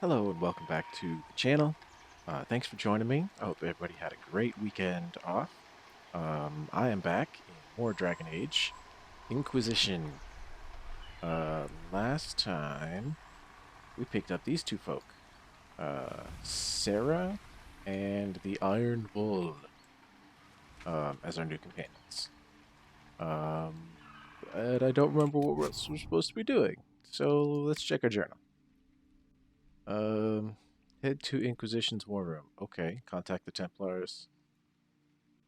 Hello and welcome back to the channel. Thanks for joining me. I hope everybody had a great weekend off. I am back in more Dragon Age Inquisition. Last time we picked up these two folk, Sarah and the Iron Bull, as our new companions. But I don't remember what else we're supposed to be doing, so let's check our journal. Head to Inquisition's war room. Okay, contact the Templars.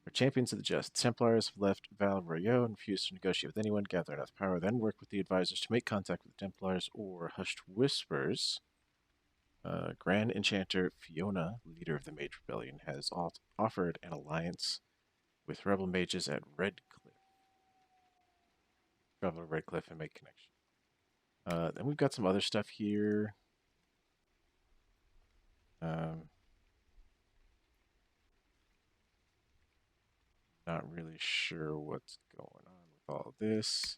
Or champions of the just. Templars have left Val Royeaux and refused to negotiate with anyone. Gather enough power, then work with the advisors to make contact with the Templars or Hushed Whispers. Grand Enchanter Fiona, leader of the Mage Rebellion, has offered an alliance with rebel mages at Red Cliff. Travel to Red Cliff and make connection. Then we've got some other stuff here. Not really sure what's going on with all this.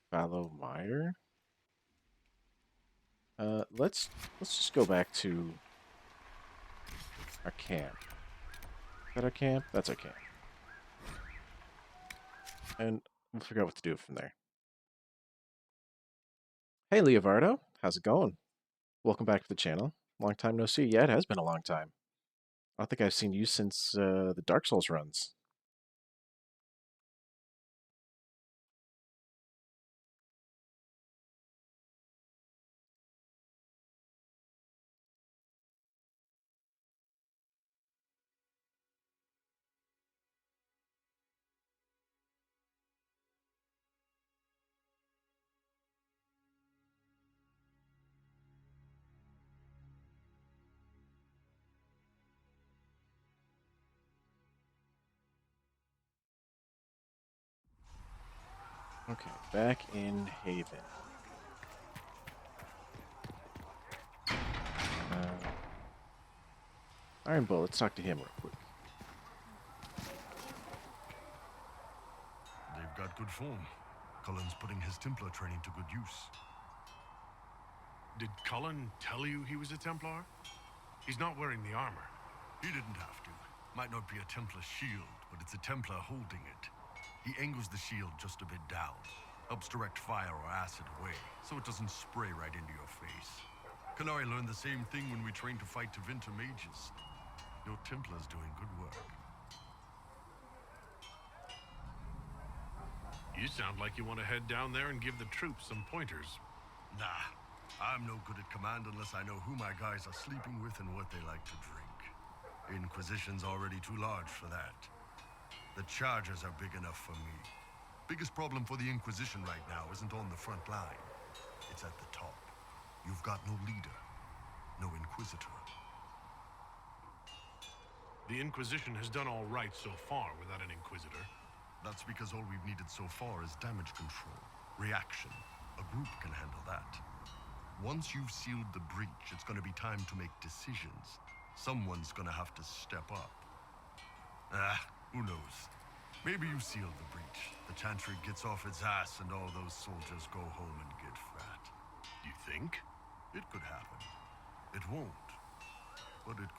Fallow Mire. Let's just go back to our camp. Is that our camp? That's our camp. And we'll figure out what to do from there. Hey, Leovardo. How's it going? Welcome back to the channel. Long time no see. Yeah, it has been a long time. I don't think I've seen you since the Dark Souls runs. Okay, back in Haven. Iron Bull, let's talk to him real quick. They've got good form. Cullen's putting his Templar training to good use. Did Cullen tell you he was a Templar? He's not wearing the armor. He didn't have to. Might not be a Templar shield, but it's a Templar holding it. He angles the shield just a bit down. Helps direct fire or acid away, so it doesn't spray right into your face. Kanari learned the same thing when we trained to fight Tevinter mages. Your Templar's doing good work. You sound like you want to head down there and give the troops some pointers. Nah, I'm no good at command unless I know who my guys are sleeping with and what they like to drink. Inquisition's already too large for that. The charges are big enough for me. Biggest problem for the Inquisition right now isn't on the front line. It's at the top. You've got no leader, no Inquisitor. The Inquisition has done all right so far without an Inquisitor. That's because all we've needed so far is damage control, reaction. A group can handle that. Once you've sealed the breach, it's gonna be time to make decisions. Someone's gonna have to step up. Who knows? Maybe you seal the breach. The Chantry gets off its ass and all those soldiers go home and get fat. You think? It could happen. It won't, but it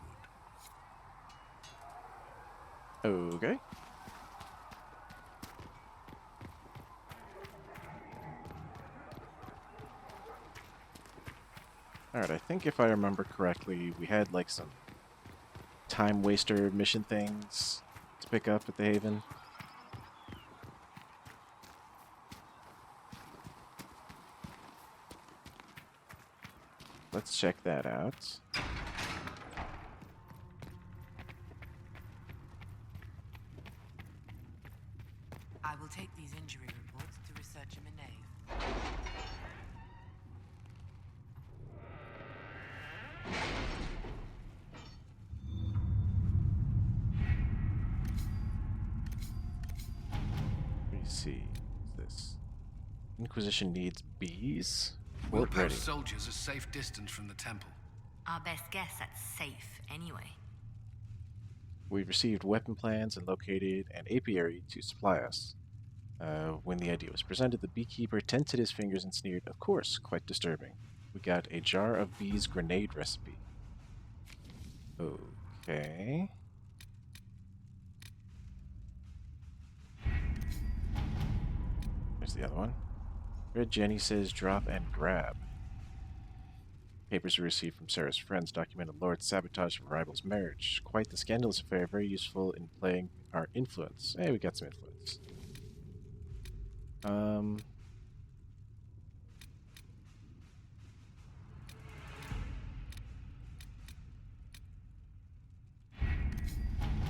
could. Okay. Alright, I think if I remember correctly, we had like some time waster mission things to pick up at the Haven. Let's check that out. I will take these injury reports to researcher Minave. Let me see. What's this? Inquisition needs bees? We'll Warp ready. post soldiers a safe distance from the temple. Our best guess at safe, anyway. We've received weapon plans and located an apiary to supply us. When the idea was presented, the beekeeper tented his fingers and sneered, "Of course, quite disturbing." We got a jar of bees grenade recipe. Okay. There's the other one. Red Jenny says drop and grab. Papers we received from Sarah's friends documented Lord's sabotage of a rival's marriage. Quite the scandalous affair, very useful in playing our influence. Hey, we got some influence.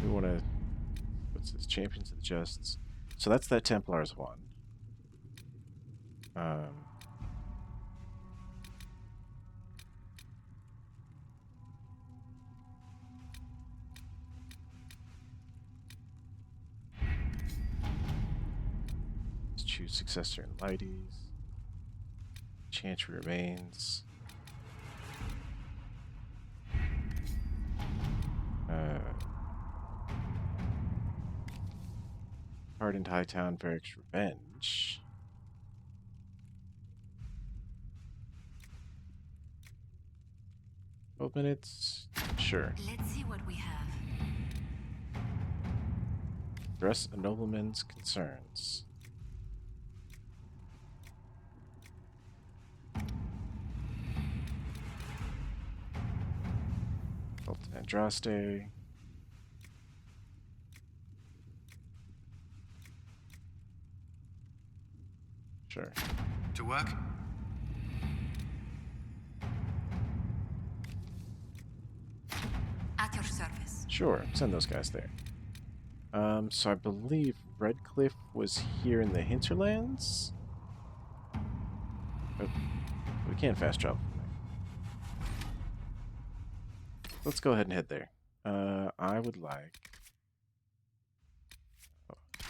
We want to... What's this? Champions of the Justs. So that's that Templar's one. Let's choose Successor and Lighties. Chantry remains. Hardened Hightown Barracks Revenge. Minutes? Sure. Let's see what we have. Address a nobleman's concerns. Sultan Andraste. Sure. To work? At your service. Sure, send those guys there. So I believe Redcliffe was here in the hinterlands? But we can't fast travel from there. Let's go ahead and head there. I would like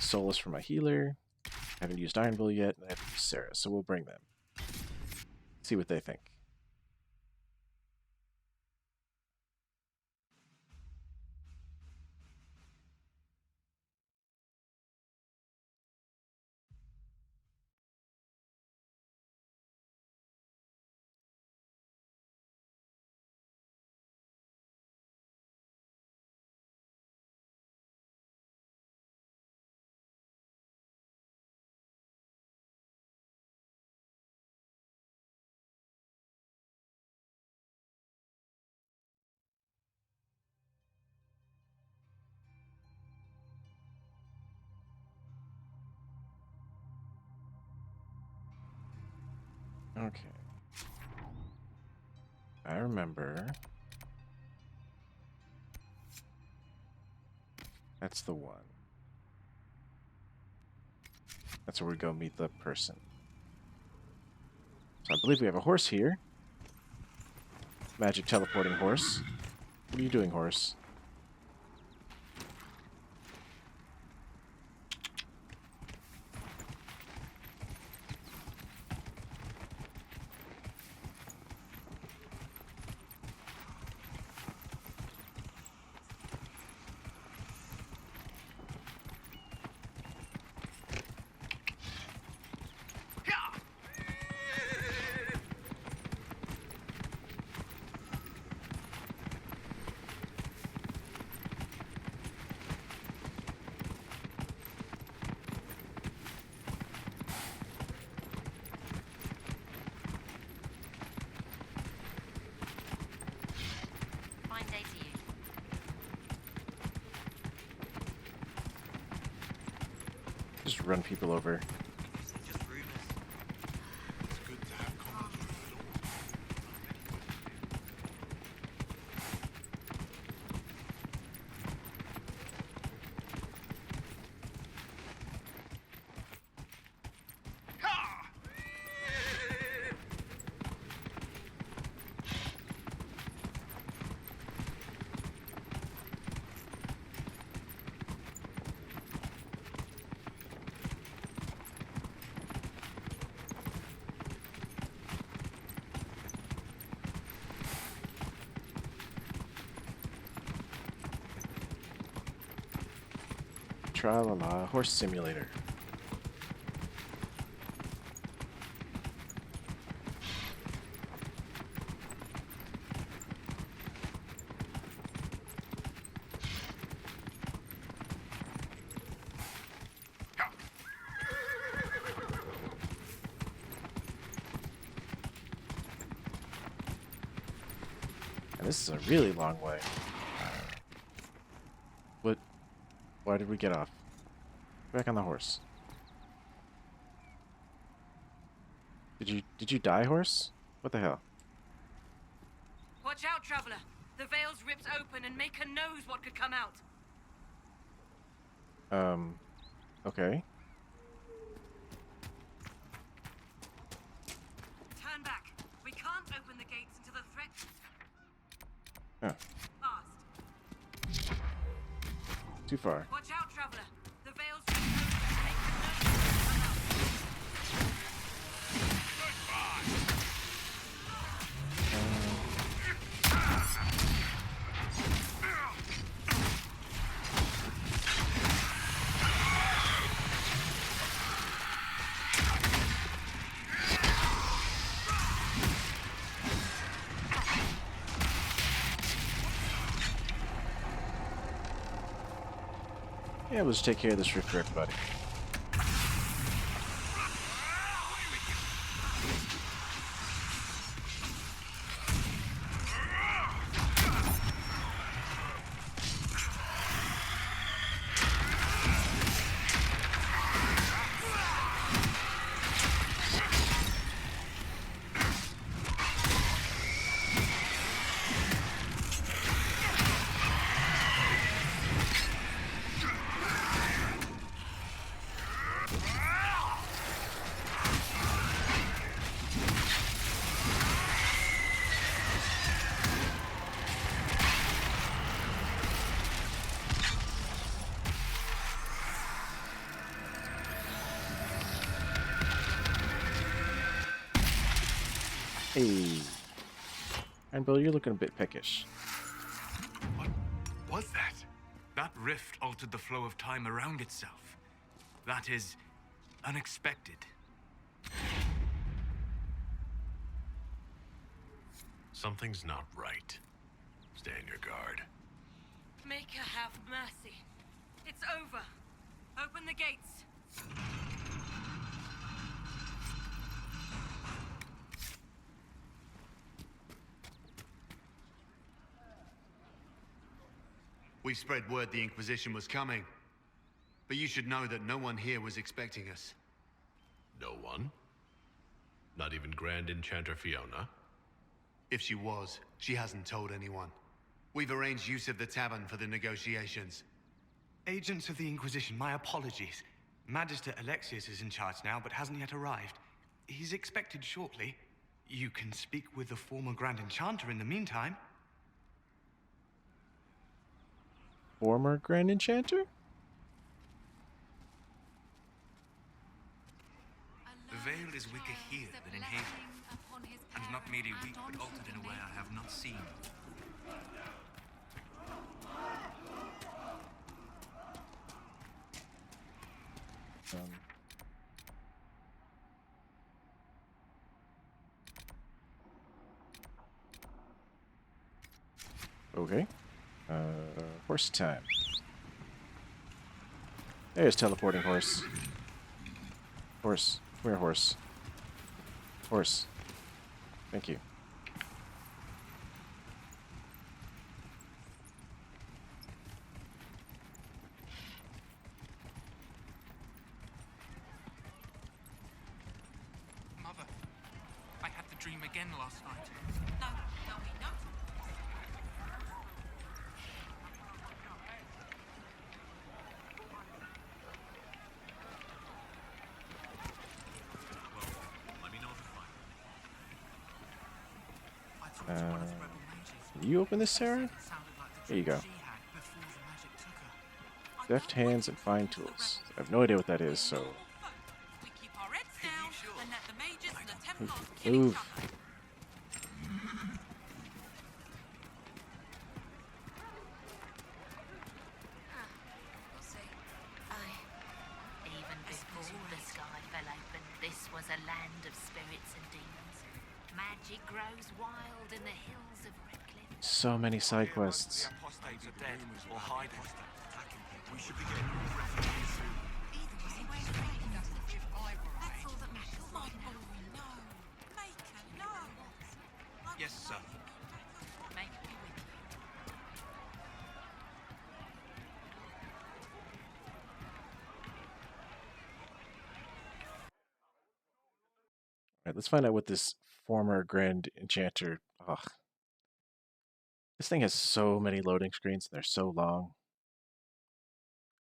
Solace for my healer. I haven't used Iron Bull yet, and I haven't used Sarah, so we'll bring them. See what they think. Okay. I remember. That's the one. That's where we go meet the person. So I believe we have a horse here. Magic teleporting horse. What are you doing, horse? Fine day to you. Just run people over. Just rumors. It's good to have comrades with the Lord. Tra-la-la, horse simulator. And this is a really long way. What? Why did we get off? Back on the horse. Did you die, horse? What the hell? Watch out, traveler. The veil's ripped open and Maker knows what could come out. Okay. Turn back. We can't open the gates until the threat Oh, passed. too far. Watch out, traveler. The veil's ripped open and Maker knows what could come out. Yeah, we'll just take care of this rift for everybody. Hey. Rainbow, you're looking a bit peckish. What was that? That rift altered the flow of time around itself. That is unexpected. Something's not right. Stay on your guard. Maker have mercy. It's over. Open the gates. We spread word the Inquisition was coming. But you should know that no one here was expecting us. No one? Not even Grand Enchanter Fiona? If she was, she hasn't told anyone. We've arranged use of the tavern for the negotiations. Agents of the Inquisition, my apologies. Magister Alexius is in charge now, but hasn't yet arrived. He's expected shortly. You can speak with the former Grand Enchanter in the meantime. Former Grand Enchanter? The veil is weaker here than in Haven, and not merely weak, but altered in a way I have not seen. Okay. Horse time. There's teleporting horse. Horse. Come here, horse. Horse. Thank you. Mother, I had the dream again last night. No, tell me no. Let me know if you find I talked to one of the rebel mages. Can you open this, Sarah? It sounded like the There you dream go. she had before the magic took her. Deft hands and fine tools. I have no idea what that is, so We keep our heads down and let the mages and the Templars kill move. each other. We'll see. Aye. Even before the sky fell open, this was a land of spirits and demons. Magic grows wild in the hills of Redcliffe. So many side quests. Apostates are dead or hiding. We should be getting refugees soon. That's all that matters. Come on, boy, no. Maker, no. Yes, sir. Make Alright, let's find out what this former Grand Enchanter... Ugh. This thing has so many loading screens, and they're so long.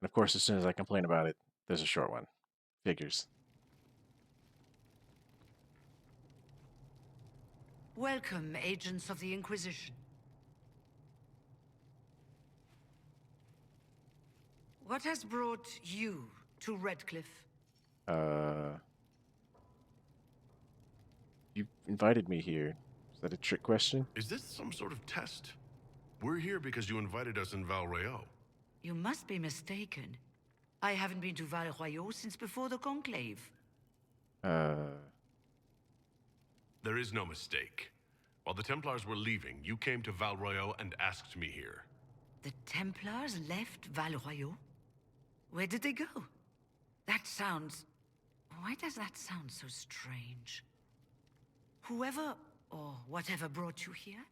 And of course, as soon as I complain about it, there's a short one. Figures. Welcome, agents of the Inquisition. What has brought you to Redcliffe? You invited me here. Is that a trick question? Is this some sort of test? We're here because you invited us in Val Royeaux. You must be mistaken. I haven't been to Val Royeaux since before the Conclave. There is no mistake. While the Templars were leaving, you came to Val Royeaux and asked me here. The Templars left Val Royeaux? Where did they go? That sounds... Why does that sound so strange? Whoever or whatever brought you here,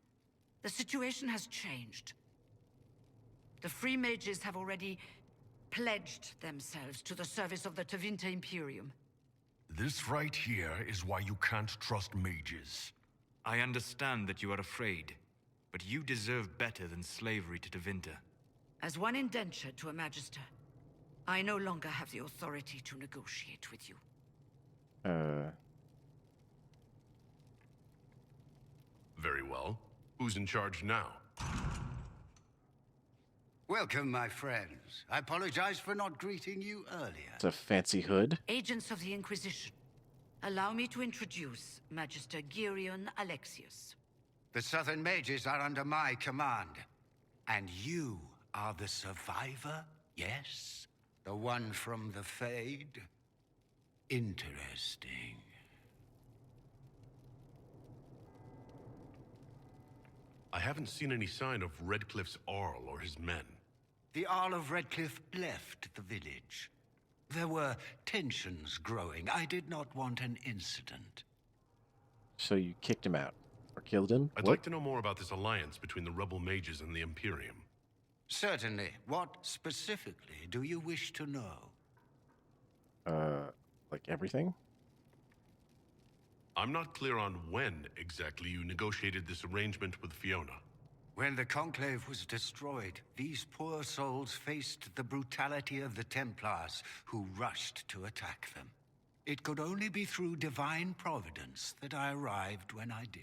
the situation has changed. The Free Mages have already pledged themselves to the service of the Tevinter Imperium. This right here is why you can't trust mages. I understand that you are afraid, but you deserve better than slavery to Tevinter. As one indentured to a Magister, I no longer have the authority to negotiate with you. Very well. Who's in charge now? Welcome, my friends. I apologize for not greeting you earlier. It's a fancy hood. Agents of the Inquisition, allow me to introduce Magister Girion Alexius. The Southern Mages are under my command. And you are the survivor, yes? The one from the Fade? Interesting. I haven't seen any sign of Redcliffe's Arl or his men. The Arl of Redcliffe left the village. There were tensions growing. I did not want an incident. So you kicked him out? Or killed him? I'd like to know more about this alliance between the rebel mages and the Imperium. Certainly. What specifically do you wish to know? Like everything? I'm not clear on when exactly you negotiated this arrangement with Fiona. When the Conclave was destroyed, these poor souls faced the brutality of the Templars, who rushed to attack them. It could only be through divine providence that I arrived when I did.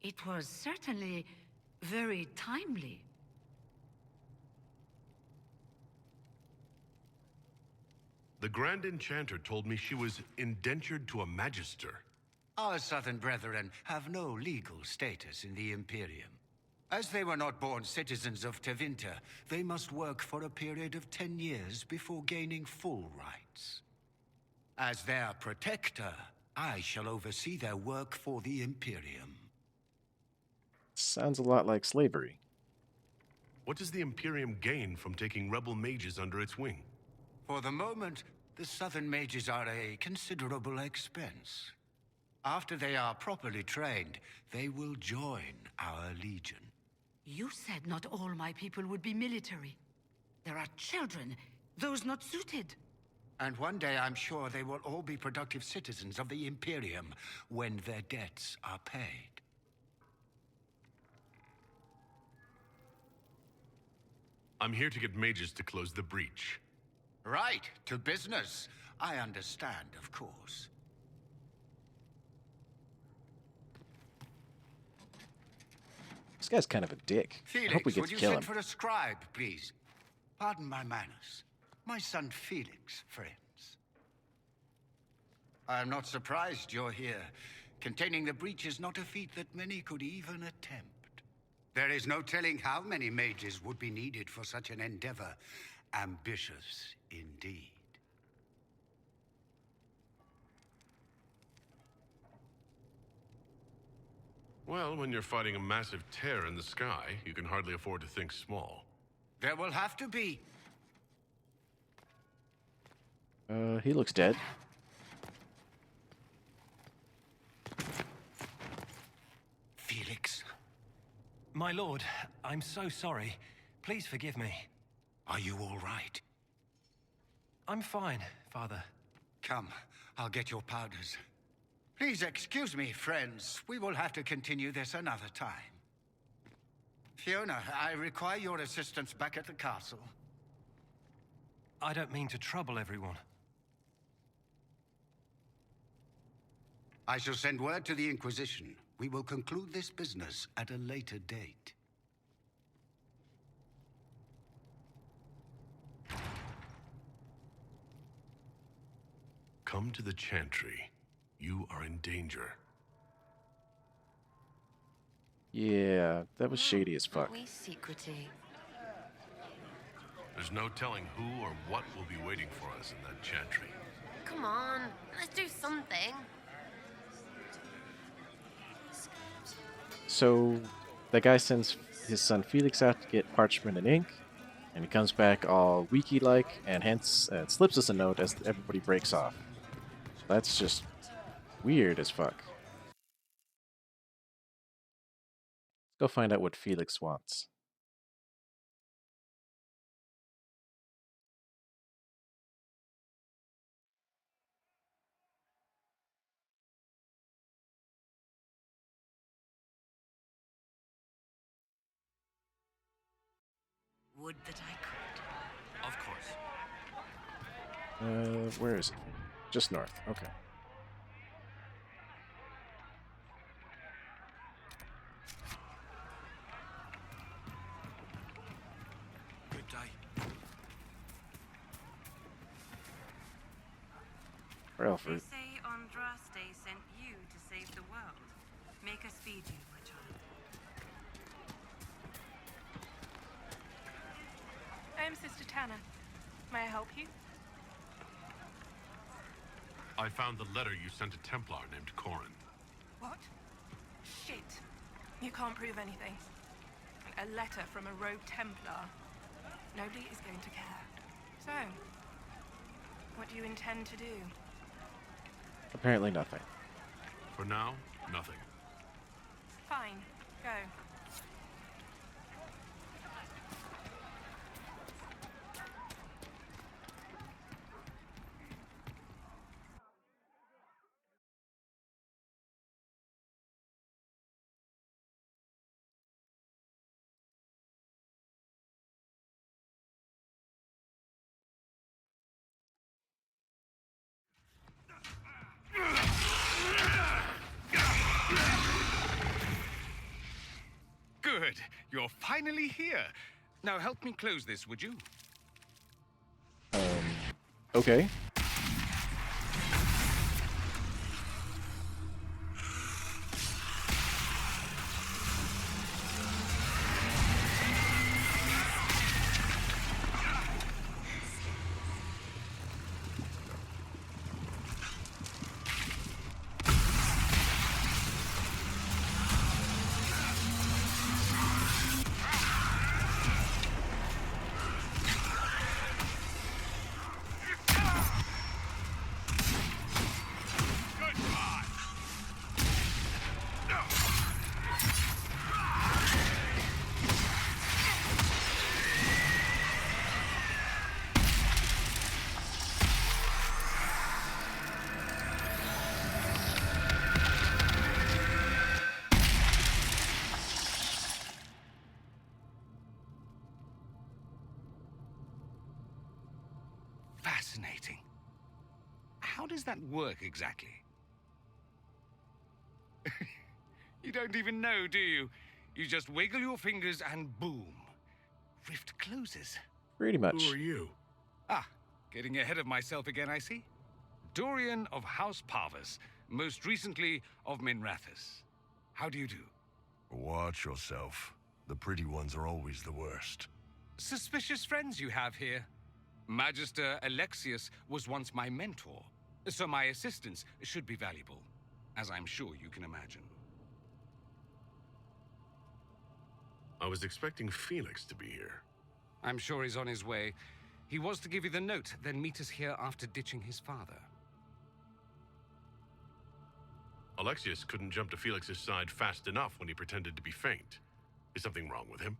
It was certainly very timely. The Grand Enchanter told me she was indentured to a Magister. Our Southern brethren have no legal status in the Imperium. As they were not born citizens of Tevinter, they must work for a period of 10 years before gaining full rights. As their protector, I shall oversee their work for the Imperium. Sounds a lot like slavery. What does the Imperium gain from taking rebel mages under its wing? For the moment, the Southern Mages are a considerable expense. After they are properly trained, they will join our Legion. You said not all my people would be military. There are children, those not suited. And one day I'm sure they will all be productive citizens of the Imperium when their debts are paid. I'm here to get mages to close the breach. Right, to business. I understand, of course. This guy's kind of a dick. Felix, I hope we get would to you kill send him. for a scribe, please? Pardon my manners. My son Felix, friends. I am not surprised you're here. Containing the breach is not a feat that many could even attempt. There is no telling how many mages would be needed for such an endeavor. Ambitious indeed. Well, when you're fighting a massive tear in the sky, you can hardly afford to think small. There will have to be. He looks dead. Felix. My lord, I'm so sorry. Please forgive me. Are you all right? I'm fine, Father. Come, I'll get your powders. Please excuse me, friends. We will have to continue this another time. Fiona, I require your assistance back at the castle. I don't mean to trouble everyone. I shall send word to the Inquisition. We will conclude this business at a later date. Come to the Chantry. You are in danger. Yeah, that was shady as fuck. We secrety. There's no telling who or what will be waiting for us in that Chantry. Come on, let's do something. So, the guy sends his son Felix out to get parchment and ink, and he comes back all weaky-like, and hence slips us a note as everybody breaks off. That's just weird as fuck. Let's go find out what Felix wants. Would that I could. Of course. Where is it? Just north. Okay. Good day. Or Alfred. They say Andraste sent you to save the world. Make us feed you, my child. I am Sister Tanner. May I help you? I found the letter you sent a Templar named Corin. What? Shit. You can't prove anything. A letter from a rogue Templar. Nobody is going to care. So, what do you intend to do? Apparently nothing. For now, nothing. Fine. Go. Good. You're finally here. Now help me close this, would you? Okay. Fascinating. How does that work exactly? You don't even know, do you? You just wiggle your fingers and boom. Rift closes. Pretty much. Who are you? Ah, getting ahead of myself again, I see. Dorian of House Parvus, most recently of Minrathous. How do you do? Watch yourself. The pretty ones are always the worst. Suspicious friends you have here. Magister Alexius was once my mentor, so my assistance should be valuable, as I'm sure you can imagine. I was expecting Felix to be here. I'm sure he's on his way. He was to give you the note, then meet us here after ditching his father. Alexius couldn't jump to Felix's side fast enough when he pretended to be faint. Is something wrong with him?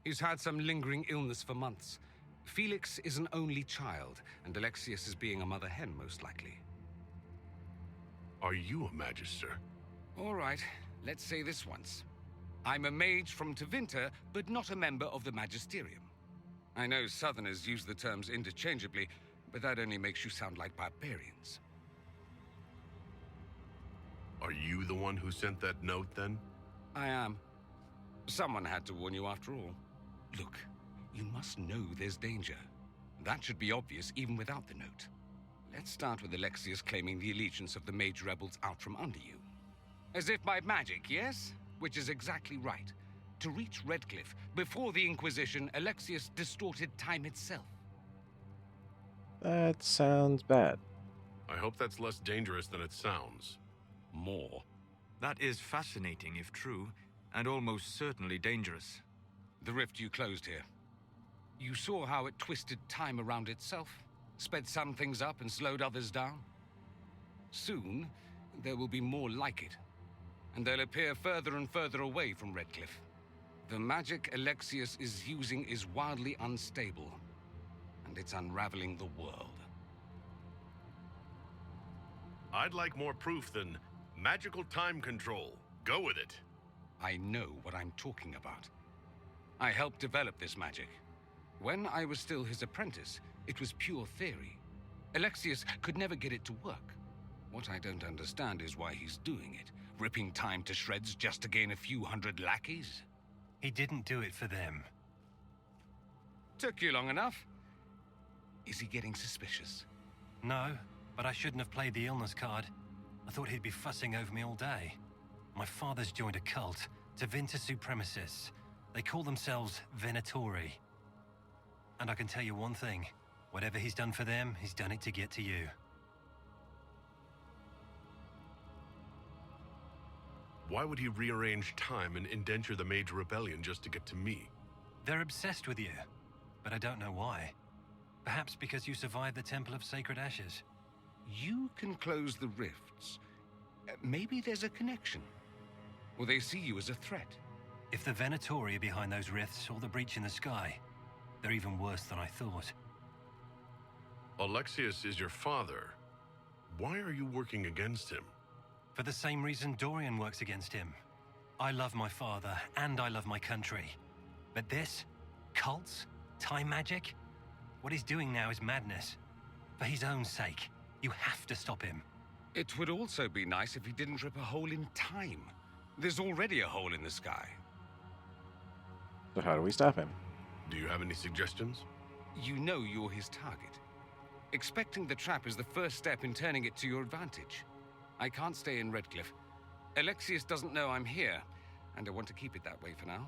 He's had some lingering illness for months. Felix is an only child, and Alexius is being a mother hen, most likely. Are you a Magister? All right, let's say this once. I'm a mage from Tevinter, but not a member of the Magisterium. I know Southerners use the terms interchangeably, but that only makes you sound like barbarians. Are you the one who sent that note, then? I am. Someone had to warn you after all. Look, you must know there's danger. That should be obvious even without the note. Let's start with Alexius claiming the allegiance of the mage rebels out from under you. As if by magic, yes? Which is exactly right. To reach Redcliffe, before the Inquisition, Alexius distorted time itself. That sounds bad. I hope that's less dangerous than it sounds. More. That is fascinating if true, and almost certainly dangerous. The rift you closed here. You saw how it twisted time around itself, sped some things up and slowed others down. Soon, there will be more like it, and they'll appear further and further away from Redcliffe. The magic Alexius is using is wildly unstable, and it's unraveling the world. I'd like more proof than magical time control. Go with it. I know what I'm talking about. I helped develop this magic. When I was still his apprentice, it was pure theory. Alexius could never get it to work. What I don't understand is why he's doing it, ripping time to shreds just to gain a few hundred lackeys. He didn't do it for them. Took you long enough. Is he getting suspicious? No, but I shouldn't have played the illness card. I thought he'd be fussing over me all day. My father's joined a cult, Tevinter Supremacists. They call themselves Venatori. And I can tell you one thing. Whatever he's done for them, he's done it to get to you. Why would he rearrange time and indenture the Mage Rebellion just to get to me? They're obsessed with you, but I don't know why. Perhaps because you survived the Temple of Sacred Ashes. You can close the rifts. Maybe there's a connection. Or they see you as a threat. If the Venatori are behind those rifts or the breach in the sky, they're even worse than I thought. Alexius is your father. Why are you working against him? For the same reason Dorian works against him. I love my father, and I love my country. But this? Cults? Time magic? What he's doing now is madness. For his own sake, you have to stop him. It would also be nice if he didn't rip a hole in time. There's already a hole in the sky. So how do we stop him? Do you have any suggestions? You know you're his target. Expecting the trap is the first step in turning it to your advantage. I can't stay in Redcliffe. Alexius doesn't know I'm here, and I want to keep it that way for now.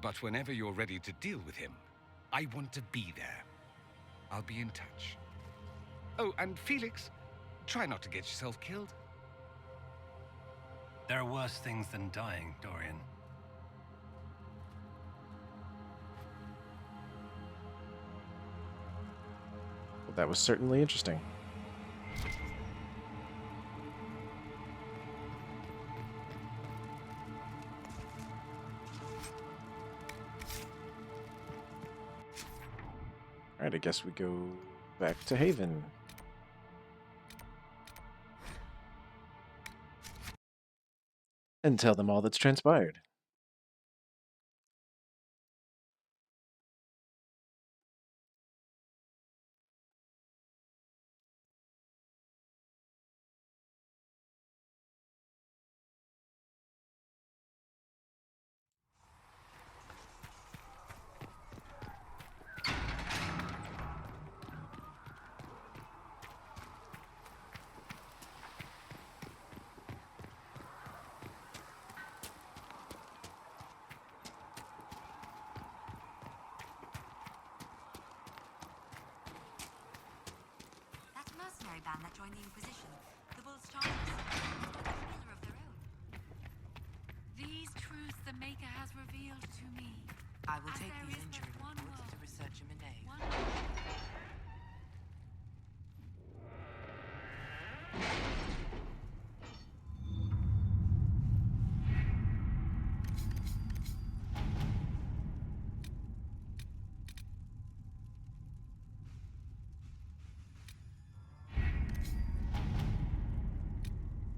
But whenever you're ready to deal with him, I want to be there. I'll be in touch. Oh, and Felix, try not to get yourself killed. There are worse things than dying, Dorian. Well, that was certainly interesting. Alright, I guess we go back to Haven. And tell them all that's transpired. Band that joined the Inquisition. The Bulls charged us. They've got a healer of their own. These truths the Maker has revealed to me. I will As take there these is injury but one reports world, to research him in A. one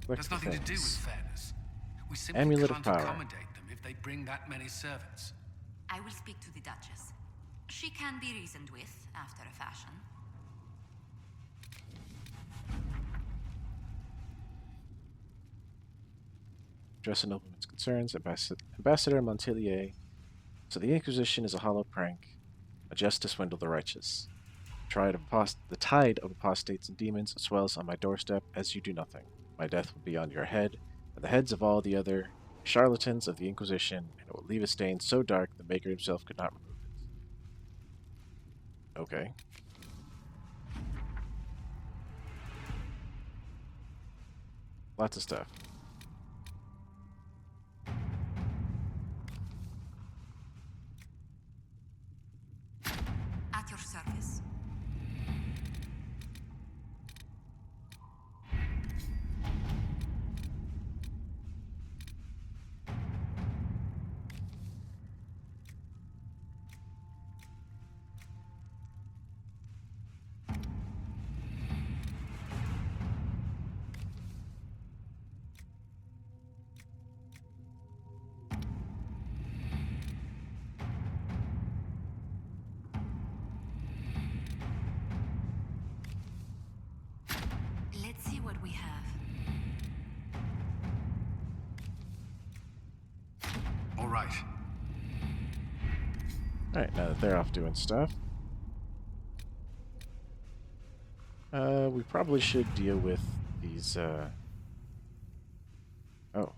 There's nothing to do with fairness. We simply Amulet of can't Power. accommodate them if they bring that many servants. I will speak to the Duchess. She can be reasoned with, after a fashion. Address a nobleman's concerns, Ambassador Montelier. So the Inquisition is a hollow prank, a jest to swindle the righteous. The tide of apostates and demons swells on my doorstep as you do nothing. My death will be on your head, and the heads of all the other charlatans of the Inquisition, and it will leave a stain so dark the Maker himself could not remove it. Okay. Lots of stuff. At your service. Let's see what we have. All right. Alright, now that they're off doing stuff, we probably should deal with these, Oh.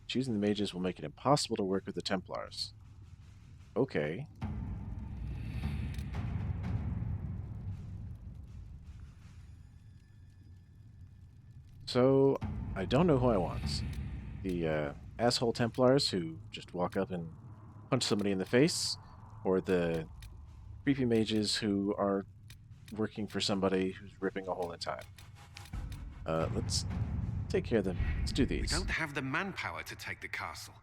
Choosing the mages will make it impossible to work with the Templars. Okay. So, I don't know who I want. The, asshole Templars who just walk up and punch somebody in the face, or the creepy mages who are working for somebody who's ripping a hole in time. Let's take care of them. Let's do these. We don't have the manpower to take the castle.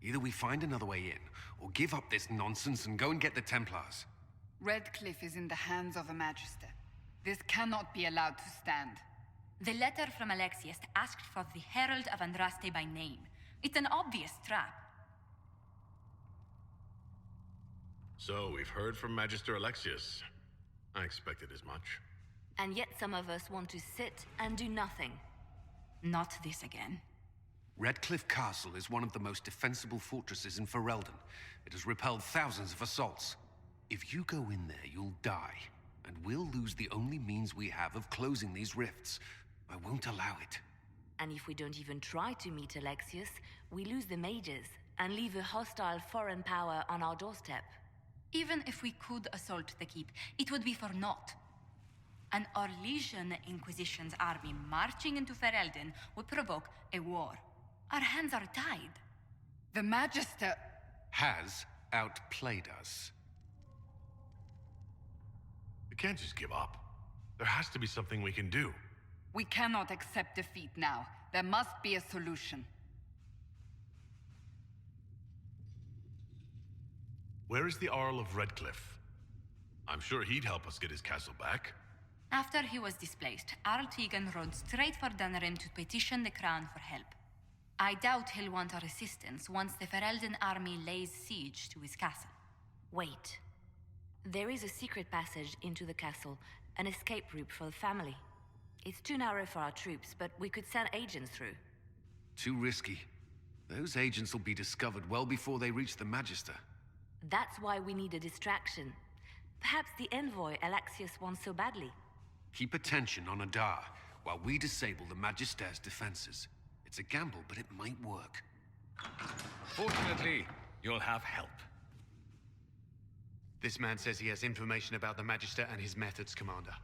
Either we find another way in, or give up this nonsense and go and get the Templars. Redcliffe is in the hands of a Magister. This cannot be allowed to stand. The letter from Alexius asked for the Herald of Andraste by name. It's an obvious trap. So, we've heard from Magister Alexius. I expected as much. And yet some of us want to sit and do nothing. Not this again. Redcliffe Castle is one of the most defensible fortresses in Ferelden. It has repelled thousands of assaults. If you go in there, you'll die. And we'll lose the only means we have of closing these rifts. I won't allow it. And if we don't even try to meet Alexius, we lose the mages and leave a hostile foreign power on our doorstep. Even if we could assault the keep, it would be for naught. An Orlesian Inquisition's army marching into Ferelden would provoke a war. Our hands are tied. The Magister has outplayed us. We can't just give up. There has to be something we can do. We cannot accept defeat now. There must be a solution. Where is the Earl of Redcliffe? I'm sure he'd help us get his castle back. After he was displaced, Arl Tegan rode straight for Dunrim to petition the Crown for help. I doubt he'll want our assistance once the Ferelden army lays siege to his castle. Wait. There is a secret passage into the castle, an escape route for the family. It's too narrow for our troops, but we could send agents through. Too risky. Those agents will be discovered well before they reach the Magister. That's why we need a distraction. Perhaps the envoy Alexius wants so badly. Keep attention on Adar, while we disable the Magister's defenses. It's a gamble, but it might work. Fortunately, you'll have help. This man says he has information about the Magister and his methods, Commander.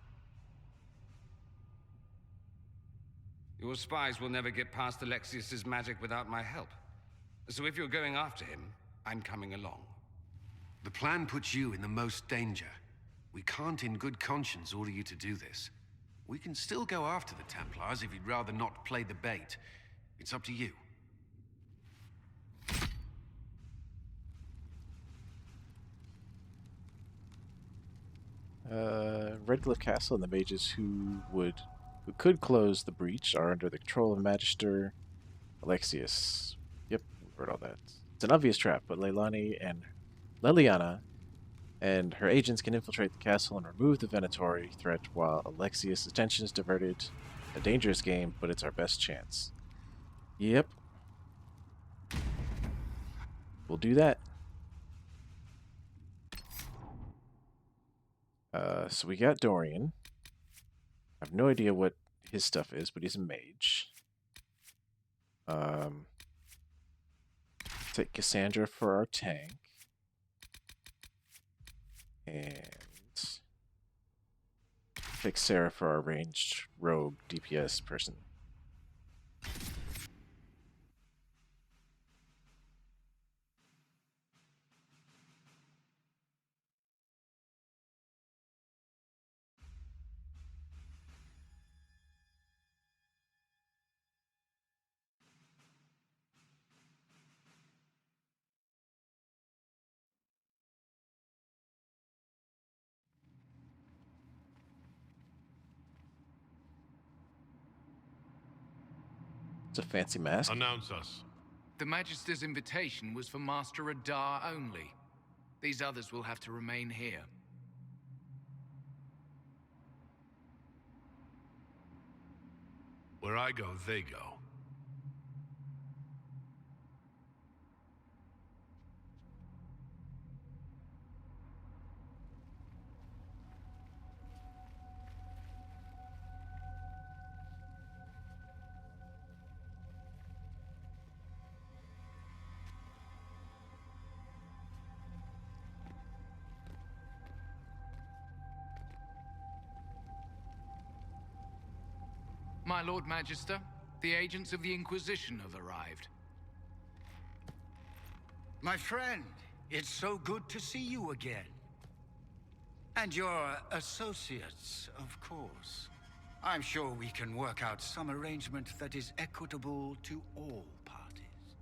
Your spies will never get past Alexius's magic without my help. So if you're going after him, I'm coming along. The plan puts you in the most danger. We can't in good conscience order you to do this. We can still go after the Templars if you'd rather not play the bait. It's up to you. Redcliffe Castle and the mages who who could close the breach are under the control of Magister Alexius. Yep, we've heard all that. It's an obvious trap, but Leliana and her agents can infiltrate the castle and remove the Venatori threat while Alexius' attention is diverted. A dangerous game, but it's our best chance. Yep. We'll do that. So we got Dorian. I have no idea what his stuff is, but he's a mage. Take Cassandra for our tank. And take Sarah for our ranged rogue DPS person. It's a fancy mask. Announce us. The Magister's invitation was for Master Adar only. These others will have to remain here. Where I go, they go. My Lord Magister, the agents of the Inquisition have arrived. My friend, it's so good to see you again. And your associates, of course. I'm sure we can work out some arrangement that is equitable to all parties.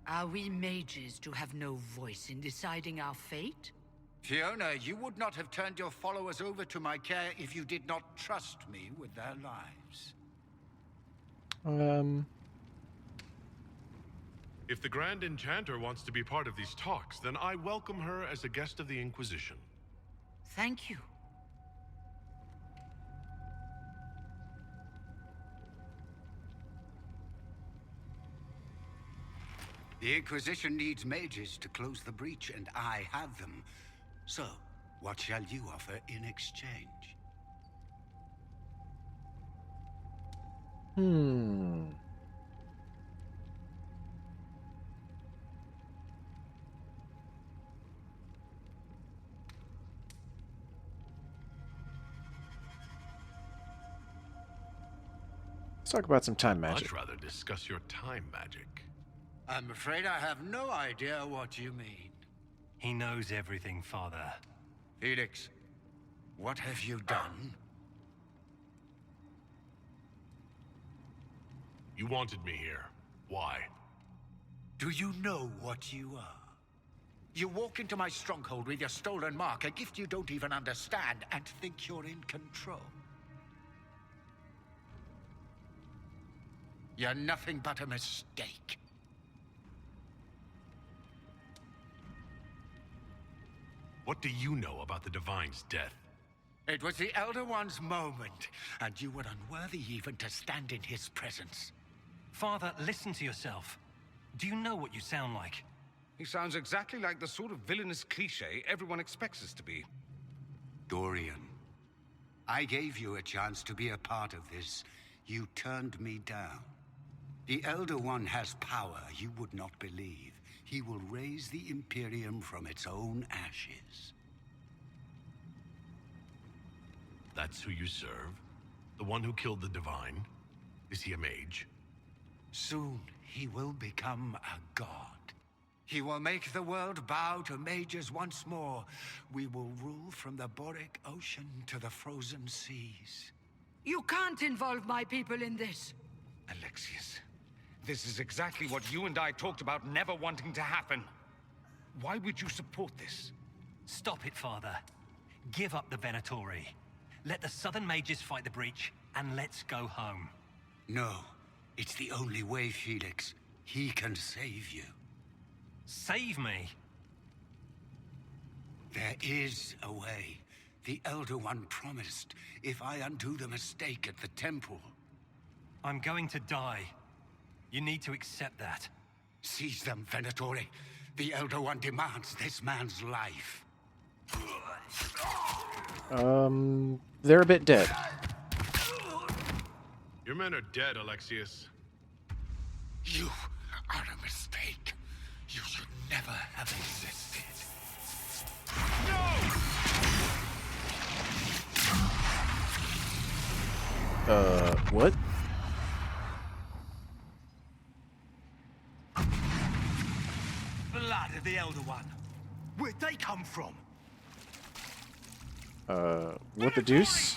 Are we mages to have no voice in deciding our fate? Fiona, you would not have turned your followers over to my care if you did not trust me with their lives. If the Grand Enchanter wants to be part of these talks, then I welcome her as a guest of the Inquisition. Thank you. The Inquisition needs mages to close the breach, and I have them. So, what shall you offer in exchange? Let's talk about some time magic. I'd rather discuss your time magic. I'm afraid I have no idea what you mean. He knows everything, Father. Felix, what have you done? You wanted me here. Why? Do you know what you are? You walk into my stronghold with your stolen mark, a gift you don't even understand, and think you're in control. You're nothing but a mistake. What do you know about the Divine's death? It was the Elder One's moment, and you were unworthy even to stand in his presence. Father, listen to yourself. Do you know what you sound like? He sounds exactly like the sort of villainous cliché everyone expects us to be. Dorian, I gave you a chance to be a part of this. You turned me down. The Elder One has power you would not believe. He will raise the Imperium from its own ashes. That's who you serve? The one who killed the Divine? Is he a mage? Soon, he will become a god. He will make the world bow to mages once more. We will rule from the Boric Ocean to the frozen seas. You can't involve my people in this. Alexius, this is exactly what you and I talked about never wanting to happen. Why would you support this? Stop it, Father. Give up the Venatori. Let the Southern Mages fight the breach. and let's go home. No, it's the only way, Felix. He can save you. Save me? There is a way. The Elder One promised if I undo the mistake at the temple. I'm going to die. You need to accept that. Seize them, Venatori. The Elder One demands this man's life. They're a bit dead. Your men are dead, Alexius. You are a mistake. You should never have existed. What? Blood of the Elder One. Where'd they come from? What the deuce?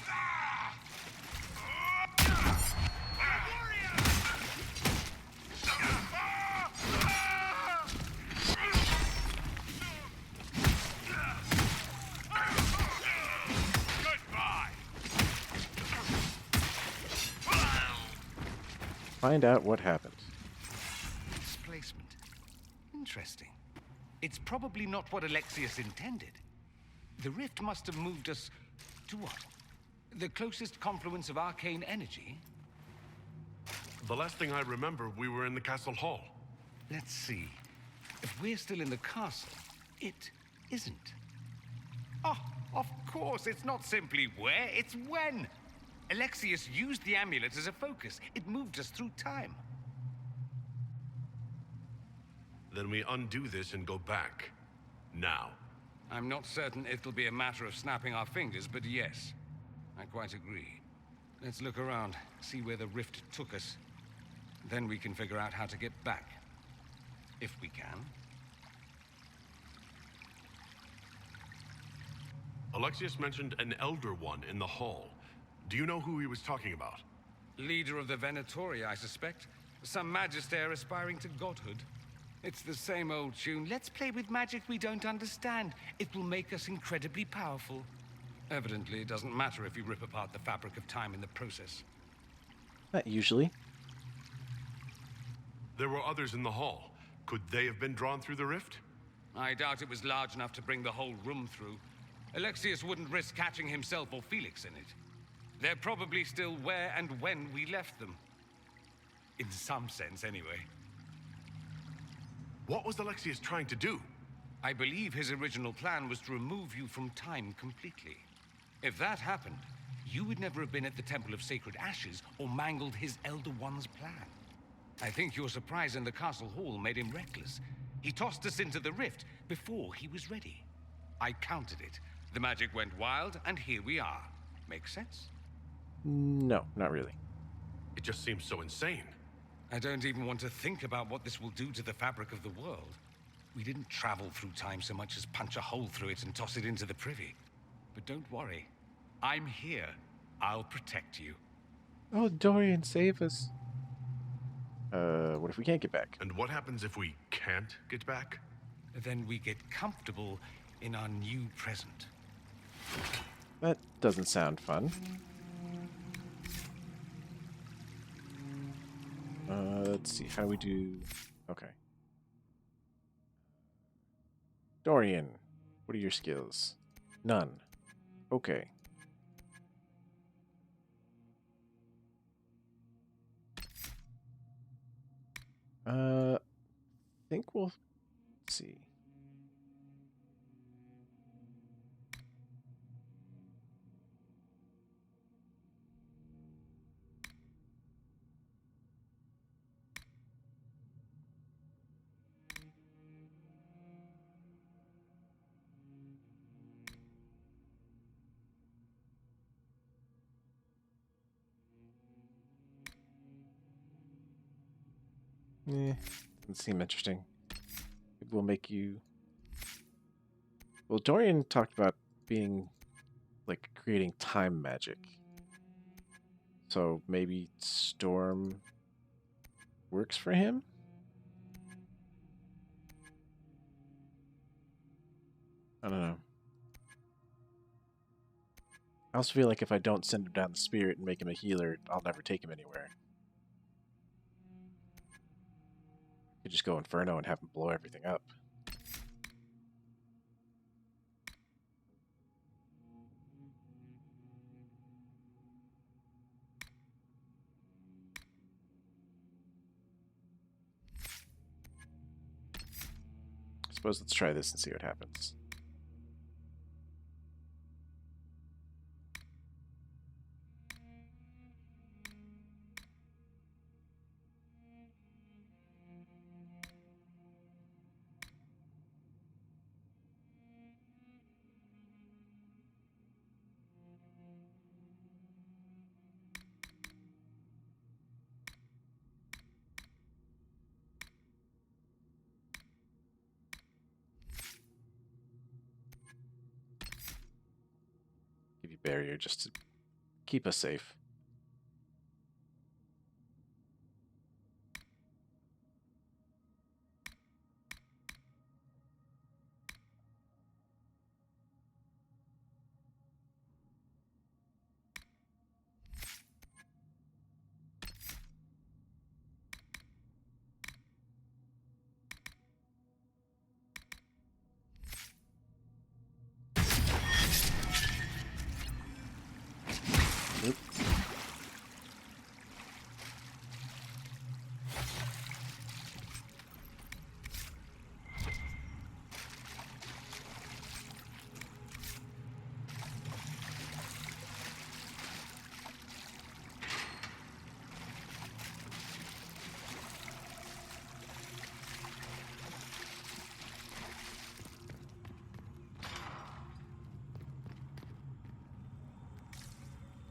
Find out what happened. Displacement. Interesting. It's probably not what Alexius intended. The rift must have moved us to what? The closest confluence of arcane energy? The last thing I remember, we were in the castle hall. Let's see. If we're still in the castle, it isn't. Oh, of course, it's not simply where, it's when. Alexius used the amulet as a focus. It moved us through time. Then we undo this and go back. Now. I'm not certain it'll be a matter of snapping our fingers, but yes, I quite agree. Let's look around, see where the rift took us. Then we can figure out how to get back. If we can. Alexius mentioned an Elder One in the hall. Do you know who he was talking about? Leader of the Venatori, I suspect. Some magister aspiring to godhood. It's the same old tune. Let's play with magic we don't understand. It will make us incredibly powerful. Evidently, it doesn't matter if you rip apart the fabric of time in the process. Not usually. There were others in the hall. Could they have been drawn through the rift? I doubt it was large enough to bring the whole room through. Alexius wouldn't risk catching himself or Felix in it. They're probably still where and when we left them. In some sense, anyway. What was Alexius trying to do? I believe his original plan was to remove you from time completely. If that happened, you would never have been at the Temple of Sacred Ashes or mangled his Elder One's plan. I think your surprise in the castle hall made him reckless. He tossed us into the rift before he was ready. I countered it. The magic went wild, and here we are. Make sense? No, not really. It just seems so insane. I don't even want to think about what this will do to the fabric of the world. We didn't travel through time so much as punch a hole through it and toss it into the privy. But don't worry. I'm here. I'll protect you. Oh, Dorian, save us. What if we can't get back? And what happens if we can't get back? Then we get comfortable in our new present. That doesn't sound fun. Let's see. How do we do... Okay. Dorian, what are your skills? None. Okay. I think we'll see. Doesn't seem interesting. Maybe we'll make you... Well, Dorian talked about being, like, creating time magic. So maybe Storm works for him? I don't know. I also feel like if I don't send him down the spirit and make him a healer, I'll never take him anywhere. You just go Inferno and have him blow everything up. I suppose let's try this and see what happens. Give you barrier just to keep us safe.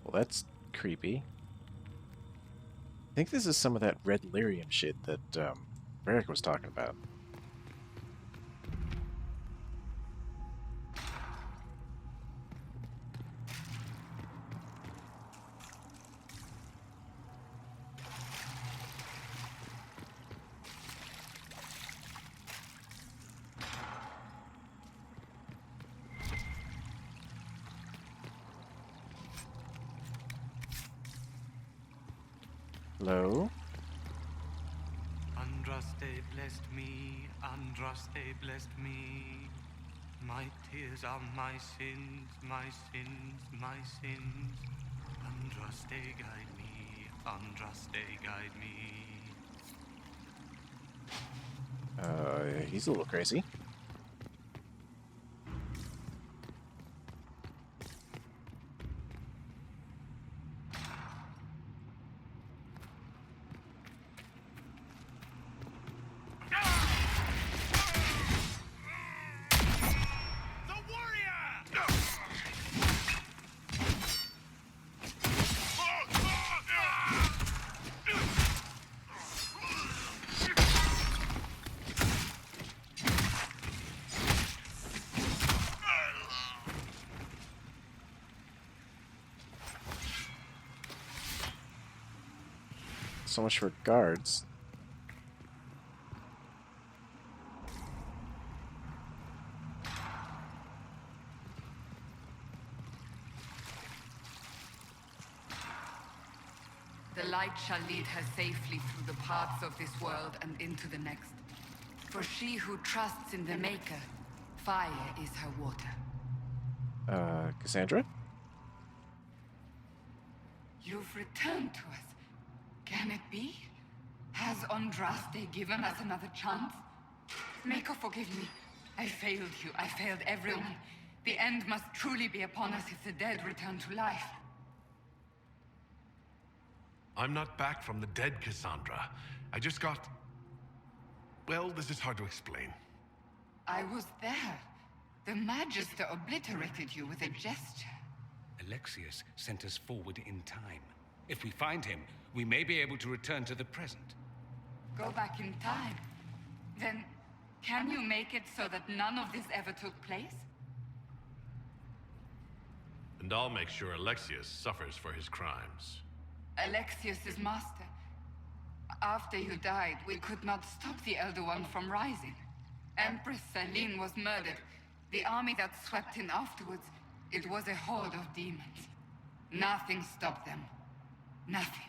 Well, that's creepy. I think this is some of that red lyrium shit that Varric was talking about. Hello? Andraste blessed me, Andraste blessed me. My tears are my sins, my sins, my sins. Andraste guide me, Andraste guide me. He's a little crazy. So much for guards. The light shall lead her safely through the paths of this world and into the next. For she who trusts in the Maker, fire is her water. Cassandra? You've returned to us. Can it be? Has Andraste given us another chance? Maker, forgive me. I failed you. I failed everyone. The end must truly be upon us if the dead return to life. I'm not back from the dead, Cassandra. I just got... Well, this is hard to explain. I was there. The Magister obliterated you with a gesture. Alexius sent us forward in time. If we find him, we may be able to return to the present. Go back in time? Then, can you make it so that none of this ever took place? And I'll make sure Alexius suffers for his crimes. Alexius is master. After you died, we could not stop the Elder One from rising. Empress Celine was murdered. The army that swept in afterwards, it was a horde of demons. Nothing stopped them. Nothing.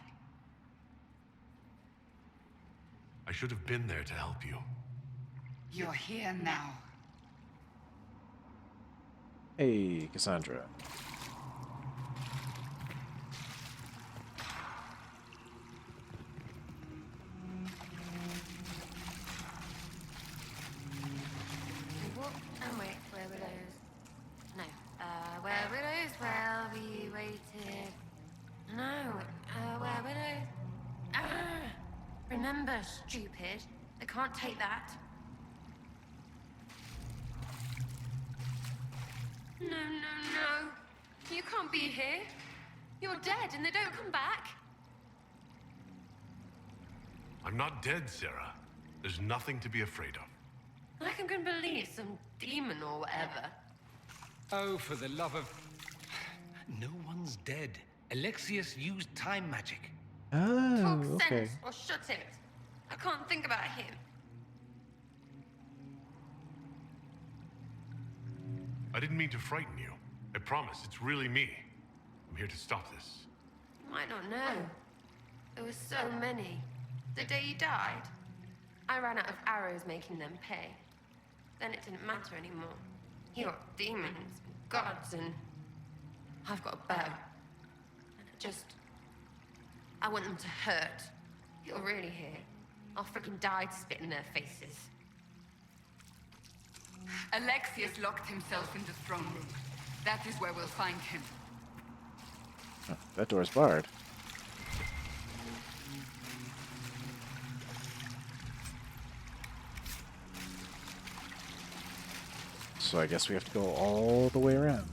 I should have been there to help you. You're here now. Hey, Cassandra. What? Oh wait, where were those? No. Where were those while we waited? No. Where were those? Remember, stupid. I can't take that. No, no, no. You can't be here. You're dead and they don't come back. I'm not dead, Sarah. There's nothing to be afraid of. Like I'm gonna believe some demon or whatever. Oh, for the love of... No one's dead. Alexius used time magic. Oh, Talk okay. sense or shut it. I can't think about him. I didn't mean to frighten you. I promise, it's really me. I'm here to stop this. You might not know. There were so many. The day you died, I ran out of arrows making them pay. Then it didn't matter anymore. You got demons, gods, and I've got a bow. And I want them to hurt. If you're really here, I'll freaking die to spit in their faces. Alexius locked himself in the throne room. That is where we'll find him. Oh, that door's barred. So I guess we have to go all the way around.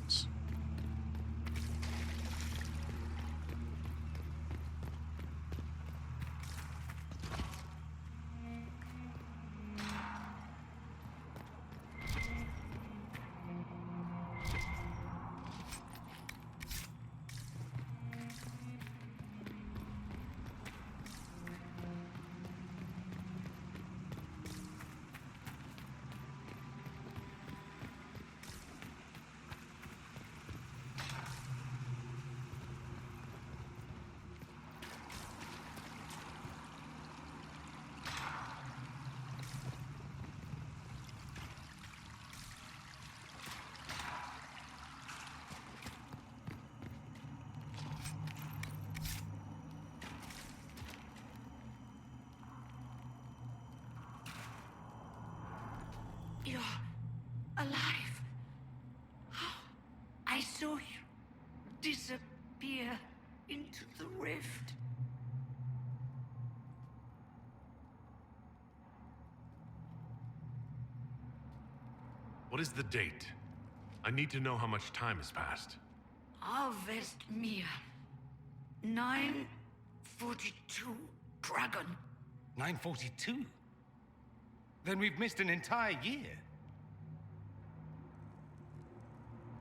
You're alive. I saw you disappear into the rift. What is the date? I need to know how much time has passed. Harvest Mia. 942 Dragon. 942? Then we've missed an entire year.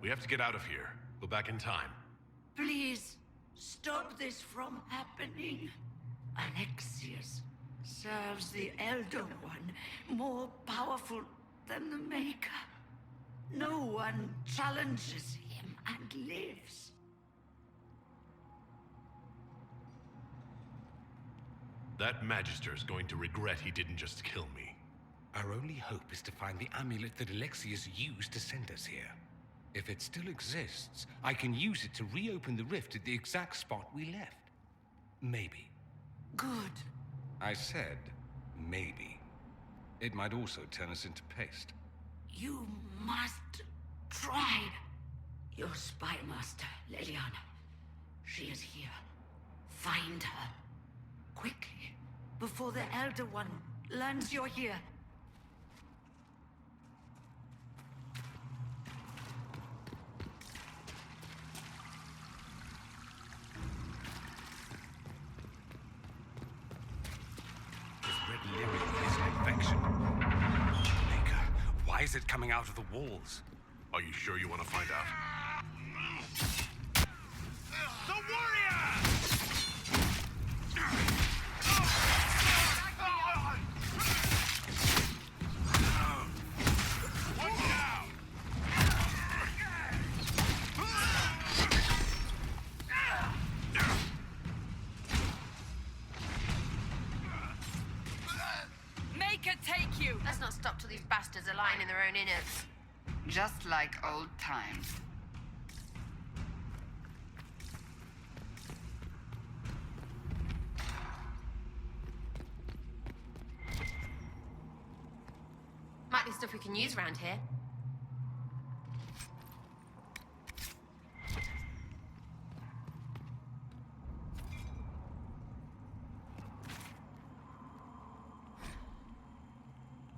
We have to get out of here. Go back in time. Please, stop this from happening. Alexius serves the Elder One, more powerful than the Maker. No one challenges him and lives. That Magister's going to regret he didn't just kill me. Our only hope is to find the amulet that Alexius used to send us here. If it still exists, I can use it to reopen the rift at the exact spot we left. Maybe. Good. I said, maybe. It might also turn us into paste. You must try. Your spy master, Leliana. She is here. Find her. Quickly, before the Elder One learns you're here. This red lyric is an infection. Maker, why is it coming out of the walls? Are you sure you want to find out? The warrior! stop till these bastards are lying in their own innards. Just like old times. Might be stuff we can use around here.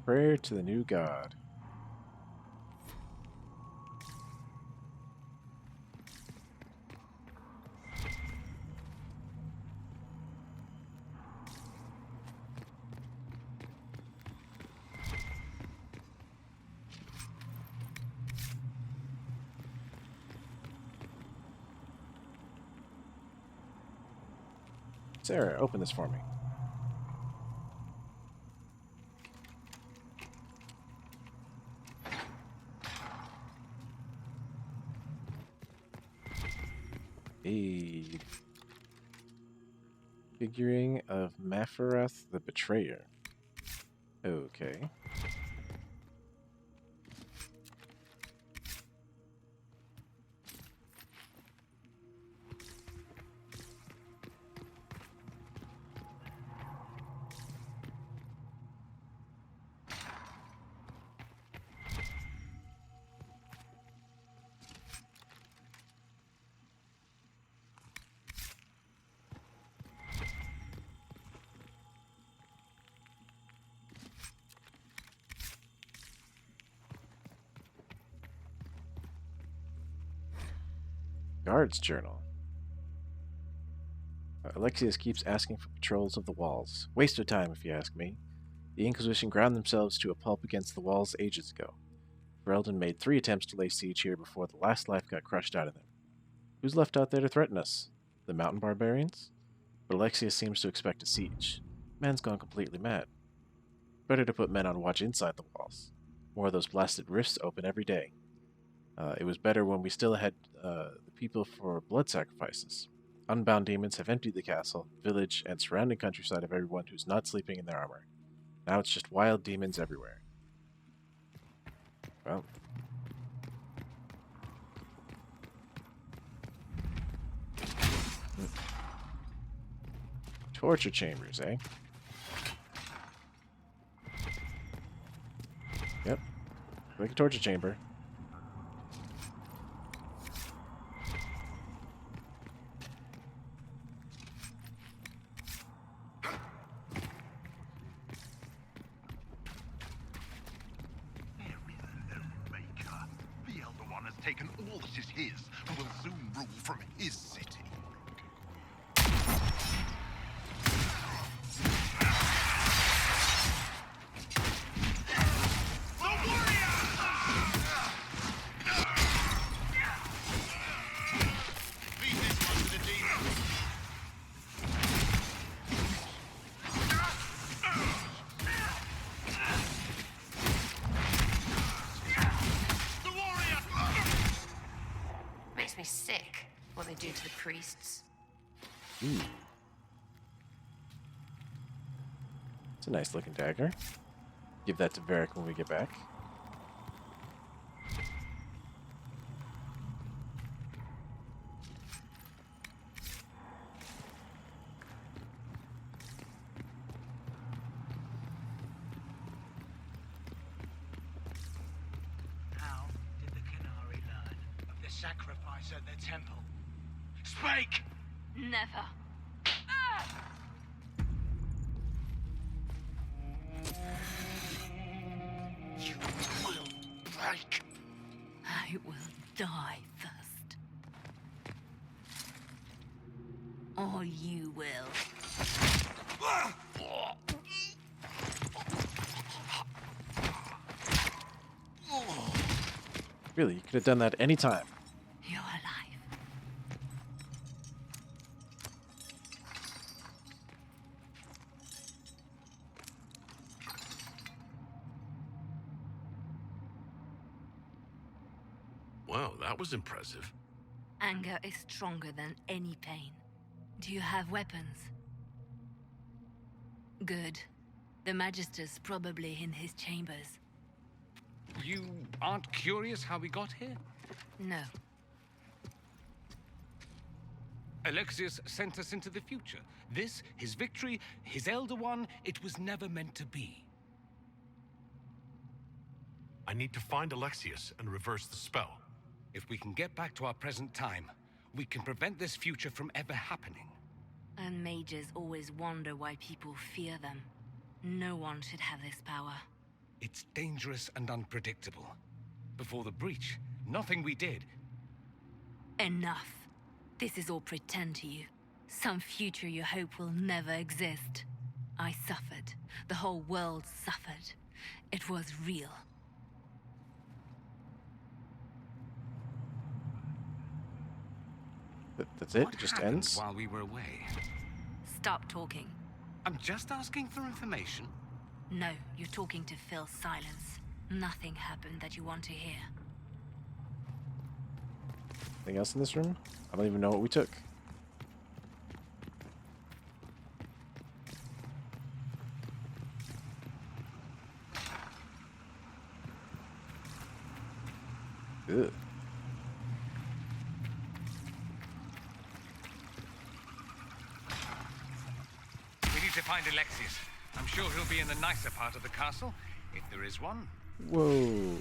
Prayer to the new god. Sarah, open this for me. A figuring of Mafarath the Betrayer. Okay. Guard's journal. Alexius keeps asking for patrols of the walls. Waste of time, if you ask me. The Inquisition ground themselves to a pulp against the walls ages ago. Ferelden made 3 attempts to lay siege here before the last life got crushed out of them. Who's left out there to threaten us? The mountain barbarians? But Alexius seems to expect a siege. Man's gone completely mad. Better to put men on watch inside the walls. More of those blasted rifts open every day. It was better when we still had the people for blood sacrifices. Unbound demons have emptied the castle, village, and surrounding countryside of everyone who's not sleeping in their armor. Now it's just wild demons everywhere. Well. Torture chambers, eh? Yep. Like a torture chamber. Taken all that is his, and will soon rule from his city. The warrior! Leave this one to the demons. Makes me sick, what they do to the priests. Ooh. It's a nice looking dagger. Give that to Varric when we get back. How did the Canary learn of the sacrifice at the temple? Speak! Never. You will break. I will die first. Or you will. Really, you could have done that any time. You're alive. Well, that was impressive. Anger is stronger than any pain. Do you have weapons? Good. The Magister's probably in his chambers. You aren't curious how we got here? No. Alexius sent us into the future. This, his victory, his Elder One, it was never meant to be. I need to find Alexius and reverse the spell. If we can get back to our present time, we can prevent this future from ever happening. And mages always wonder why people fear them. No one should have this power. It's dangerous and unpredictable. Before the breach, nothing we did. Enough. This is all pretend to you. Some future you hope will never exist. I suffered. The whole world suffered. It was real. That's it? What It just happened ends? while we were away? Stop talking. I'm just asking for information. No, you're talking to fill silence. Nothing happened that you want to hear. Anything else in this room? I don't even know what we took. Ugh. We need to find Alexius. I'm sure he'll be in the nicer part of the castle, if there is one. Whoa.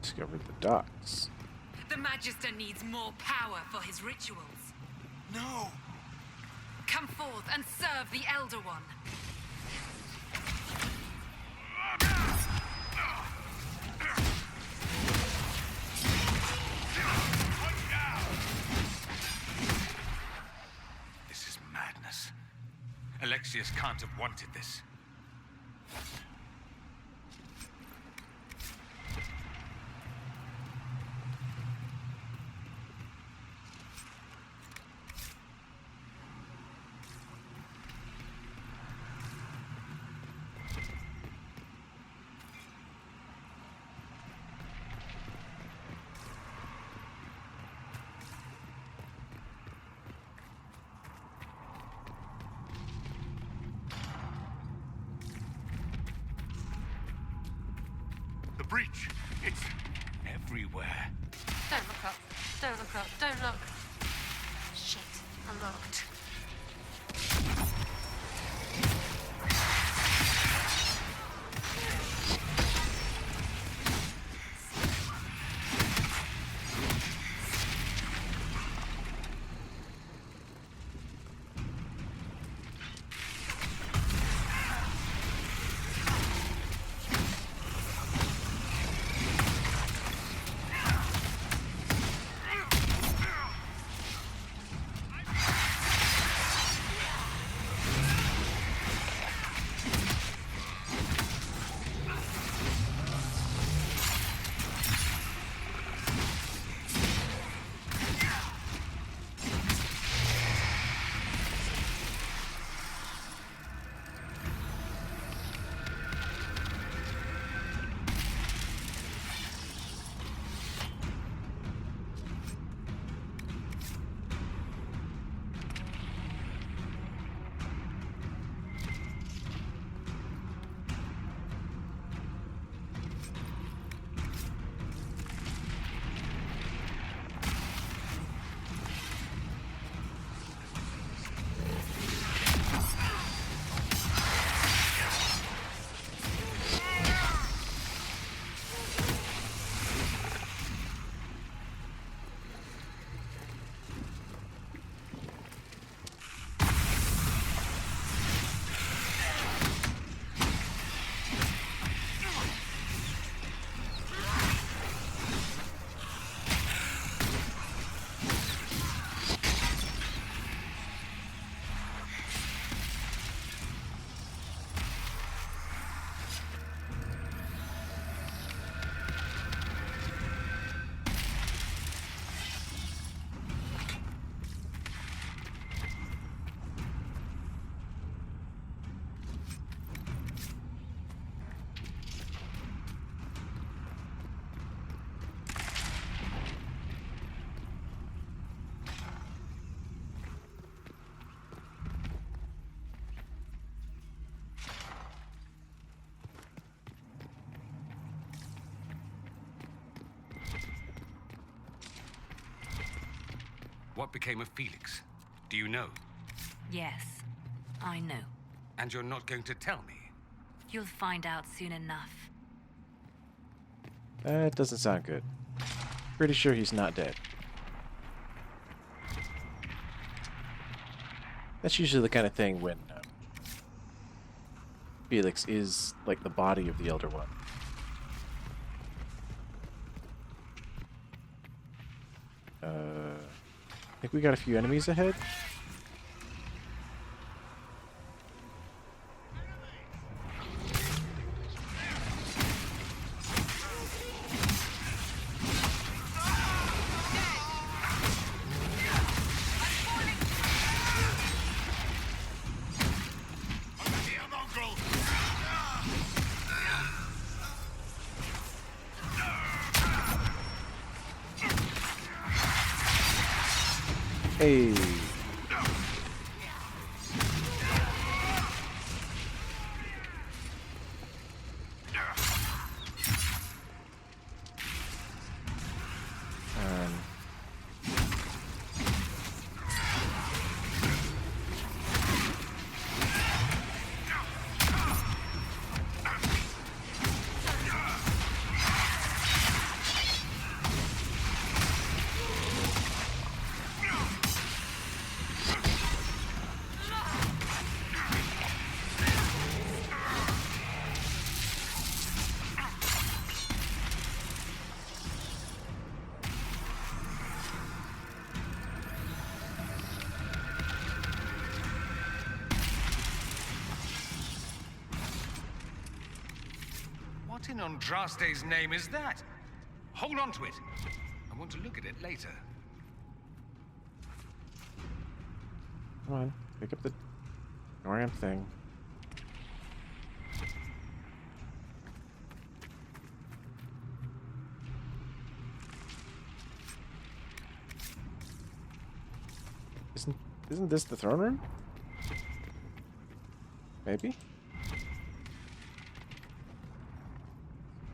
Discovered the docks. The Magister needs more power for his rituals. No! Come forth and serve the Elder One. This is madness. Alexius can't have wanted this. The breach! It's everywhere. Don't look up. Don't look up. Don't look. Shit. I'm locked. What became of Felix? Do you know? Yes, I know. And you're not going to tell me? You'll find out soon enough. That doesn't sound good. Pretty sure he's not dead. That's usually the kind of thing when Felix is like the body of the Elder One. I think we got a few enemies ahead. Hey. What in Andraste's name is that? Hold on to it. I want to look at it later. Come on, pick up the damn thing. Isn't this the throne room? Maybe?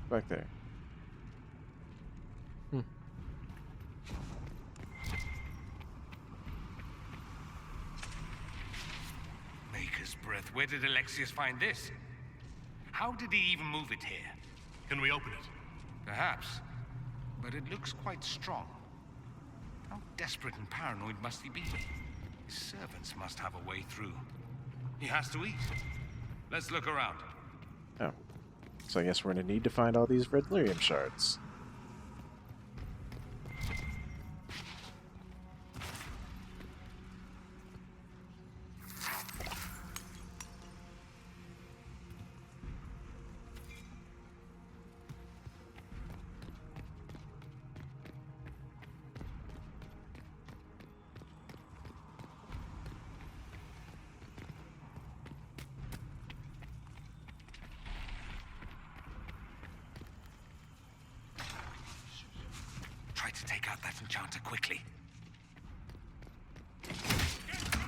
Back there. Maker's breath. Where did Alexius find this? How did he even move it here? Can we open it? Perhaps. But it looks quite strong. How desperate and paranoid must he be? His servants must have a way through. He has to eat. Let's look around. Oh. So I guess we're going to need to find all these red lyrium shards. Try to take out that enchanter quickly.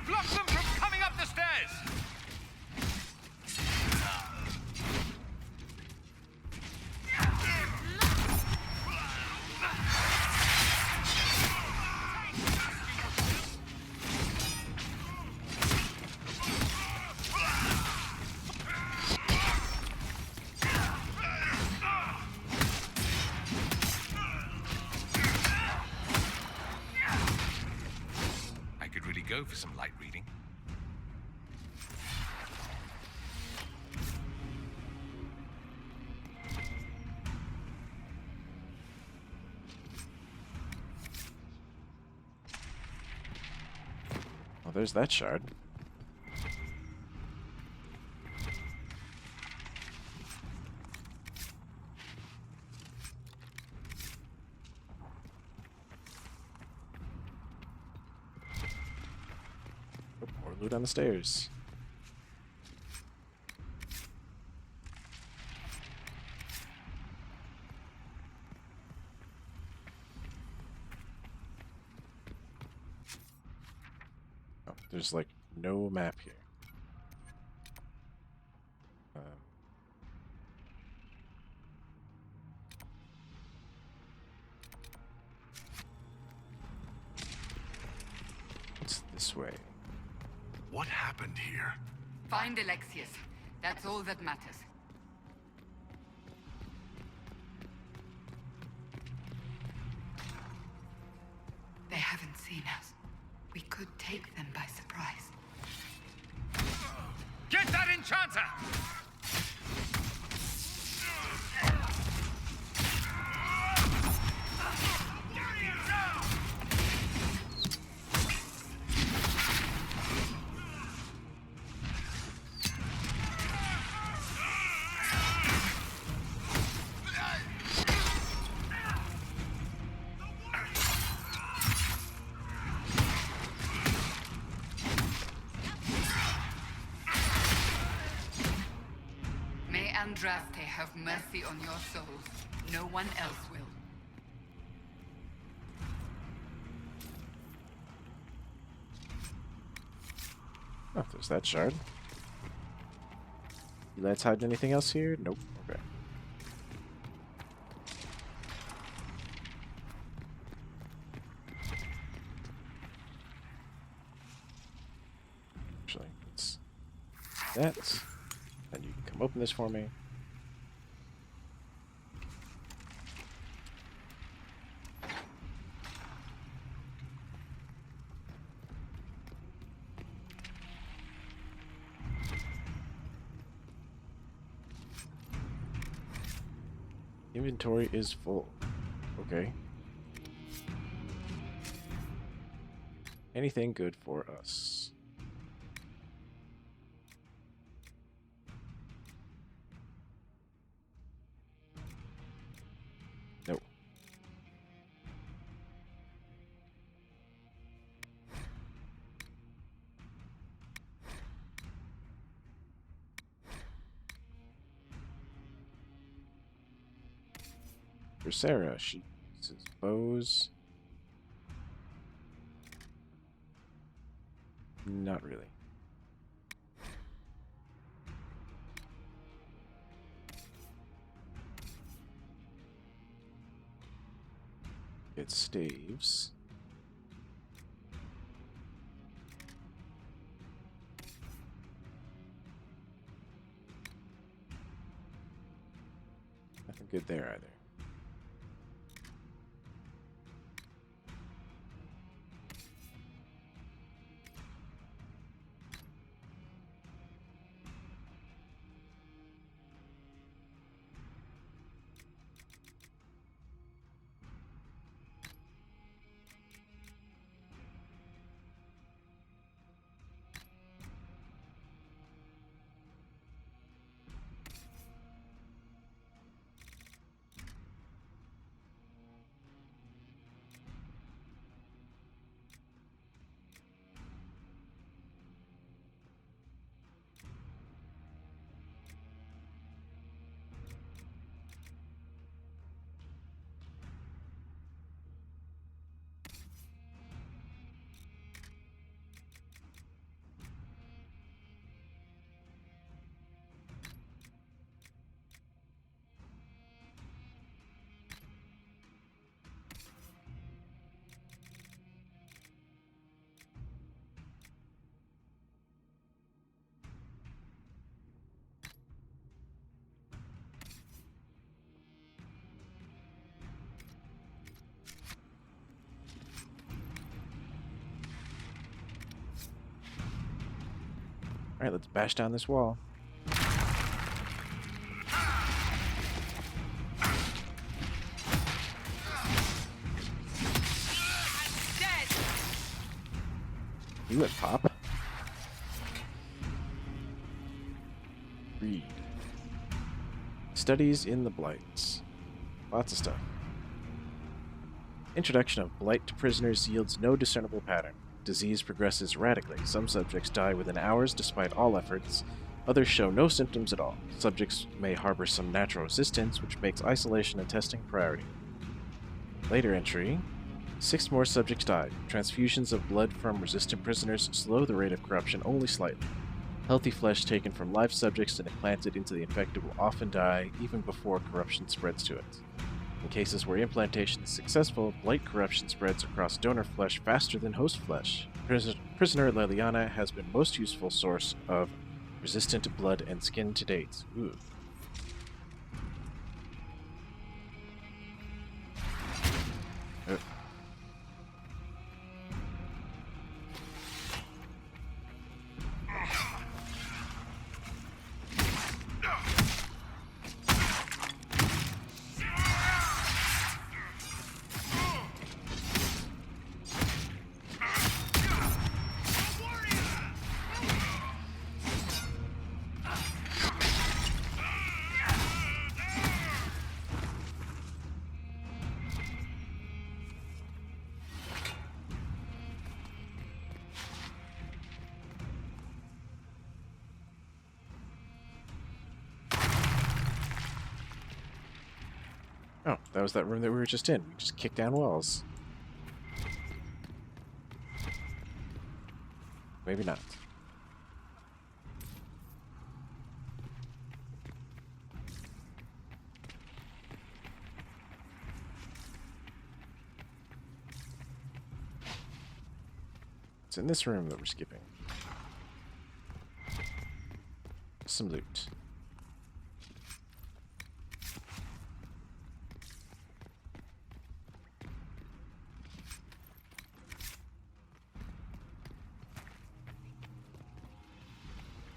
Block them from coming up the stairs! Go for some light reading. Well, there's that shard. Loot on the stairs. Oh, there's like no map here. This way. What happened here? Find Alexius. That's all that matters. They haven't seen us. We could take them by surprise. Get that enchanter! Andraste have mercy on your souls. No one else will. Oh, there's that shard. You lads hide anything else here? Nope. Okay. Actually, let's do that. Then you can come open this for me. Inventory is full. Okay. Anything good for us? Nope. For Sarah, she uses bows. Not really. It's staves. Nothing good there either. Alright, let's bash down this wall. You would pop. Read. Studies in the Blights. Lots of stuff. Introduction of Blight to prisoners yields no discernible pattern. Disease progresses radically. Some subjects die within hours despite all efforts. Others show no symptoms at all. Subjects may harbor some natural resistance, which makes isolation and testing a priority. Later entry. 6 more subjects died. Transfusions of blood from resistant prisoners slow the rate of corruption only slightly. Healthy flesh taken from live subjects and implanted into the infected will often die even before corruption spreads to it. In cases where implantation is successful, blight corruption spreads across donor flesh faster than host flesh. Prisoner Leliana has been most useful source of resistant blood and skin to date. Ooh. Oh, that was that room that we were just in. We just kicked down walls. Maybe not. It's in this room that we're skipping. Some loot.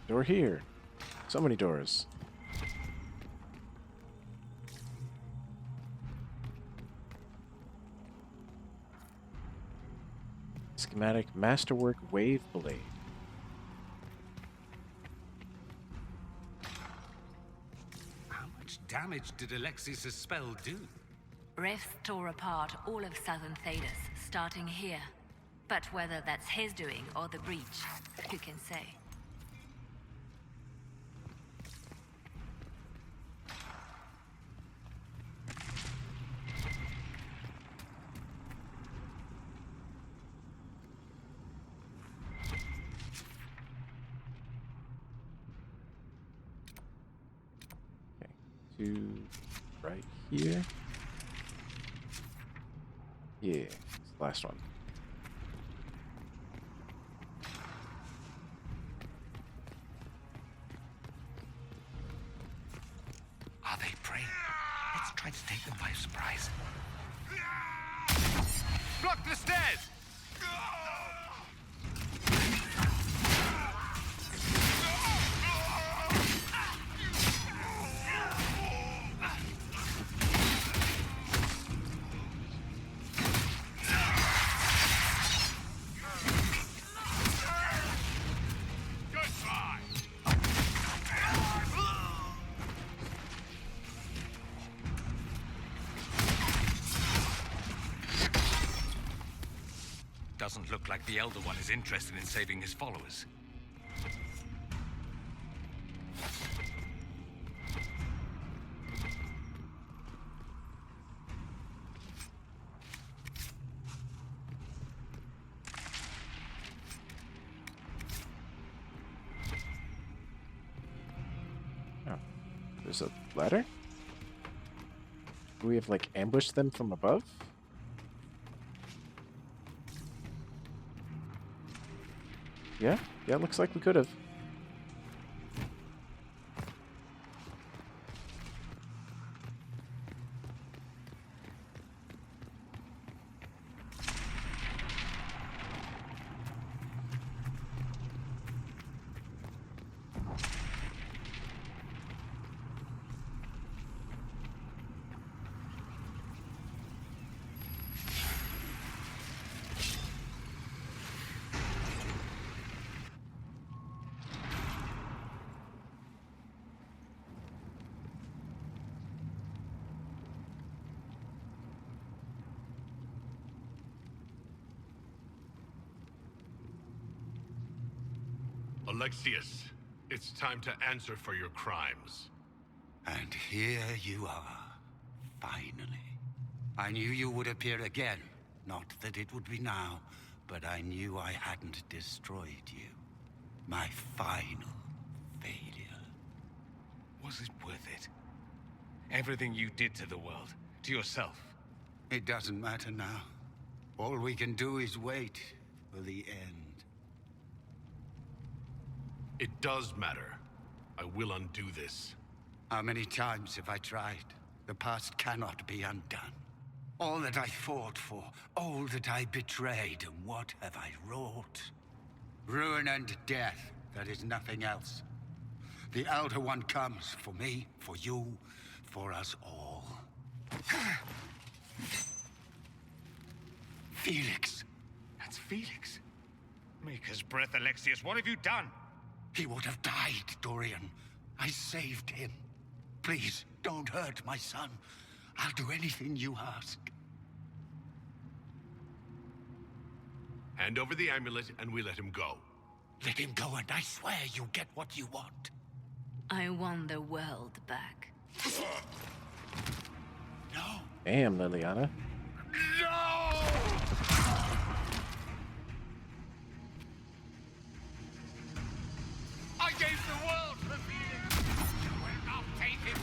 Door here. So many doors. Schematic Masterwork Wave Blade. How much damage did Alexius' spell do? Refs tore apart all of southern Thedas, starting here. But whether that's his doing or the breach, who can say? To right here. Yeah, it's the last one. Are they prey? Let's try to take them by surprise. Block the stairs! Doesn't look like the Elder One is interested in saving his followers. Oh, there's a ladder? Do we have, like, ambushed them from above? Yeah, it looks like we could have. Alexius, it's time to answer for your crimes. And here you are, finally. I knew you would appear again. Not that it would be now, but I knew I hadn't destroyed you. My final failure. Was it worth it? Everything you did to the world, to yourself. It doesn't matter now. All we can do is wait. for the end. It does matter. I will undo this. How many times have I tried? The past cannot be undone. All that I fought for, all that I betrayed, and what have I wrought? Ruin and death, that is nothing else. The Elder One comes for me, for you, for us all. Felix. That's Felix. Maker's breath, Alexius, what have you done? He would have died, Dorian. I saved him. Please, don't hurt my son. I'll do anything you ask. Hand over the amulet and we let him go. Let him go and I swear you'll get what you want. I want the world back. No. Damn, Liliana. I gave the world for Felix. You will not take him.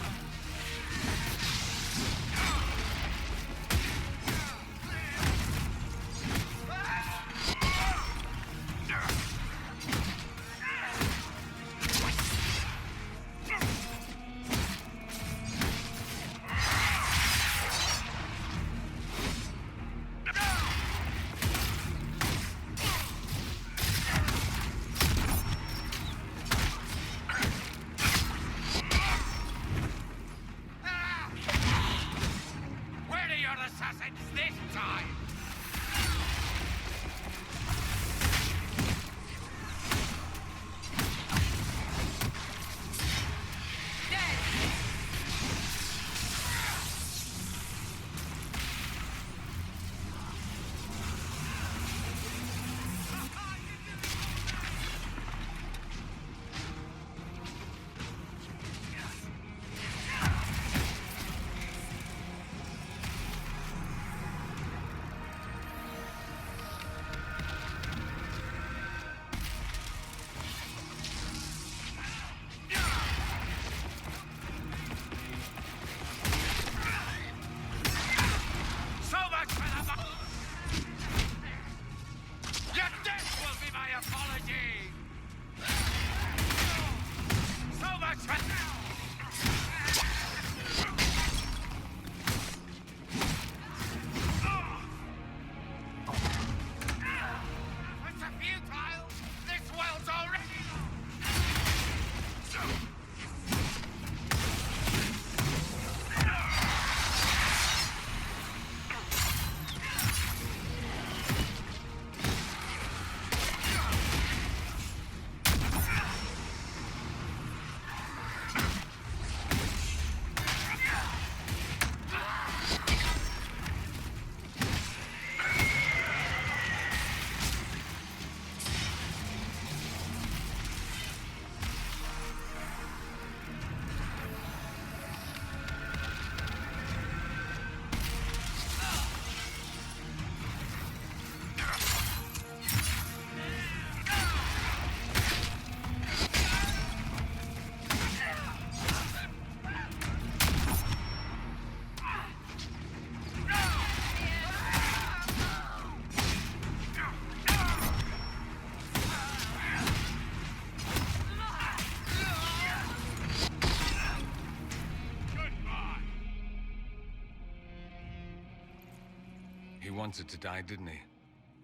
He wanted to die, didn't he?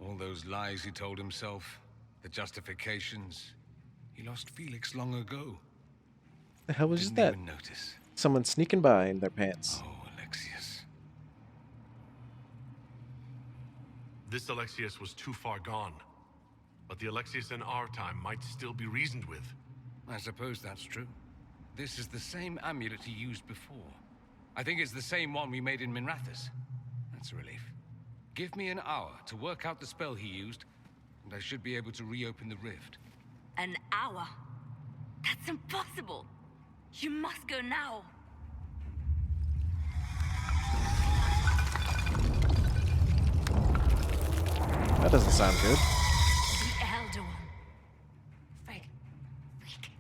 All those lies he told himself, the justifications. He lost Felix long ago. The hell was Didn't that? even notice. Someone sneaking by in their pants. Oh, Alexius. This Alexius was too far gone. But the Alexius in our time might still be reasoned with. I suppose that's true. This is the same amulet he used before. I think it's the same one we made in Minrathous. That's a relief. Give me an hour to work out the spell he used, and I should be able to reopen the rift. An hour? That's impossible. You must go now. That doesn't sound good. The Elder One. Frigg.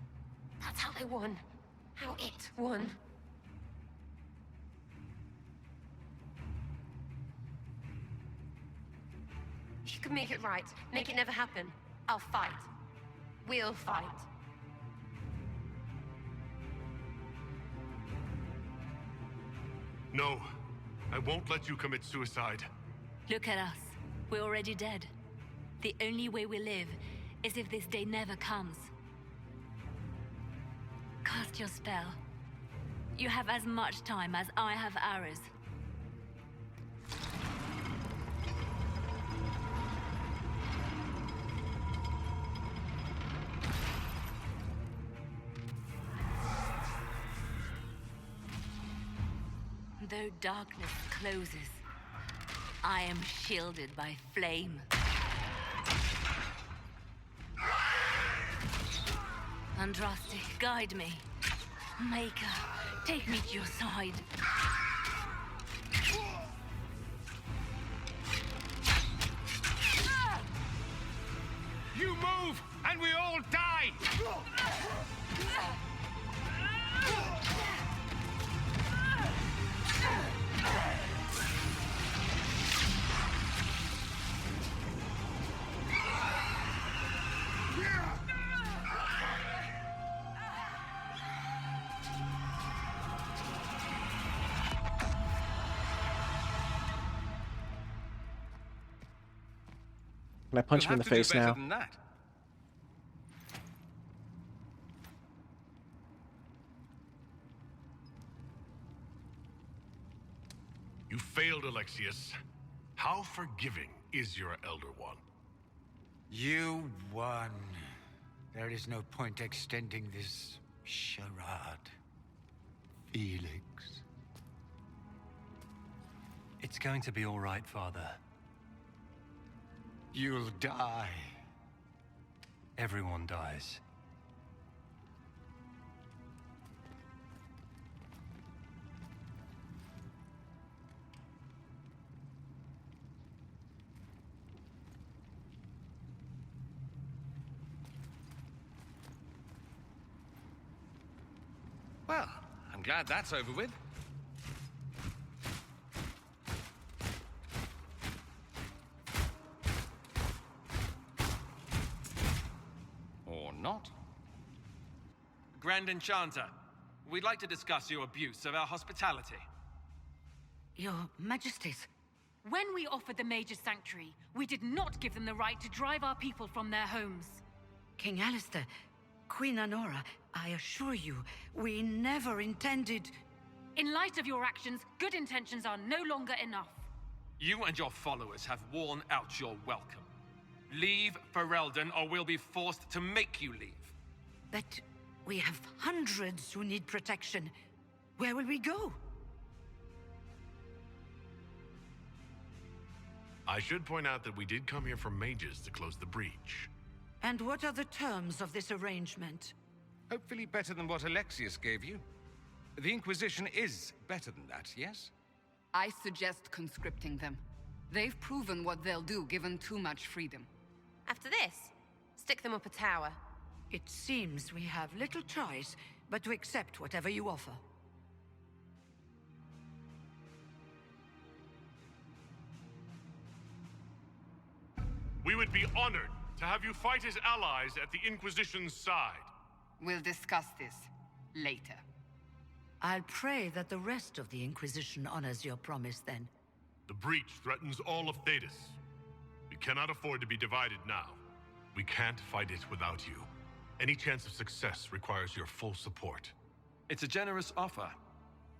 That's how they won. How it won. can make it right. Make it never happen. I'll fight. We'll fight. No, I won't let you commit suicide. Look at us. We're already dead. The only way we live is if this day never comes. Cast your spell. You have as much time as I have arrows. Though darkness closes, I am shielded by flame. Andraste, guide me. Maker, take me to your side. You move, and we all die! Can I punch him in the face now? Than that. You failed, Alexius. How forgiving is your Elder One? You won. There is no point extending this charade. Felix. It's going to be all right, Father. You'll die. Everyone dies. Well, I'm glad that's over with. Or not. Grand Enchanter, we'd like to discuss your abuse of our hospitality. Your Majesties. When we offered the Mage's Sanctuary, we did not give them the right to drive our people from their homes. King Alistair, Queen Anora, I assure you, we never intended... In light of your actions, good intentions are no longer enough. You and your followers have worn out your welcome. Leave Ferelden, or we'll be forced to make you leave. But we have hundreds who need protection. Where will we go? I should point out that we did come here for mages to close the breach. And what are the terms of this arrangement? Hopefully better than what Alexius gave you. The Inquisition is better than that, yes? I suggest conscripting them. They've proven what they'll do given too much freedom. After this, stick them up a tower. It seems we have little choice but to accept whatever you offer. We would be honored to have you fight as allies at the Inquisition's side. We'll discuss this later. I'll pray that the rest of the Inquisition honors your promise then. The breach threatens all of Thedas. We cannot afford to be divided now. We can't fight it without you. Any chance of success requires your full support. It's a generous offer.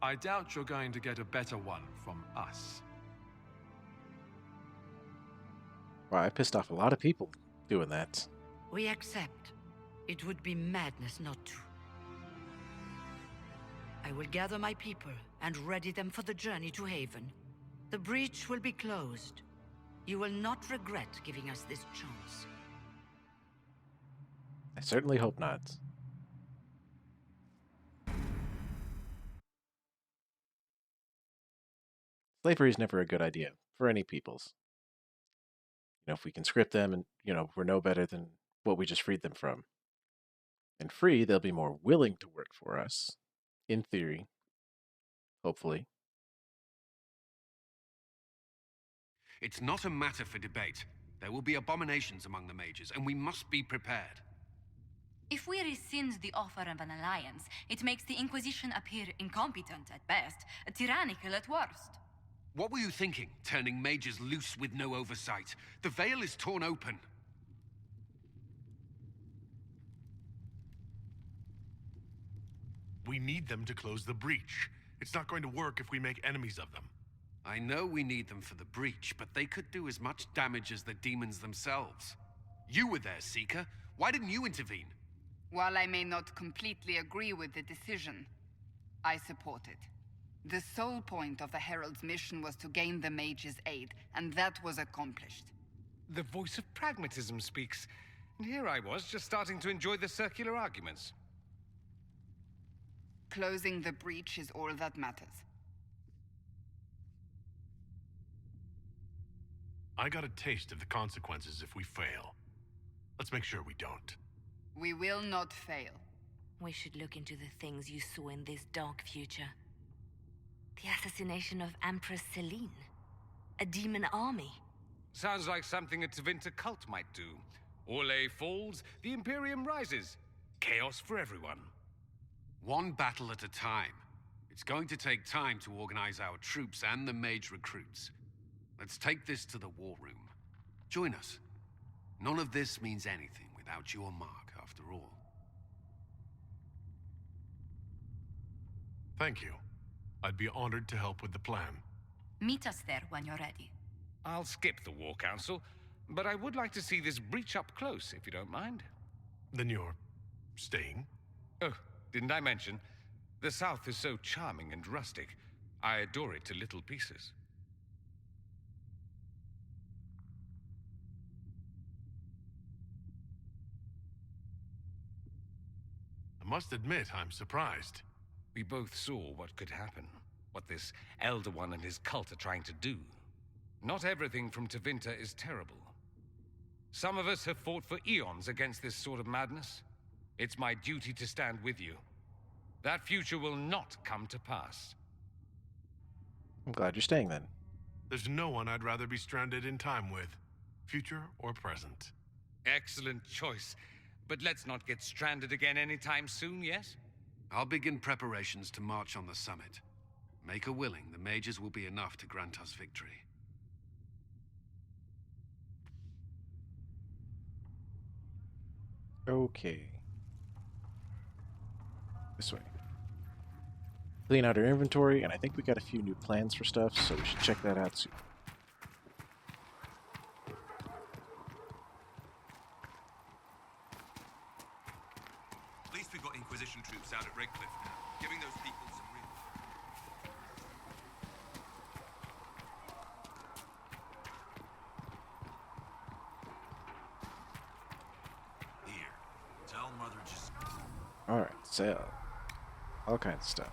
I doubt you're going to get a better one from us. Wow, I pissed off a lot of people doing that. We accept. It would be madness not to. I will gather my people and ready them for the journey to Haven. The breach will be closed. You will not regret giving us this chance. I certainly hope not. Slavery is never a good idea for any peoples. You know, if we conscript them and, we're no better than what we just freed them from. And free, they'll be more willing to work for us. In theory. Hopefully. It's not a matter for debate. There will be abominations among the mages, and we must be prepared. If we rescind the offer of an alliance, it makes the Inquisition appear incompetent at best, tyrannical at worst. What were you thinking, turning mages loose with no oversight? The veil is torn open. We need them to close the breach. It's not going to work if we make enemies of them. I know we need them for the breach, but they could do as much damage as the demons themselves. You were there, Seeker. Why didn't you intervene? While I may not completely agree with the decision, I support it. The sole point of the Herald's mission was to gain the mage's aid, and that was accomplished. The voice of pragmatism speaks. And here I was, just starting to enjoy the circular arguments. Closing the breach is all that matters. I got a taste of the consequences if we fail. Let's make sure we don't. We will not fail. We should look into the things you saw in this dark future. The assassination of Empress Celine. A demon army. Sounds like something a Tevinter cult might do. Orlais falls, the Imperium rises. Chaos for everyone. One battle at a time. It's going to take time to organize our troops and the mage recruits. Let's take this to the war room. Join us. None of this means anything without your mark, after all. Thank you. I'd be honored to help with the plan. Meet us there when you're ready. I'll skip the War Council, but I would like to see this breach up close, if you don't mind. Then you're staying? Oh, didn't I mention? The South is so charming and rustic. I adore it to little pieces. I must admit, I'm surprised. We both saw what could happen. What this Elder One and his cult are trying to do. Not everything from Tevinter is terrible. Some of us have fought for eons against this sort of madness. It's my duty to stand with you. That future will not come to pass. I'm glad you're staying then. There's no one I'd rather be stranded in time with, future or present. Excellent choice. But let's not get stranded again anytime soon, yes? I'll begin preparations to march on the summit. Make a willing, the mages will be enough to grant us victory. Okay. This way. Clean out our inventory, and I think we got a few new plans for stuff, so we should check that out soon. At least we've got Inquisition troops out at Redcliffe now, giving those people some real... Here, tell Mother just... Alright, sell. All kinds of stuff.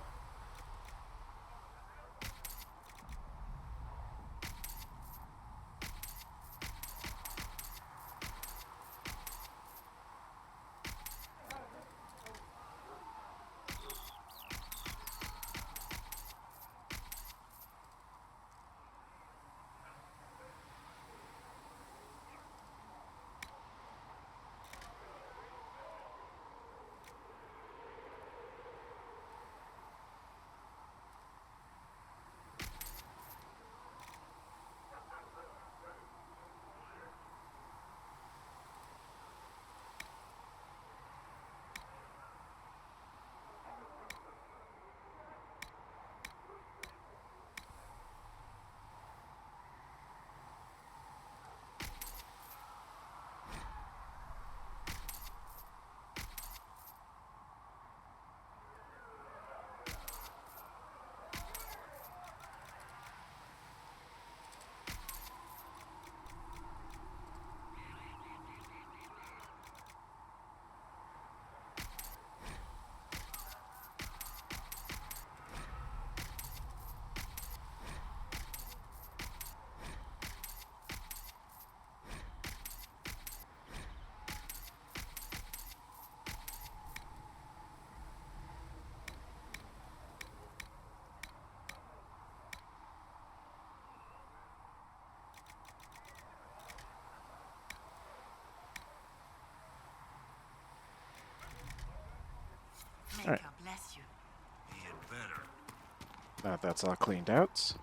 Now that that's all cleaned out,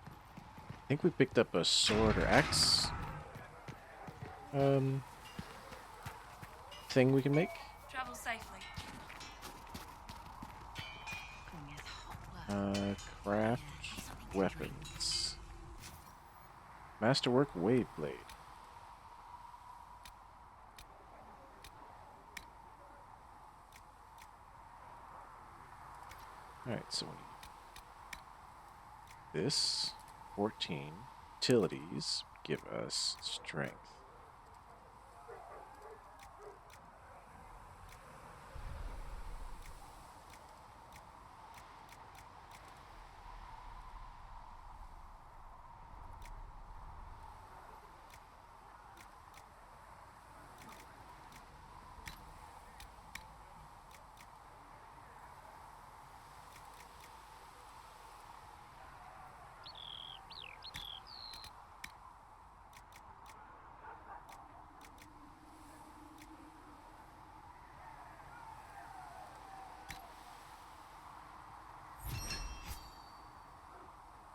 I think we picked up a sword or axe thing we can make. Travel safely. Craft weapons. Masterwork wave blade. Alright, so we need this. 14. Utilities give us strength.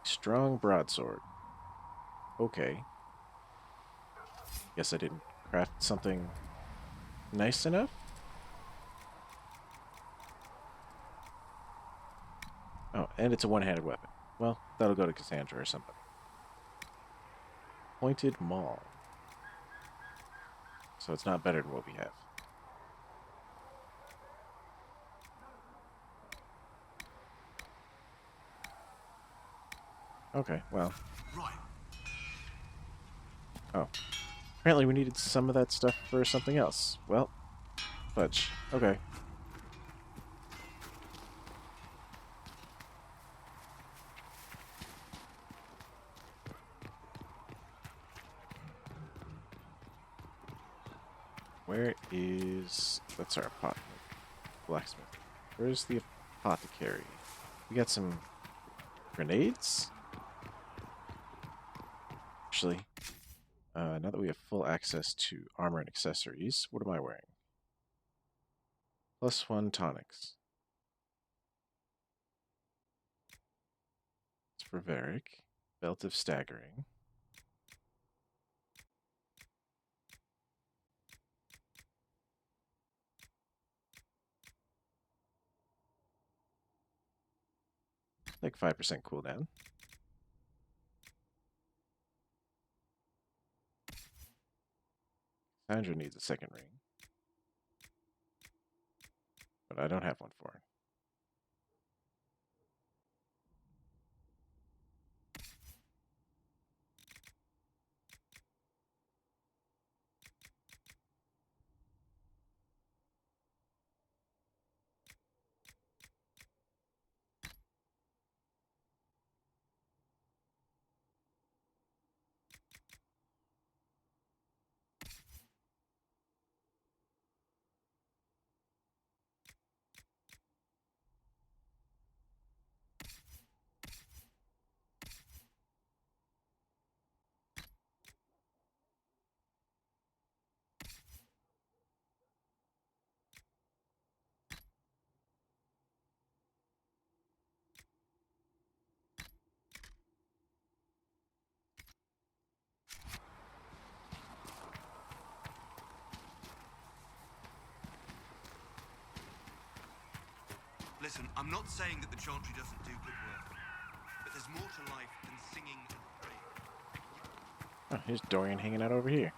Strong broadsword. Okay. Guess I didn't craft something nice enough? Oh, and it's a one-handed weapon. Well, that'll go to Cassandra or somebody. Pointed maul. So it's not better than what we have. Okay, well. Right. Oh. Apparently we needed some of that stuff for something else. Well, fudge. Okay. Where is... That's our blacksmith. Where's the apothecary? We got some grenades? Actually, now that we have full access to armor and accessories, what am I wearing? +1 tonics. It's for Varric. Belt of staggering. Like 5% cooldown. Sandra needs a second ring. But I don't have one for her. Listen, I'm not saying that the Chantry doesn't do good work, but there's more to life than singing and praying. Oh, here's Dorian hanging out over here.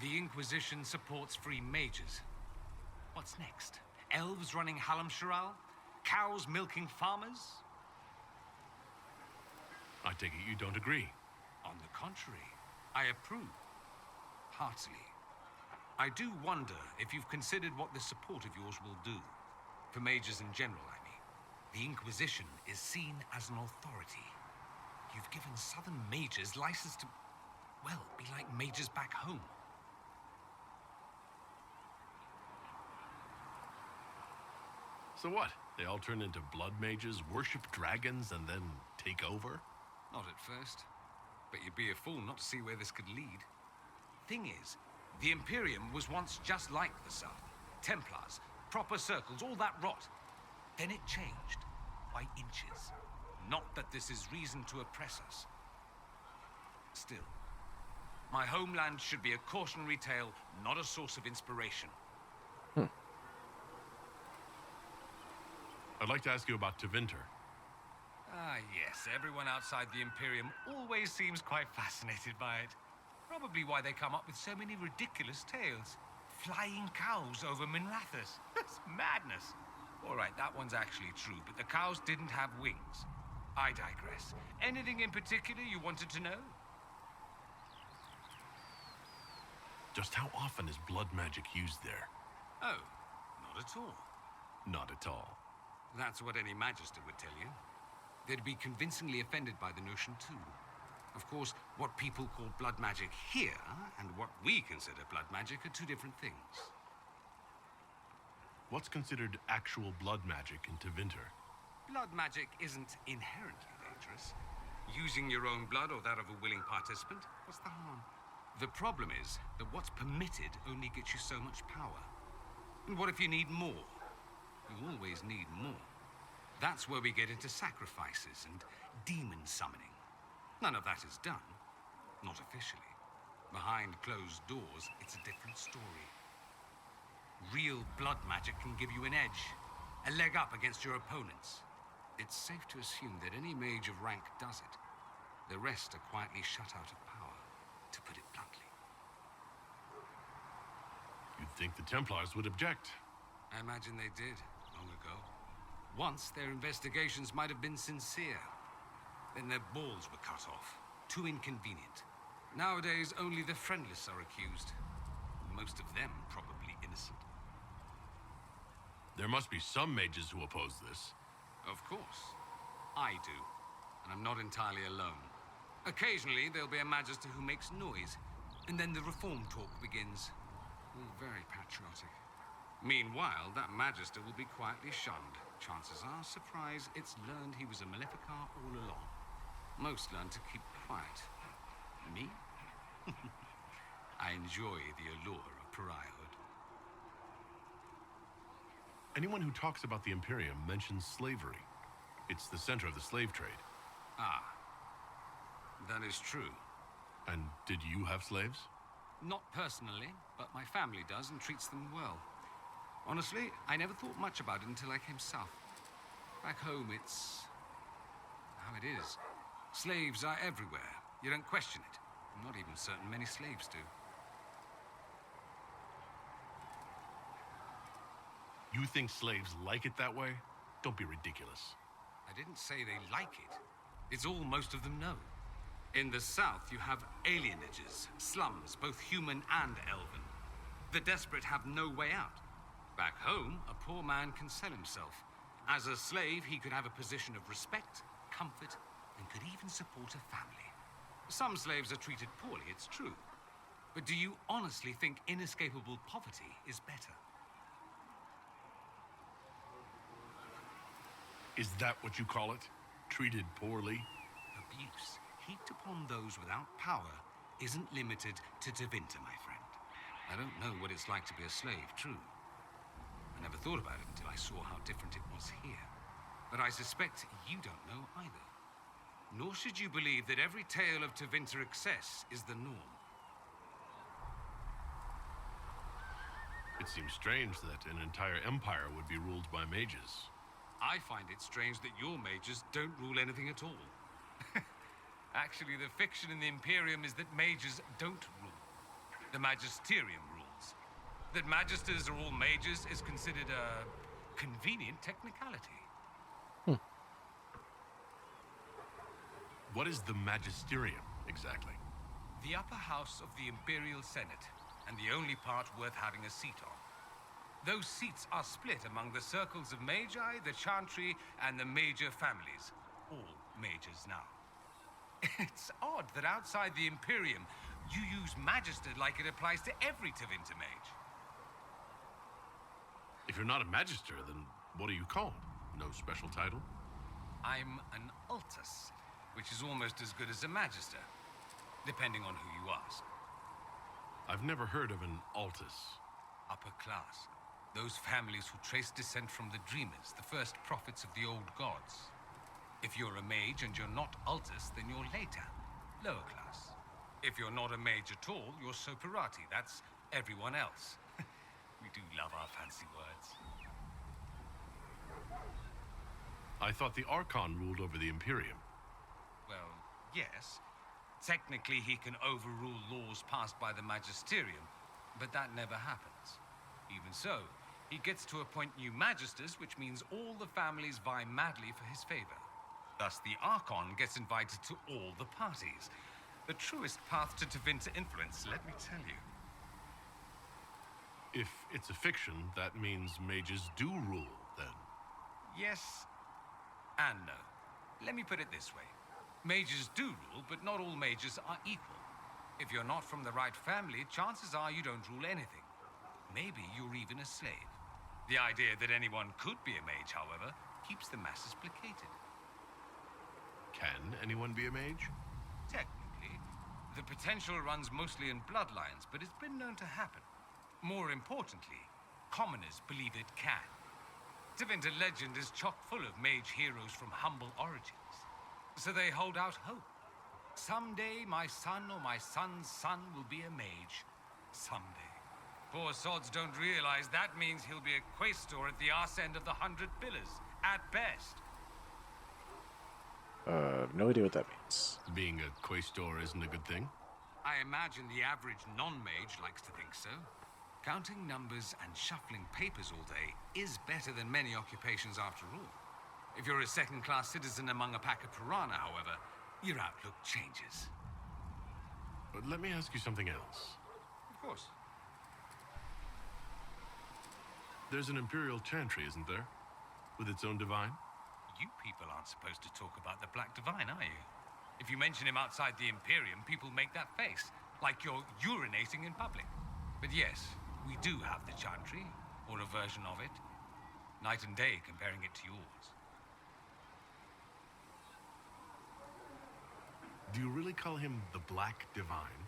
The Inquisition supports free mages. What's next? Elves running Halam-Sharal? Cows milking farmers? I take it you don't agree. On the contrary, I approve. Heartily. I do wonder if you've considered what this support of yours will do. For mages in general, I mean. The Inquisition is seen as an authority. You've given southern mages license to, well, be like mages back home. So what? They all turn into blood mages, worship dragons, and then take over? Not at first. But you'd be a fool not to see where this could lead. Thing is, the Imperium was once just like the South. Templars, proper circles, all that rot. Then it changed. By inches. Not that this is reason to oppress us. Still, my homeland should be a cautionary tale, not a source of inspiration. I'd like to ask you about Tevinter. Ah, yes. Everyone outside the Imperium always seems quite fascinated by it. Probably why they come up with so many ridiculous tales. Flying cows over Minrathous. That's madness. All right, that one's actually true, but the cows didn't have wings. I digress. Anything in particular you wanted to know? Just how often is blood magic used there? Oh, not at all. Not at all. That's what any Magister would tell you. They'd be convincingly offended by the notion, too. Of course, what people call blood magic here, and what we consider blood magic, are two different things. What's considered actual blood magic in Tevinter? Blood magic isn't inherently dangerous. Using your own blood or that of a willing participant, what's the harm? The problem is that what's permitted only gets you so much power. And what if you need more? You always need more. That's where we get into sacrifices and demon summoning. None of that is done. Not officially. Behind closed doors, it's a different story. Real blood magic can give you an edge, a leg up against your opponents. It's safe to assume that any mage of rank does it. The rest are quietly shut out of power, to put it bluntly. You'd think the Templars would object. I imagine they did, long ago. Once, their investigations might have been sincere. Then their balls were cut off. Too inconvenient. Nowadays, only the friendless are accused. Most of them probably innocent. There must be some mages who oppose this. Of course. I do. And I'm not entirely alone. Occasionally, there'll be a Magister who makes noise. And then the reform talk begins. All very patriotic. Meanwhile, that Magister will be quietly shunned. Chances are, surprise, it's learned he was a Maleficar all along. Most learn to keep quiet. Me? I enjoy the allure of pariahhood. Anyone who talks about the Imperium mentions slavery. It's the center of the slave trade. Ah. That is true. And did you have slaves? Not personally, but my family does and treats them well. Honestly, I never thought much about it until I came south. Back home, it's how it is. Slaves are everywhere. You don't question it. I'm not even certain many slaves do. You think slaves like it that way? Don't be ridiculous. I didn't say they like it. It's all most of them know. In the south, you have alienages, slums, both human and elven. The desperate have no way out. Back home, a poor man can sell himself. As a slave, he could have a position of respect, comfort, and could even support a family. Some slaves are treated poorly, it's true. But do you honestly think inescapable poverty is better? Is that what you call it? Treated poorly? Abuse heaped upon those without power isn't limited to Tevinter, my friend. I don't know what it's like to be a slave, true. I never thought about it until I saw how different it was here. But I suspect you don't know either. Nor should you believe that every tale of Tevinter excess is the norm. It seems strange that an entire empire would be ruled by mages. I find it strange that your mages don't rule anything at all. Actually, the fiction in the Imperium is that mages don't rule. The Magisterium rules. That magisters are all mages is considered a convenient technicality. What is the Magisterium, exactly? The upper house of the Imperial Senate, and the only part worth having a seat on. Those seats are split among the circles of Magi, the Chantry, and the major families. All mages now. It's odd that outside the Imperium, you use Magister like it applies to every Tevinter mage. If you're not a Magister, then what are you called? No special title? I'm an Altus, which is almost as good as a Magister, depending on who you ask. I've never heard of an Altus. Upper class. Those families who trace descent from the Dreamers, the first prophets of the old gods. If you're a mage and you're not Altus, then you're Laetan, lower class. If you're not a mage at all, you're Soperati. That's everyone else. We do love our fancy words. I thought the Archon ruled over the Imperium. Well, yes. Technically, he can overrule laws passed by the Magisterium, but that never happens. Even so, he gets to appoint new Magisters, which means all the families vie madly for his favor. Thus, the Archon gets invited to all the parties. The truest path to Tevinter influence, let me tell you. If it's a fiction, that means mages do rule, then. Yes and no. Let me put it this way. Mages do rule, but not all mages are equal. If you're not from the right family, chances are you don't rule anything. Maybe you're even a slave. The idea that anyone could be a mage, however, keeps the masses placated. Can anyone be a mage? Technically. The potential runs mostly in bloodlines, but it's been known to happen. More importantly, commoners believe it can. Tevinter legend is chock full of mage heroes from humble origins. So they hold out hope. Someday my son or my son's son will be a mage. Someday. Poor sods don't realize that means he'll be a quaestor at the arse end of the 100 Pillars, at best. No idea what that means. Being a quaestor isn't a good thing? I imagine the average non-mage likes to think so. Counting numbers and shuffling papers all day is better than many occupations after all. If you're a second-class citizen among a pack of piranha, however, your outlook changes. But let me ask you something else. Of course. There's an Imperial Chantry, isn't there? With its own divine? You people aren't supposed to talk about the Black Divine, are you? If you mention him outside the Imperium, people make that face, like you're urinating in public. But yes, we do have the Chantry, or a version of it. Night and day comparing it to yours. Do you really call him the Black Divine?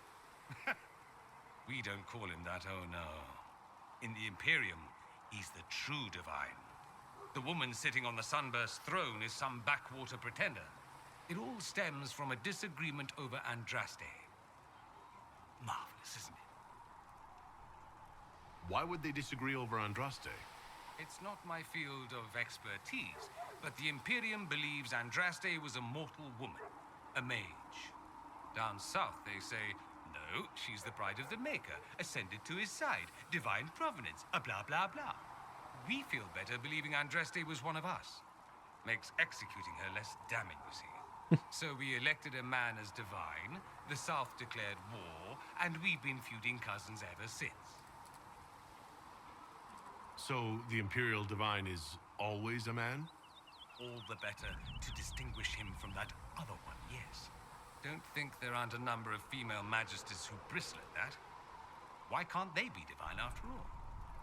We don't call him that, oh no. In the Imperium, he's the true divine. The woman sitting on the Sunburst throne is some backwater pretender. It all stems from a disagreement over Andraste. Marvelous, isn't it? Why would they disagree over Andraste? It's not my field of expertise, but the Imperium believes Andraste was a mortal woman, a mage. Down south, they say, no, she's the bride of the Maker, ascended to his side, divine provenance, a blah, blah, blah. We feel better believing Andraste was one of us. Makes executing her less damning, you see. So we elected a man as divine, the South declared war, and we've been feuding cousins ever since. So the Imperial Divine is always a man? All the better to distinguish him from that other one, yes. Don't think there aren't a number of female magisters who bristle at that. Why can't they be divine after all?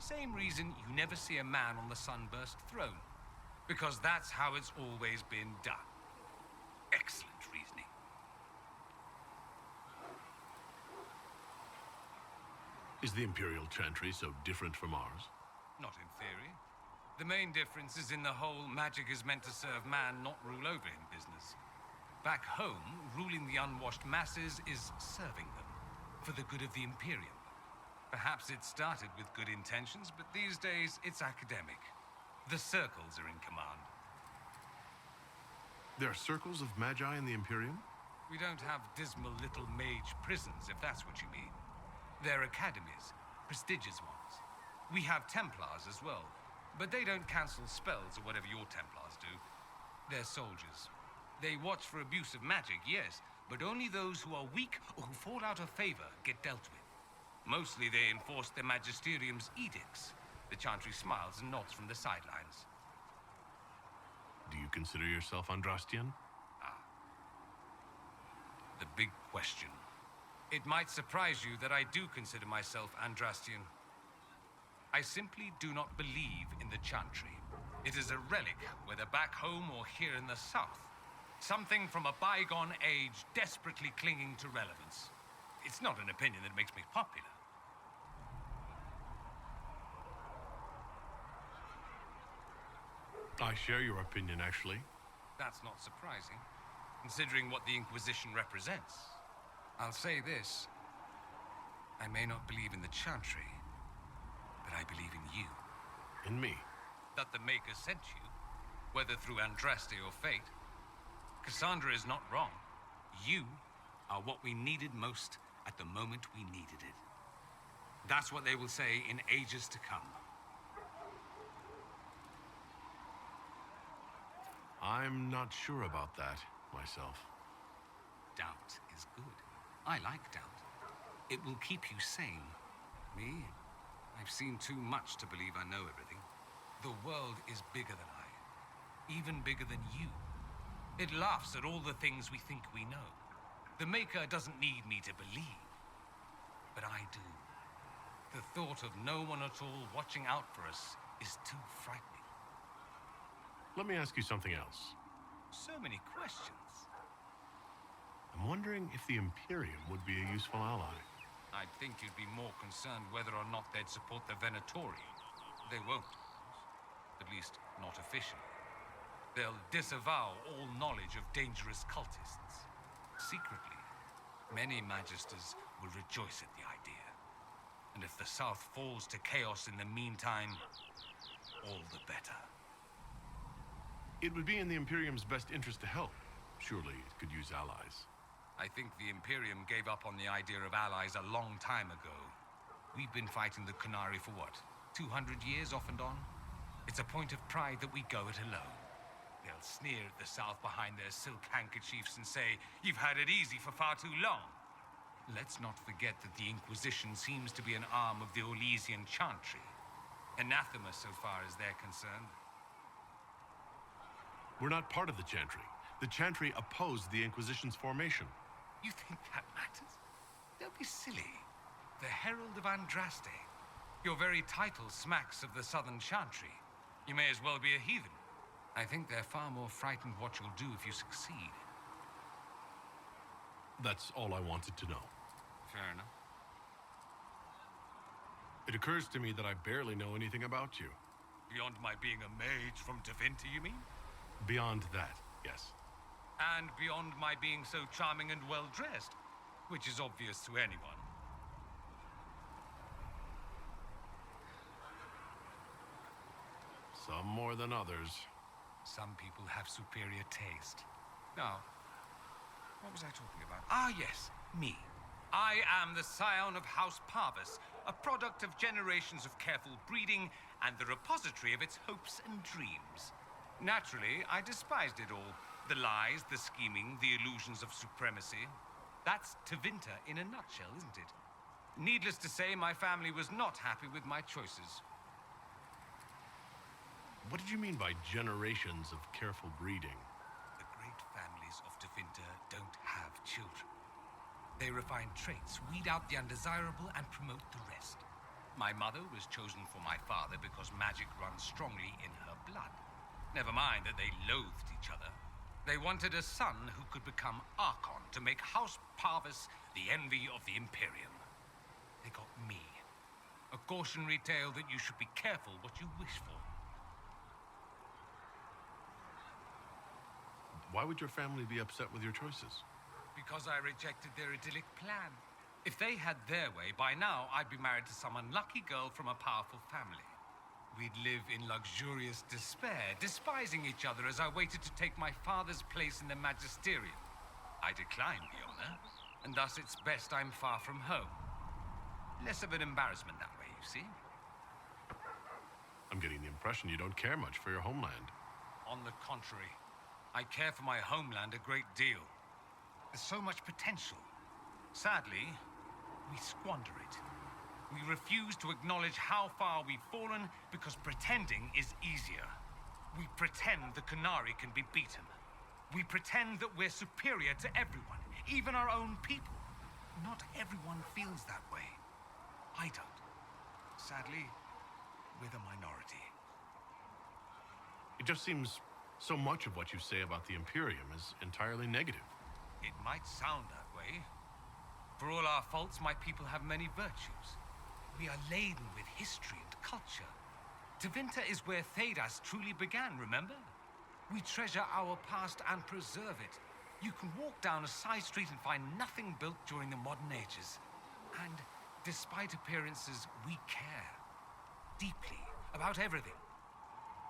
Same reason you never see a man on the Sunburst throne. Because that's how it's always been done. Excellent reasoning. Is the Imperial Chantry so different from ours? Not in theory. The main difference is in the whole magic is meant to serve man, not rule over him business. Back home, ruling the unwashed masses is serving them, for the good of the Imperium. Perhaps it started with good intentions, but these days it's academic. The circles are in command. There are circles of magi in the Imperium? We don't have dismal little mage prisons, if that's what you mean. They're academies, prestigious ones. We have Templars as well, but they don't cancel spells or whatever your Templars do. They're soldiers. They watch for abuse of magic, yes, but only those who are weak or who fall out of favor get dealt with. Mostly they enforce the Magisterium's edicts. The Chantry smiles and nods from the sidelines. Do you consider yourself Andrastian? The big question. It might surprise you that I do consider myself Andrastian. I simply do not believe in the Chantry. It is a relic, whether back home or here in the south. Something from a bygone age desperately clinging to relevance. It's not an opinion that makes me popular. I share your opinion, actually. That's not surprising, considering what the Inquisition represents. I'll say this. I may not believe in the Chantry, but I believe in you. In me? That the Maker sent you, whether through Andraste or fate. Cassandra is not wrong. You are what we needed most at the moment we needed it. That's what they will say in ages to come. I'm not sure about that, myself. Doubt is good. I like doubt. It will keep you sane. Me? I've seen too much to believe I know everything. The world is bigger than I. Even bigger than you. It laughs at all the things we think we know. The Maker doesn't need me to believe. But I do. The thought of no one at all watching out for us is too frightening. Let me ask you something else. So many questions. I'm wondering if the Imperium would be a useful ally. I'd think you'd be more concerned whether or not they'd support the Venatori. They won't. At least, not officially. They'll disavow all knowledge of dangerous cultists. Secretly, many Magisters will rejoice at the idea. And if the South falls to chaos in the meantime, all the better. It would be in the Imperium's best interest to help. Surely it could use allies. I think the Imperium gave up on the idea of allies a long time ago. We've been fighting the Qunari for what? 200 years off and on? It's a point of pride that we go it alone. They'll sneer at the South behind their silk handkerchiefs and say, "You've had it easy for far too long." Let's not forget that the Inquisition seems to be an arm of the Orlesian Chantry. Anathema so far as they're concerned. We're not part of the Chantry. The Chantry opposed the Inquisition's formation. You think that matters? Don't be silly. The Herald of Andraste. Your very title smacks of the Southern Chantry. You may as well be a heathen. I think they're far more frightened what you'll do if you succeed. That's all I wanted to know. Fair enough. It occurs to me that I barely know anything about you. Beyond my being a mage from Tevinter, you mean? Beyond that, yes. And beyond my being so charming and well-dressed, which is obvious to anyone. Some more than others. Some people have superior taste. Now, what was I talking about? Ah, yes, me. I am the scion of House Parvis, a product of generations of careful breeding and the repository of its hopes and dreams. Naturally, I despised it all. The lies, the scheming, the illusions of supremacy. That's Tevinter in a nutshell, isn't it? Needless to say, my family was not happy with my choices. What did you mean by generations of careful breeding? The great families of Tevinter don't have children. They refine traits, weed out the undesirable, and promote the rest. My mother was chosen for my father because magic runs strongly in her blood. Never mind that they loathed each other. They wanted a son who could become Archon to make House Parvis the envy of the Imperium. They got me. A cautionary tale that you should be careful what you wish for. Why would your family be upset with your choices? Because I rejected their idyllic plan. If they had their way, by now I'd be married to some unlucky girl from a powerful family. We'd live in luxurious despair, despising each other as I waited to take my father's place in the magisterium. I declined the honor, and thus it's best I'm far from home. Less of an embarrassment that way, you see. I'm getting the impression you don't care much for your homeland. On the contrary, I care for my homeland a great deal. There's so much potential. Sadly, we squander it. We refuse to acknowledge how far we've fallen because pretending is easier. We pretend the Qunari can be beaten. We pretend that we're superior to everyone, even our own people. Not everyone feels that way. I don't. Sadly, we're the minority. It just seems so much of what you say about the Imperium is entirely negative. It might sound that way. For all our faults, my people have many virtues. We are laden with history and culture. Tevinter is where Thedas truly began, remember? We treasure our past and preserve it. You can walk down a side street and find nothing built during the modern ages. And despite appearances, we care deeply about everything.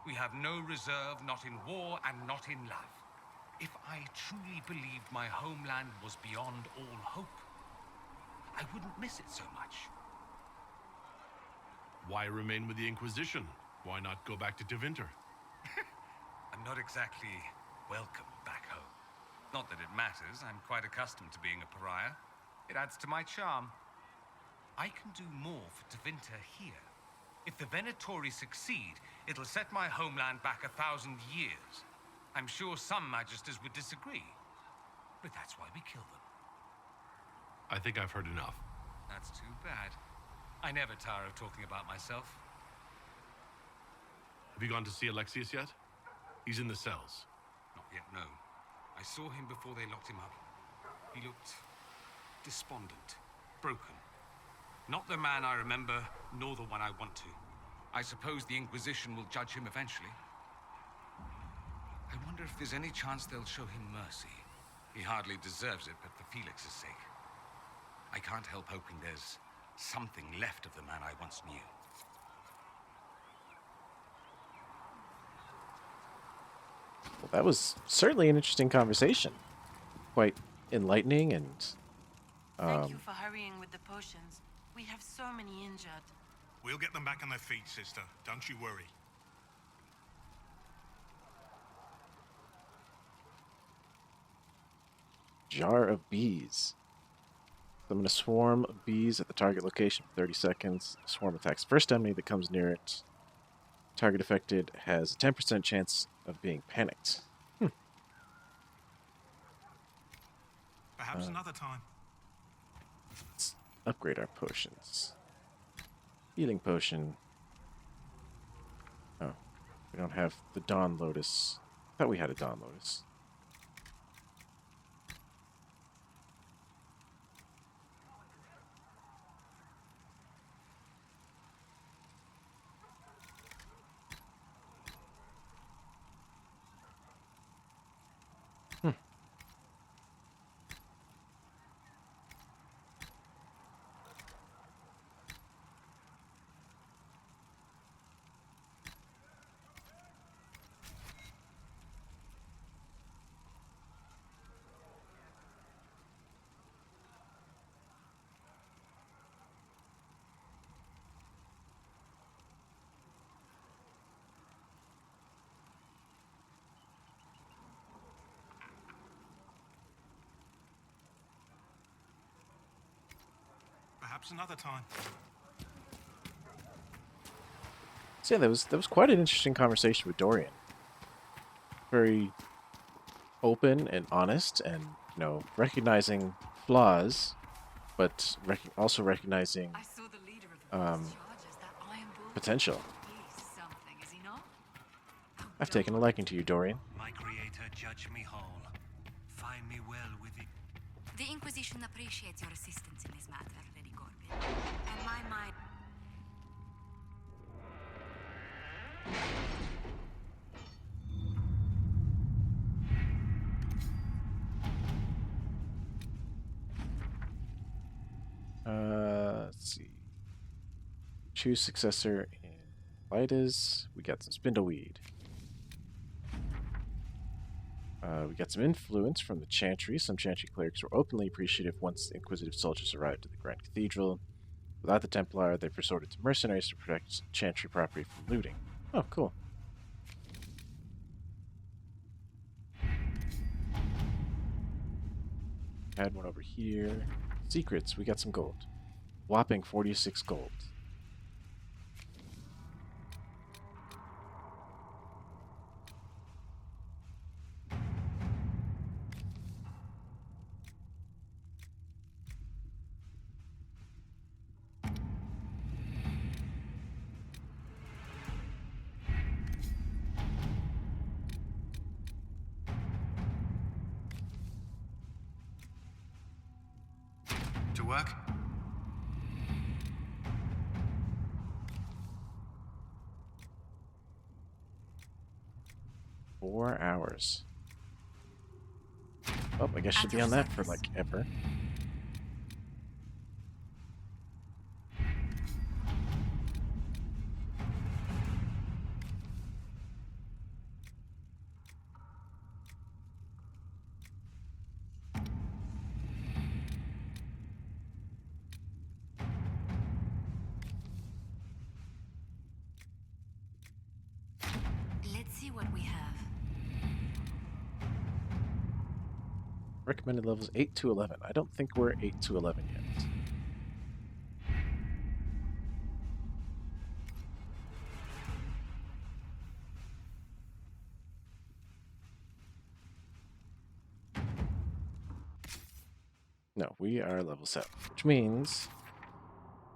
We have no reserve, not in war and not in love. If I truly believed my homeland was beyond all hope, I wouldn't miss it so much. Why remain with the Inquisition? Why not go back to Tevinter? I'm not exactly welcome back home. Not that it matters, I'm quite accustomed to being a pariah. It adds to my charm. I can do more for Tevinter here. If the Venatori succeed, it'll set my homeland back 1,000 years. I'm sure some magisters would disagree, but that's why we kill them. I think I've heard enough. That's too bad. I never tire of talking about myself. Have you gone to see Alexius yet? He's in the cells. Not yet, no. I saw him before they locked him up. He looked despondent, broken. Not the man I remember, nor the one I want to. I suppose the Inquisition will judge him eventually. I wonder if there's any chance they'll show him mercy. He hardly deserves it, but for Felix's sake. I can't help hoping there's something left of the man I once knew. Well, that was certainly an interesting conversation. Quite enlightening and... Thank you for hurrying with the potions. We have so many injured. We'll get them back on their feet, sister. Don't you worry. Jar of bees. Summon a swarm of bees at the target location for 30 seconds. Swarm attacks first enemy that comes near it. Target affected has a 10% chance of being panicked. Perhaps another time. Let's upgrade our potions. Healing potion. Oh, we don't have the Dawn Lotus. I thought we had a Dawn Lotus. Perhaps another time. So yeah, that was quite an interesting conversation with Dorian. Very open and honest, and recognizing flaws, but also recognizing potential. I've taken a liking to you, Dorian. My creator, judge me whole. Find me well with it. The Inquisition appreciates your assistance in this matter, Lady Corbin. And my mind... Let's see. Choose successor in Vitas. We got some Spindleweed. We got some influence from the Chantry. Some Chantry clerics were openly appreciative once the Inquisitive soldiers arrived at the Grand Cathedral. Without the Templar, they resorted to mercenaries to protect Chantry property from looting. Oh, cool. Had one over here. Secrets, we got some gold. Whopping 46 gold. To work? 4 hours. Oh, I guess she'll be on that for like ever. Let's see what we have. Recommended levels 8 to 11. I don't think we're 8 to 11 yet. No, we are level 7, which means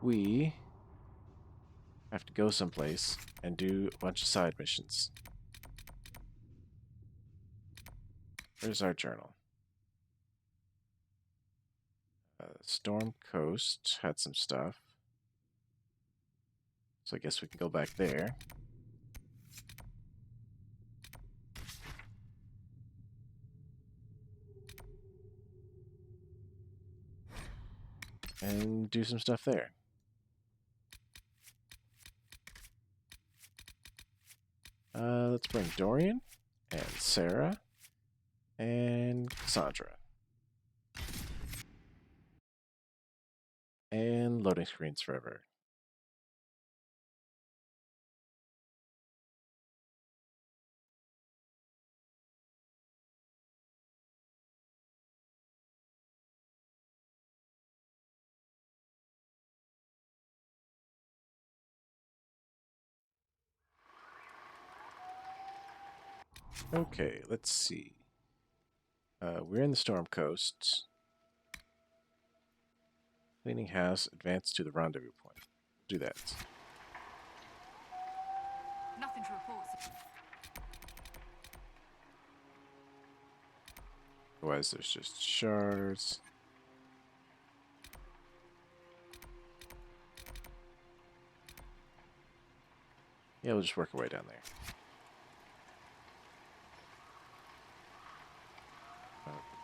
we have to go someplace and do a bunch of side missions. Where's our journal? Storm Coast had some stuff. So I guess we can go back there. And do some stuff there. Let's bring Dorian and Sarah and Cassandra. And loading screens forever. Okay, let's see. We're in the Storm Coast. Cleaning house, advance to the rendezvous point. Do that. Nothing to report. Otherwise, there's just shards. Yeah, we'll just work our way down there.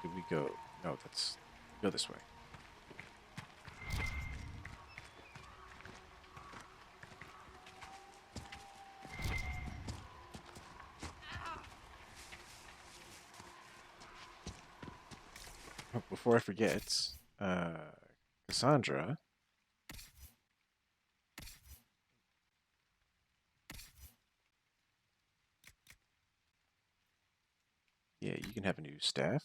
Did we go? No, let's go this way. Oh, before I forget, Cassandra. Yeah, you can have a new staff.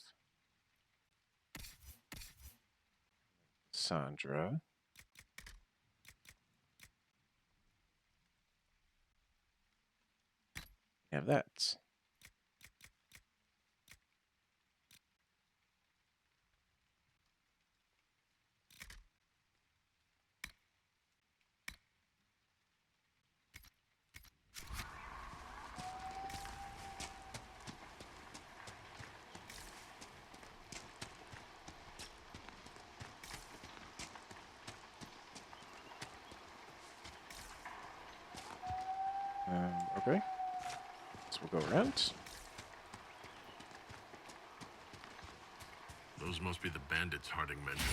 Cassandra. Have that. Okay. So we'll go around. Those must be the bandits Harding mentioned.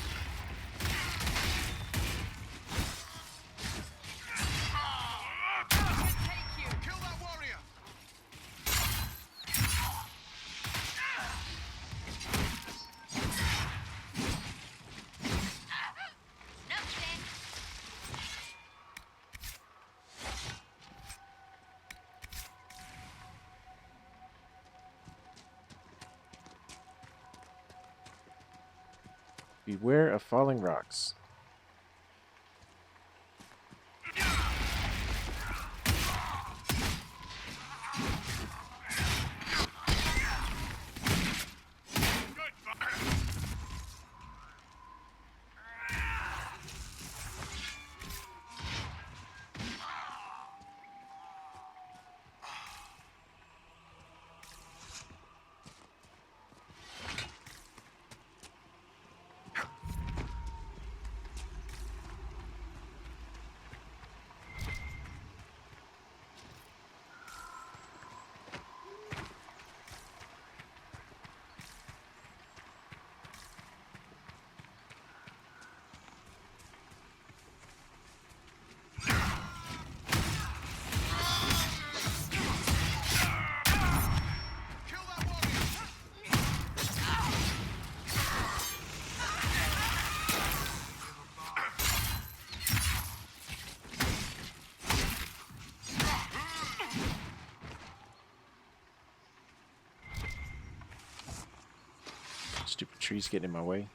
Take you! Kill that warrior! Beware of falling rocks. Stupid trees getting in my way.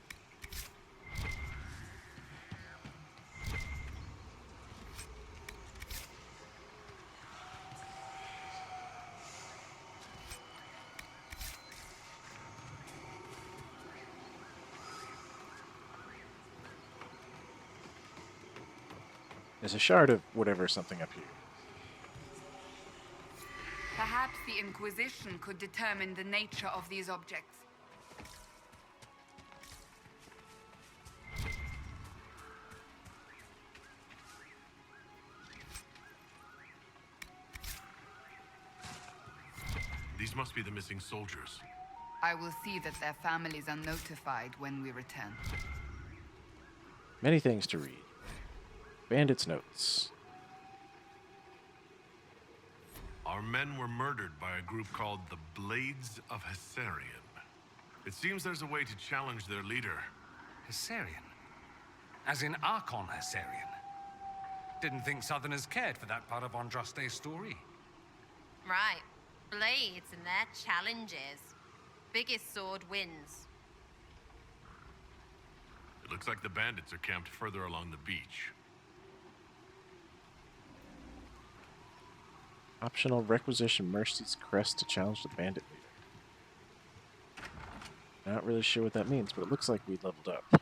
There's a shard of whatever something up here. Perhaps the Inquisition could determine the nature of these objects. These must be the missing soldiers. I will see that their families are notified when we return. Many things to read. Bandits' notes. Our men were murdered by a group called the Blades of Hessarian. It seems there's a way to challenge their leader. Hessarian? As in Archon Hessarian? Didn't think Southerners cared for that part of Andraste's story. Right. Blades and their challenges. Biggest sword wins. It looks like the bandits are camped further along the beach. Optional requisition Mercy's crest to challenge the bandit leader. Not really sure what that means, but it looks like we leveled up.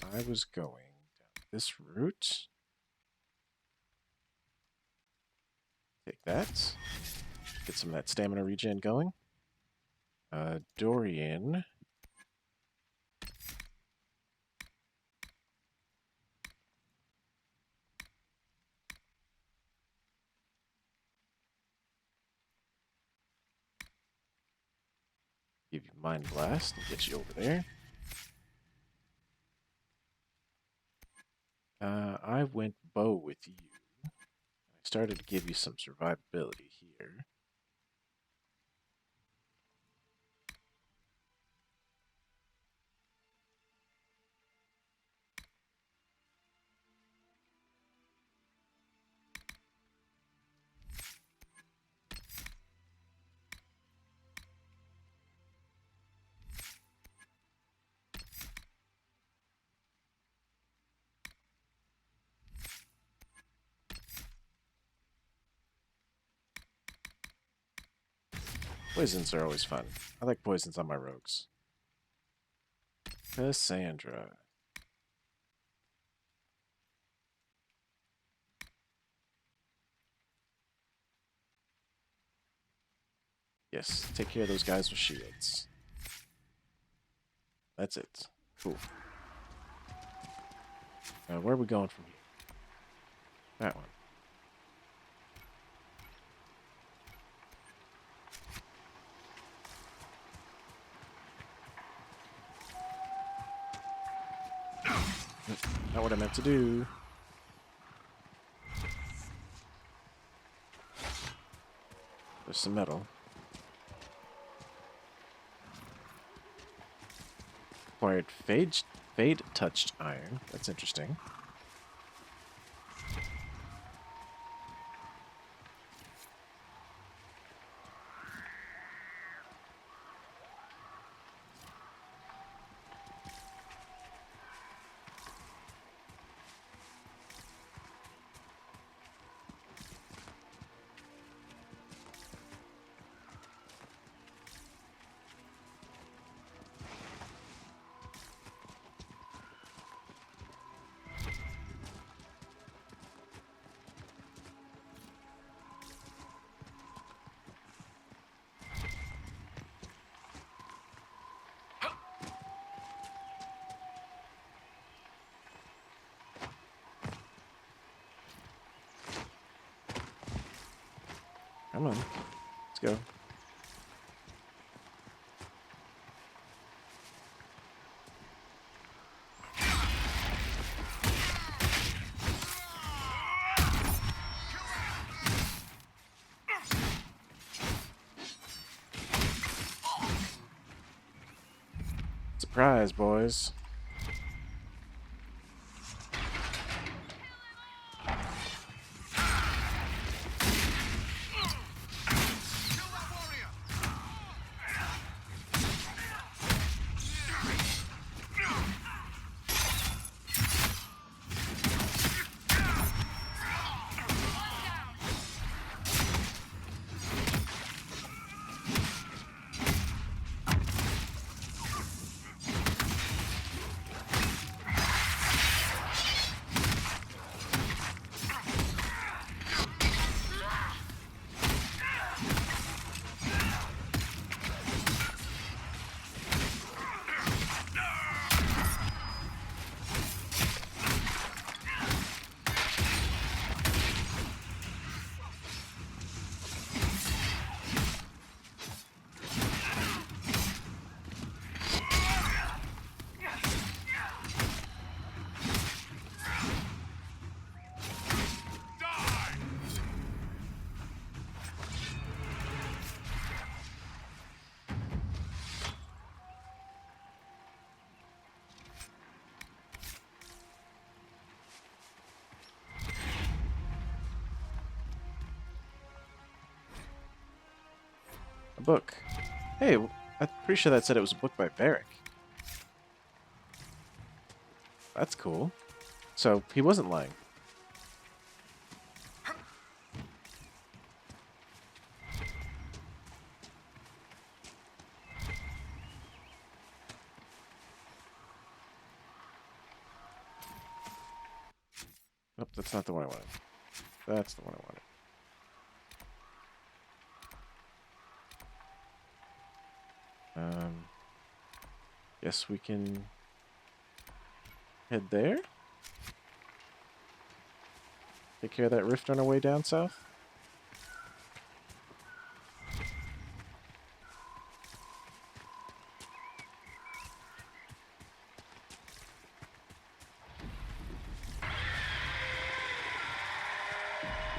I was going down this route. Take that. Get some of that stamina regen going. Dorian. Give you Mind Blast and get you over there. I went bow with you. I started to give you some survivability here. Poisons are always fun. I like poisons on my rogues. Cassandra. Yes, take care of those guys with shields. That's it. Cool. Now, where are we going from here? That one. Not what I meant to do. There's some metal. Acquired fade-touched iron. That's interesting. Come on. Let's go. Surprise, boys. Book. Hey, I'm pretty sure that said it was a book by Varric. That's cool. So, he wasn't lying. Nope, that's not the one I wanted. That's the one I wanted. Guess we can head there? Take care of that rift on our way down south?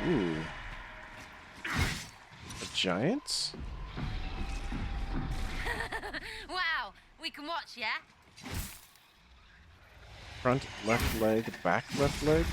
Ooh. A giant? Wow, we can watch, yeah? Front left leg, back left leg?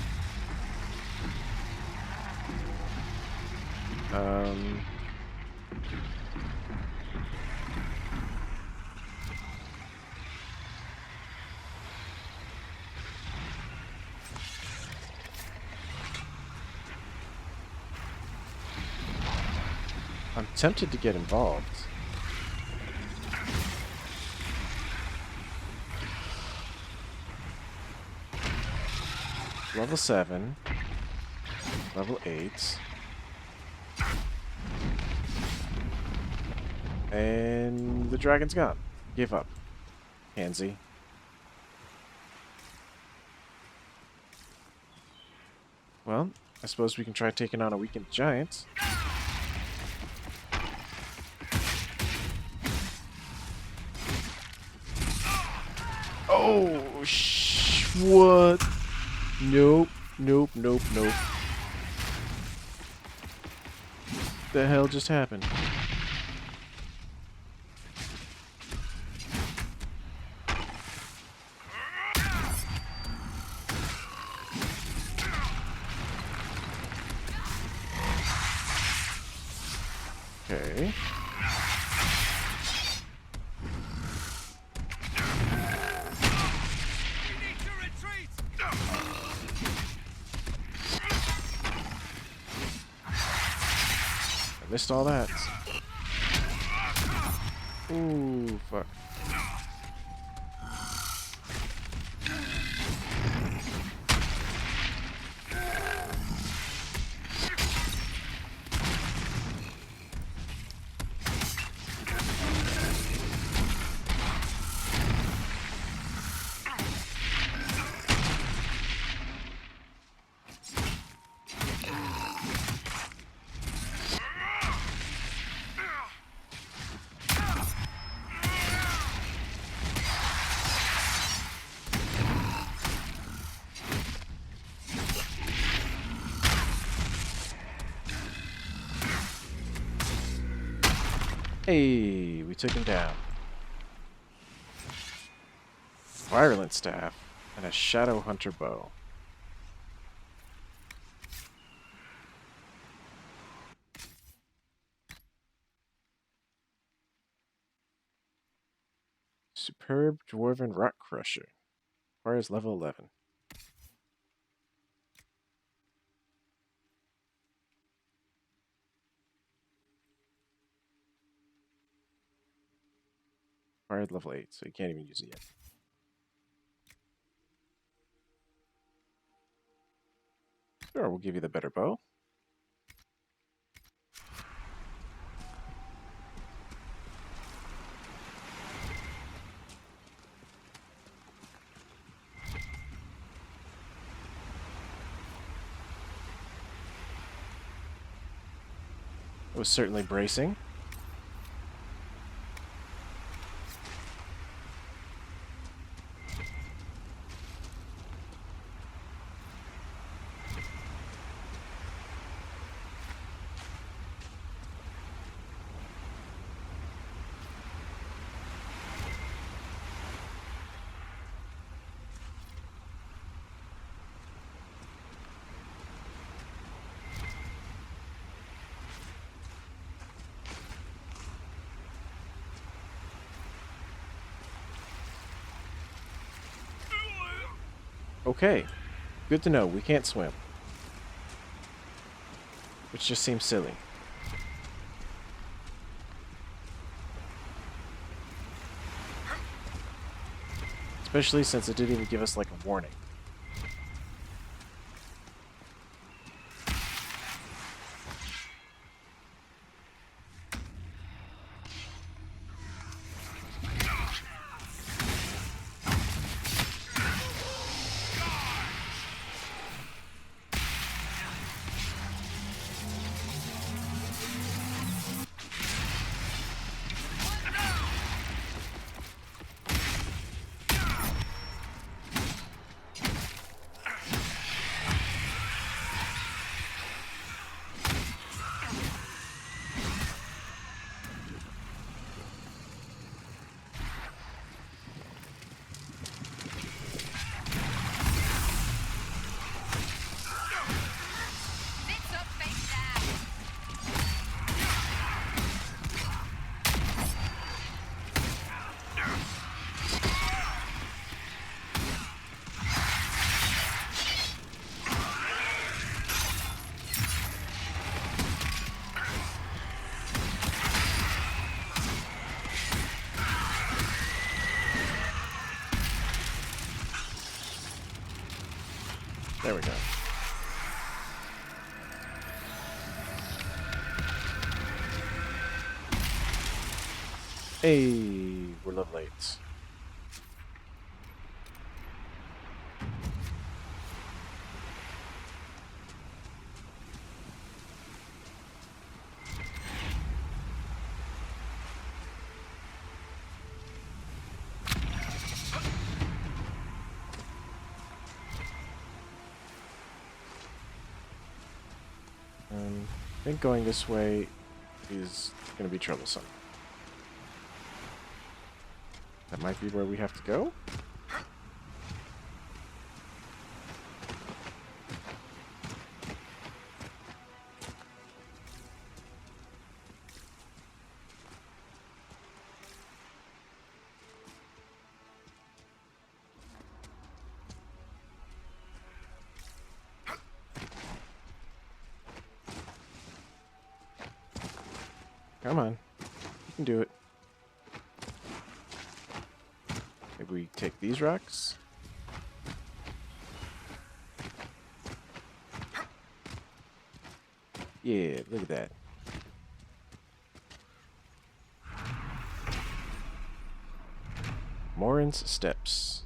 I'm tempted to get involved. Level 7. Level 8. And the dragon's gone. Give up. Pansy. Well, I suppose we can try taking on a weakened giant. Oh, what? Nope, nope, nope, nope. The hell just happened? Okay. I missed all that. Ooh, fuck. Hey, we took him down. Virulent staff and a shadow hunter bow. Superb dwarven rock crusher. Requires level 11. Required level 8, so you can't even use it yet. Sure, we'll give you the better bow. It was certainly bracing. Okay. Good to know. We can't swim. Which just seems silly. Especially since it didn't even give us, like, a warning. There we go. Hey, we're a little late. I think going this way is going to be troublesome. That might be where we have to go. Come on. You can do it. Maybe we take these rocks? Yeah, look at that. Morin's Steps.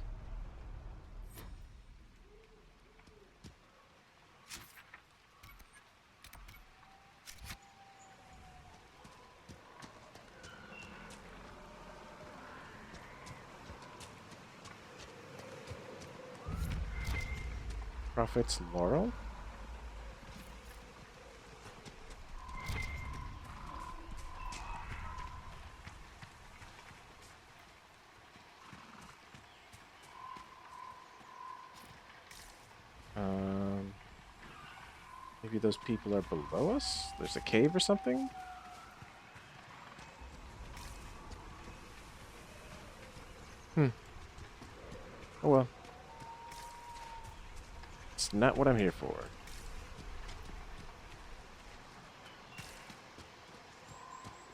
Prophet's Laurel? Maybe those people are below us? There's a cave or something? Oh well. It's not what I'm here for.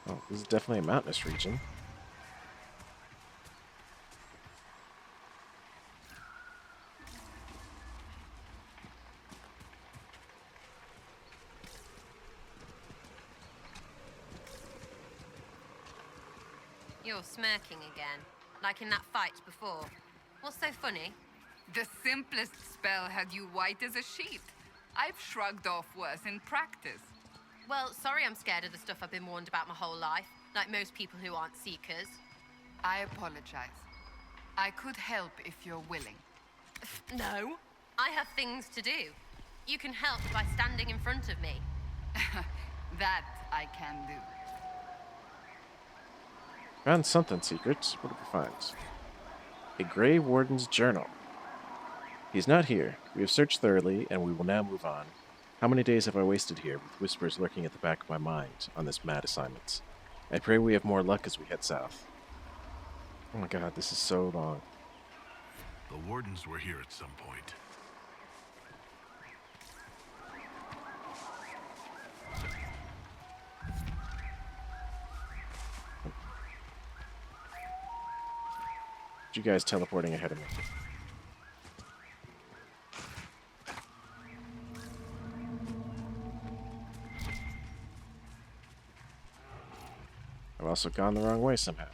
Oh, this is definitely a mountainous region. You're smirking again, like in that fight before. What's so funny? The simplest spell had you white as a sheet. I've shrugged off worse in practice. Well, sorry I'm scared of the stuff I've been warned about my whole life, like most people who aren't seekers. I apologize. I could help if you're willing. No, I have things to do. You can help by standing in front of me. That I can do. Found something secret. What did we find? A Grey Warden's journal. He's not here. We have searched thoroughly, and we will now move on. How many days have I wasted here, with whispers lurking at the back of my mind, on this mad assignment? I pray we have more luck as we head south. Oh my god, this is so long. The wardens were here at some point. You guys teleporting ahead of me. I've also gone the wrong way somehow.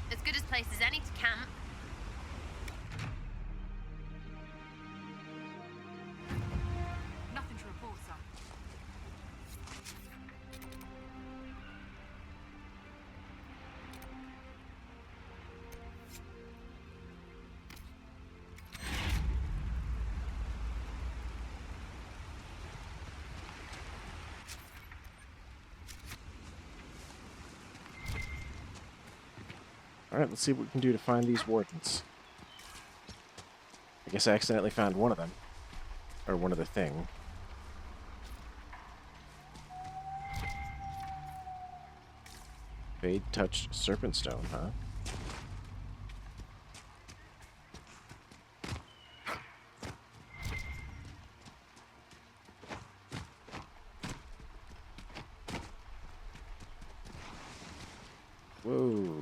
As good a place as any to camp. Nothing to report, sir. Alright, let's see what we can do to find these wardens. I guess I accidentally found one of them. Or one of the thing. Fade touched serpent stone, huh? Whoa.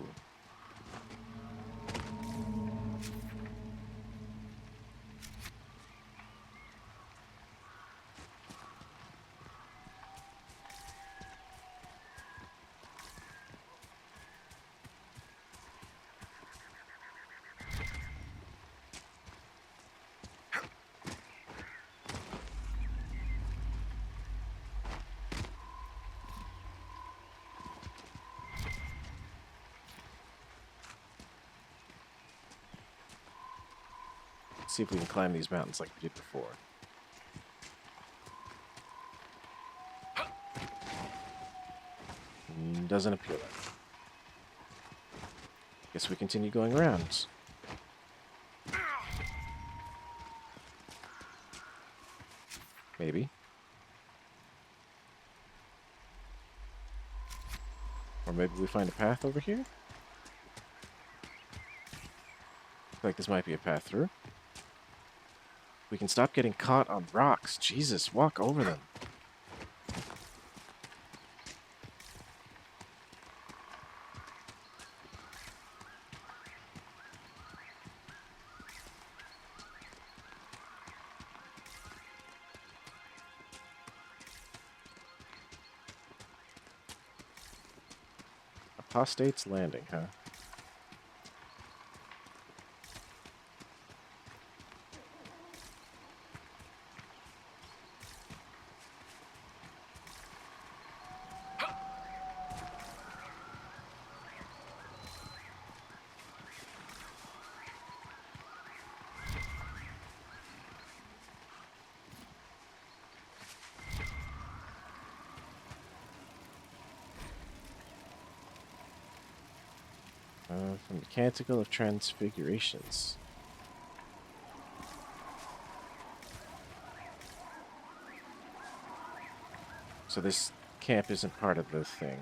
See if we can climb these mountains like we did before. Doesn't appear like it. Guess we continue going around. Maybe. Or maybe we find a path over here? Looks like this might be a path through. We can stop getting caught on rocks. Jesus, walk over them. Apostate's Landing, huh? From the Canticle of Transfigurations. So this camp isn't part of the thing.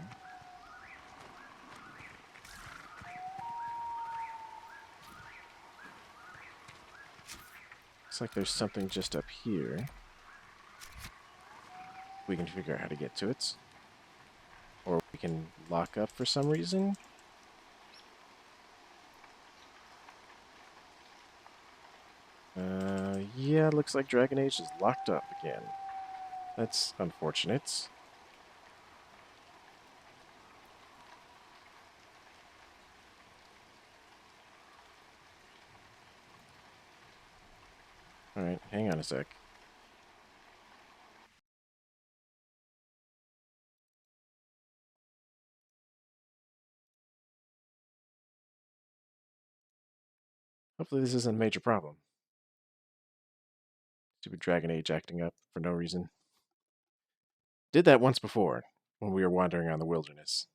Looks like there's something just up here. We can figure out how to get to it. Or we can lock up for some reason. Yeah, looks like Dragon Age is locked up again. That's unfortunate. Alright, hang on a sec. Hopefully this isn't a major problem. Stupid Dragon Age acting up for no reason. Did that once before, when we were wandering around the wilderness.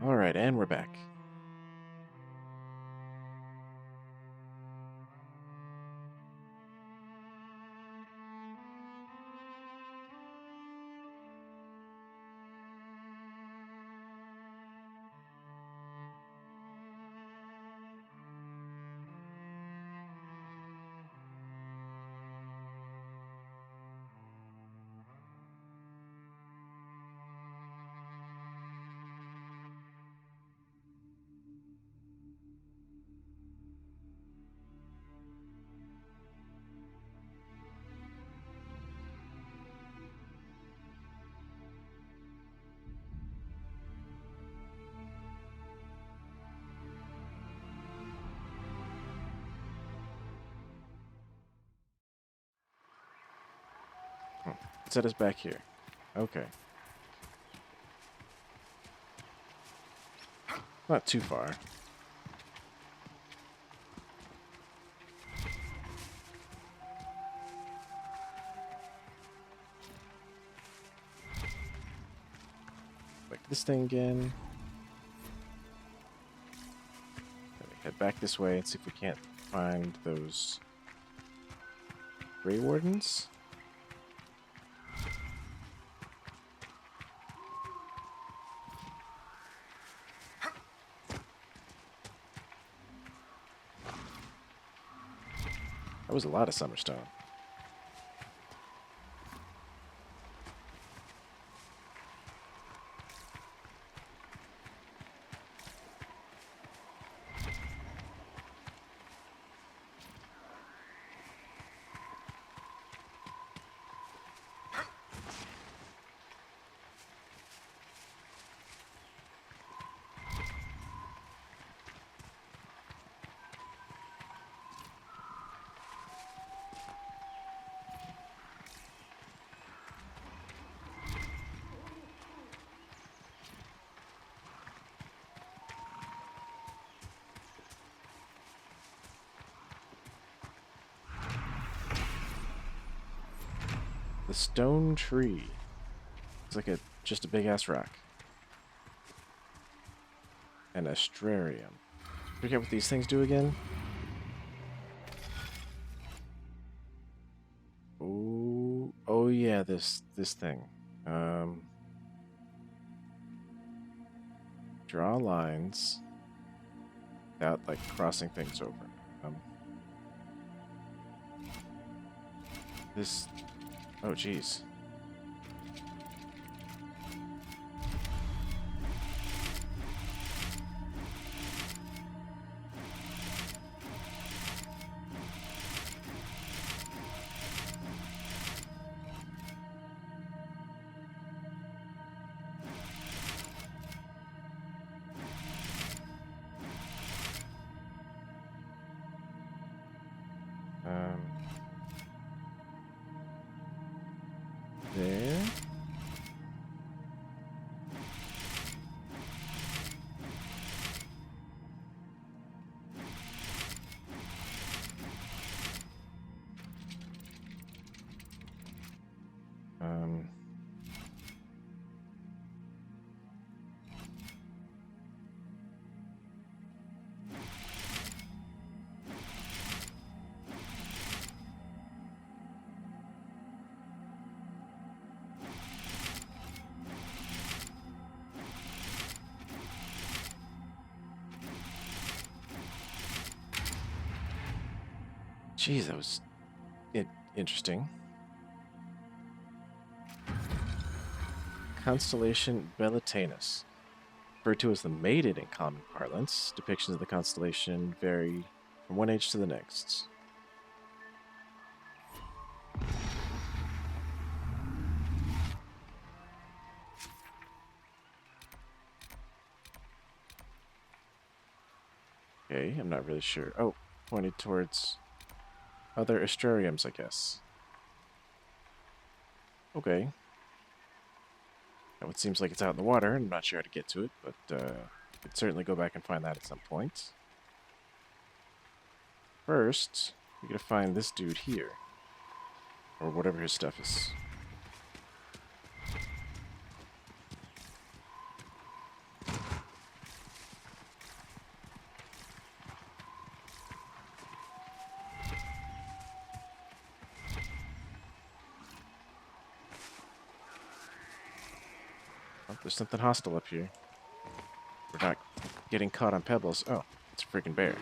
Alright, and we're back. Set us back here. Okay. Not too far. Like this thing again. Head back this way and see if we can't find those Grey Wardens. That was a lot of Summerstone. The stone tree. It's like just a big ass rock. An astrarium. Forget what these things do again? Oh yeah, this thing. Draw lines without like crossing things over. This. Oh jeez. Jeez, that was interesting. Constellation Bellatanus. Referred to as the Maiden in common parlance, depictions of the constellation vary from one age to the next. Okay, I'm not really sure. Oh, pointed towards other astrariums, I guess. Okay. Now it seems like it's out in the water. I'm not sure how to get to it, but could certainly go back and find that at some point. First, we gotta find this dude here. Or whatever his stuff is. Oh, there's something hostile up here. We're not getting caught on pebbles. Oh, it's a freaking bear.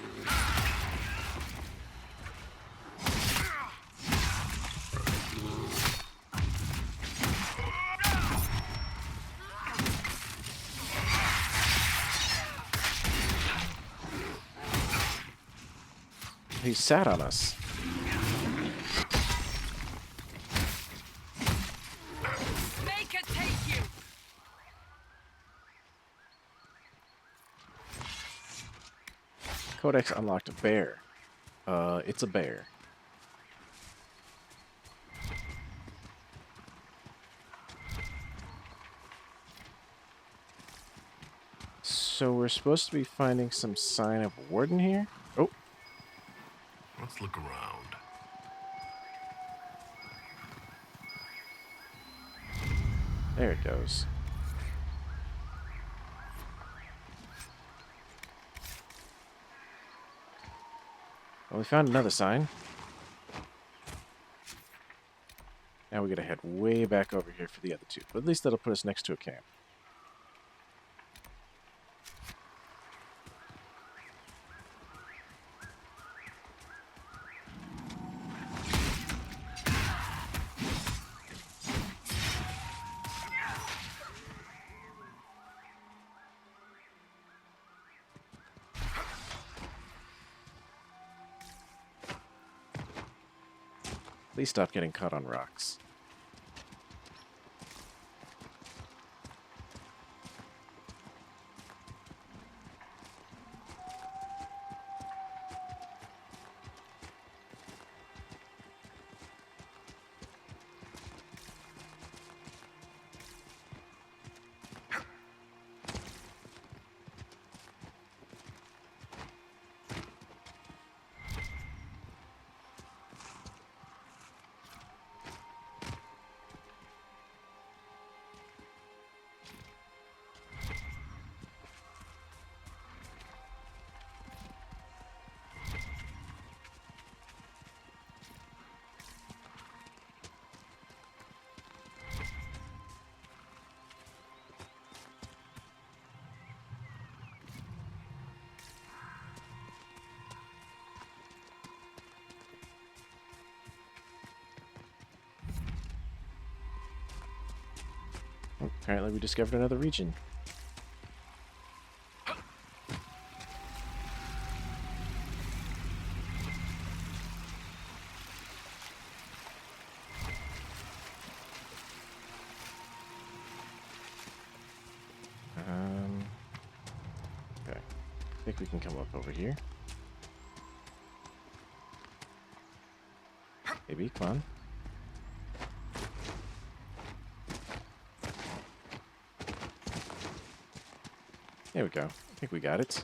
He sat on us. Make it take you. Codex unlocked a bear. It's a bear. So we're supposed to be finding some sign of Warden here? Oh. Let's look around. There it goes. Well, we found another sign. Now we gotta head way back over here for the other two. But at least that'll put us next to a camp. Please stop getting caught on rocks. Apparently we discovered another region. Okay. I think we can come up over here. Maybe, come on. There we go. I think we got it.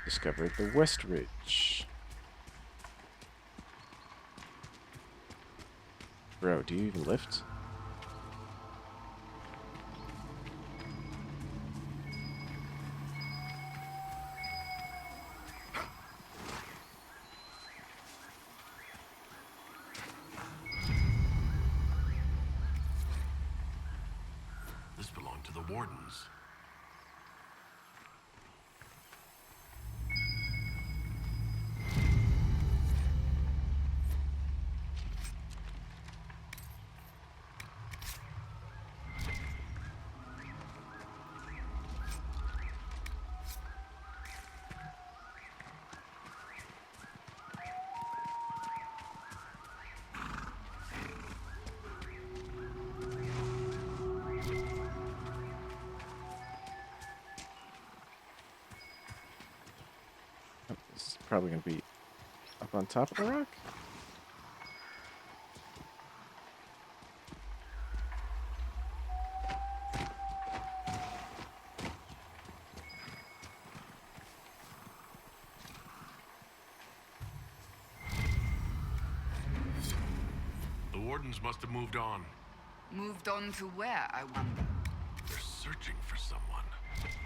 Discovered the West Ridge. Bro, do you even lift? This belonged to the Wardens. This is probably going to be up on top of the rock. The Wardens must have moved on. Moved on to where, I wonder? They're searching for someone.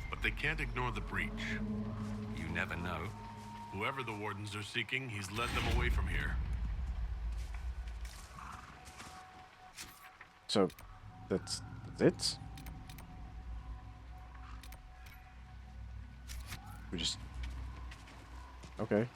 But they can't ignore the breach. You never know. Whoever the Wardens are seeking, he's led them away from here. So, that's it? We just... Okay.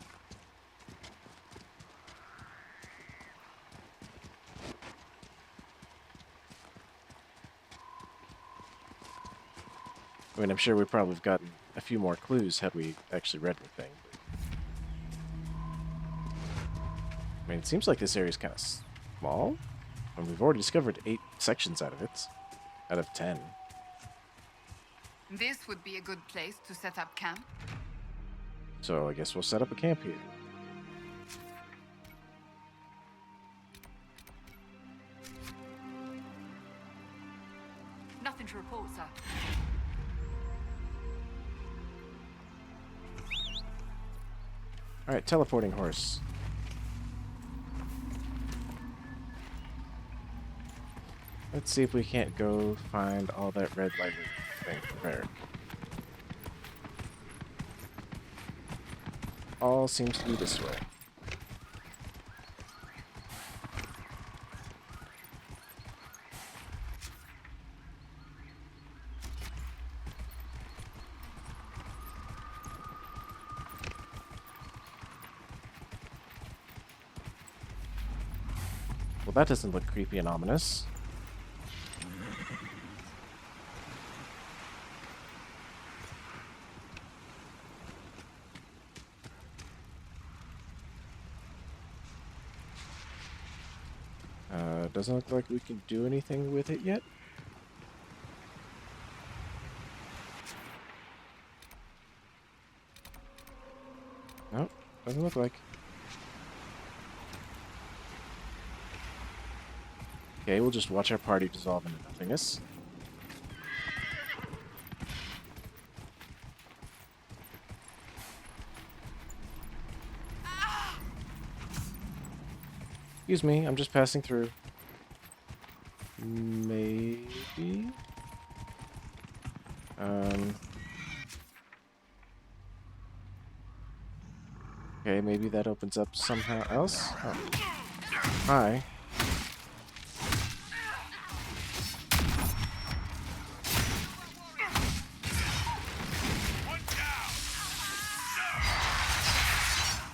I mean, I'm sure we probably have gotten a few more clues had we actually read the thing. I mean, it seems like this area is kind of small. And we've already discovered 8 sections out of it. Out of 10. This would be a good place to set up camp. So I guess we'll set up a camp here. Nothing to report, sir. Alright, teleporting horse. Let's see if we can't go find all that red light thing there. All seems to be this way. Well, that doesn't look creepy and ominous. Doesn't look like we can do anything with it yet. Nope, doesn't look like. Okay, we'll just watch our party dissolve into nothingness. Excuse me, I'm just passing through. Maybe? Okay, maybe that opens up somehow else? Oh. Hi.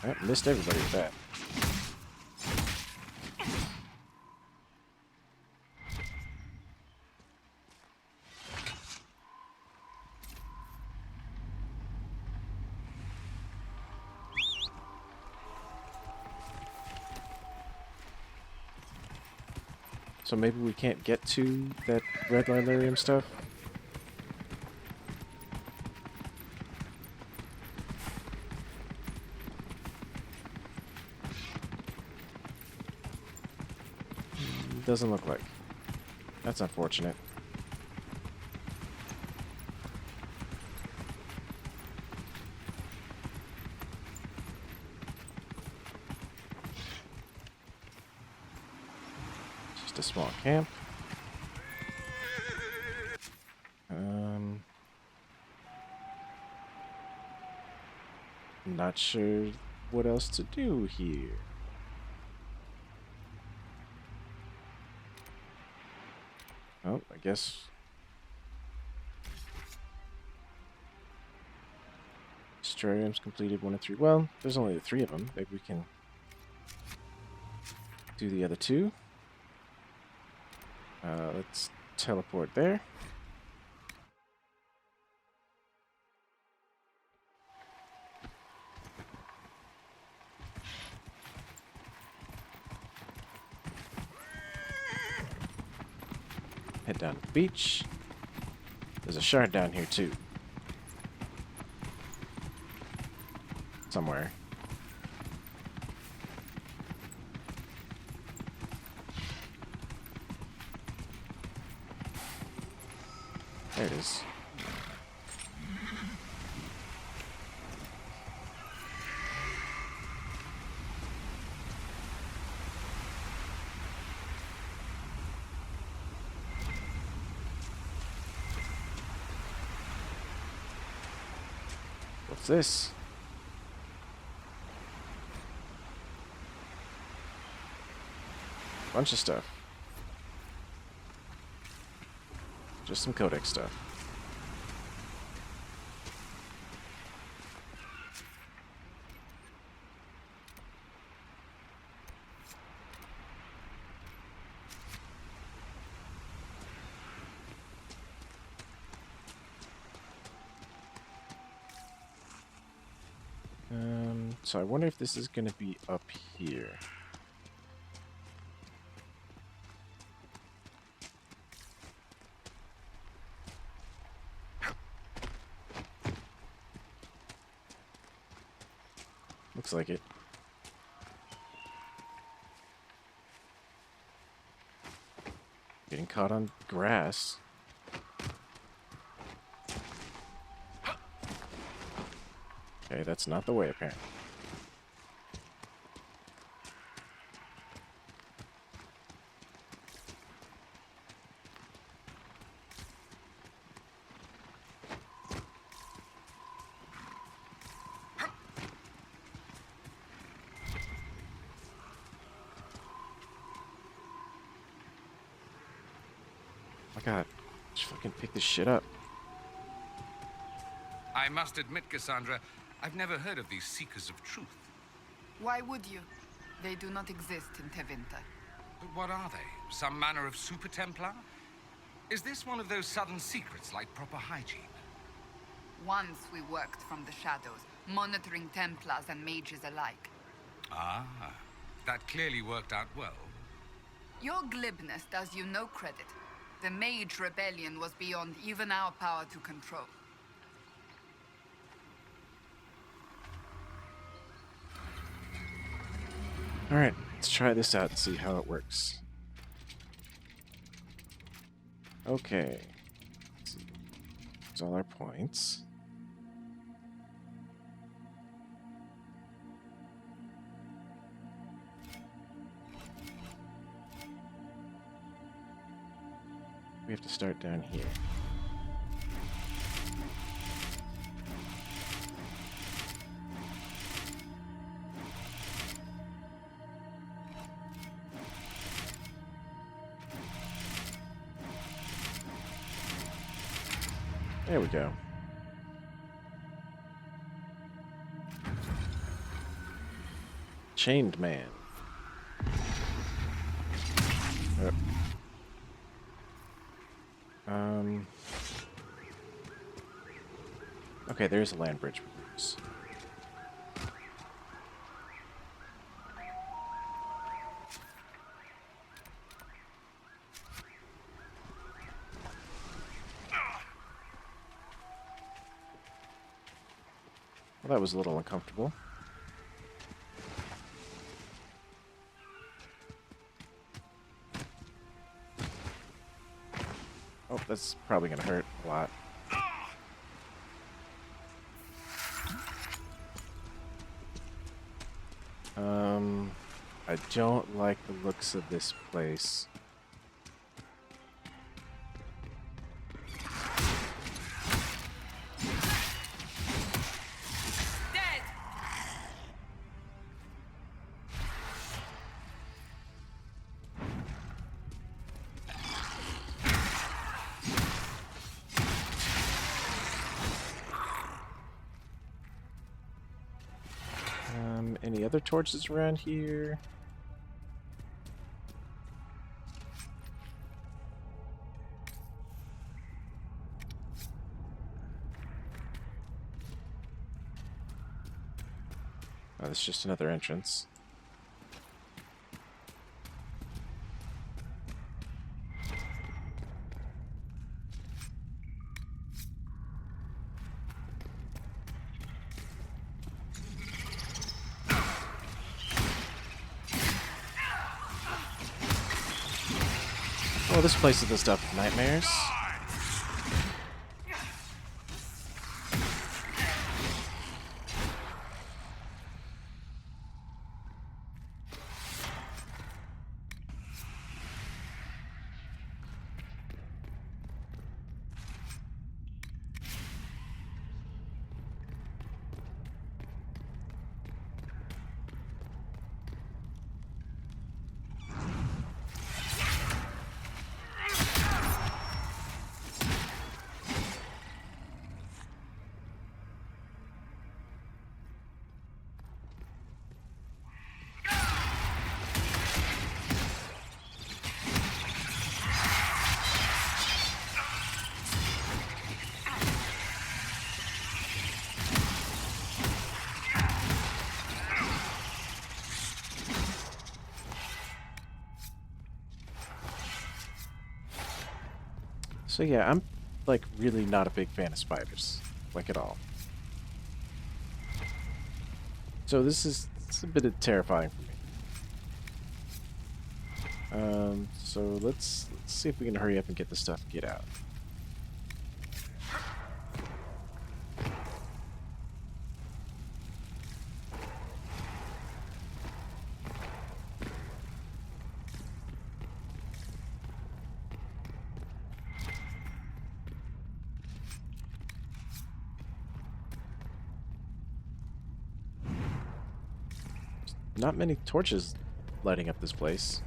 I missed everybody with that. So maybe we can't get to that red Lilarium stuff? Doesn't look like. That's unfortunate. Just a small camp. Not sure what else to do here. Oh, I guess terrariums completed 1 and 3. Well, there's only 3 of them. Maybe we can do the other 2. Let's teleport there. Head down to the beach. There's a shard down here too. Somewhere. There it is. What's this? Bunch of stuff. Just some codex stuff. So I wonder if this is going to be up here. Looks like it. Getting caught on grass. Okay, that's not the way, apparently. Oh my god, just fucking pick this shit up. I must admit, Cassandra, I've never heard of these Seekers of Truth. Why would you? They do not exist in Tevinter. But what are they? Some manner of Super Templar? Is this one of those sudden secrets like proper hygiene? Once we worked from the shadows, monitoring Templars and mages alike. Ah, that clearly worked out well. Your glibness does you no credit. The Mage Rebellion was beyond even our power to control. Alright, let's try this out and see how it works. Okay. Let's see. There's all our points. We have to start down here. There we go. Chained man. Okay, there's a land bridge we use. Well, that was a little uncomfortable. Oh, that's probably gonna hurt a lot. I don't like the looks of this place. other torches around here? Oh, that's just another entrance. Well, this place is the stuff of nightmares. So yeah, I'm like really not a big fan of spiders, like at all. So it's a bit terrifying for me. So let's see if we can hurry up and get this stuff and get out. Not many torches lighting up this place.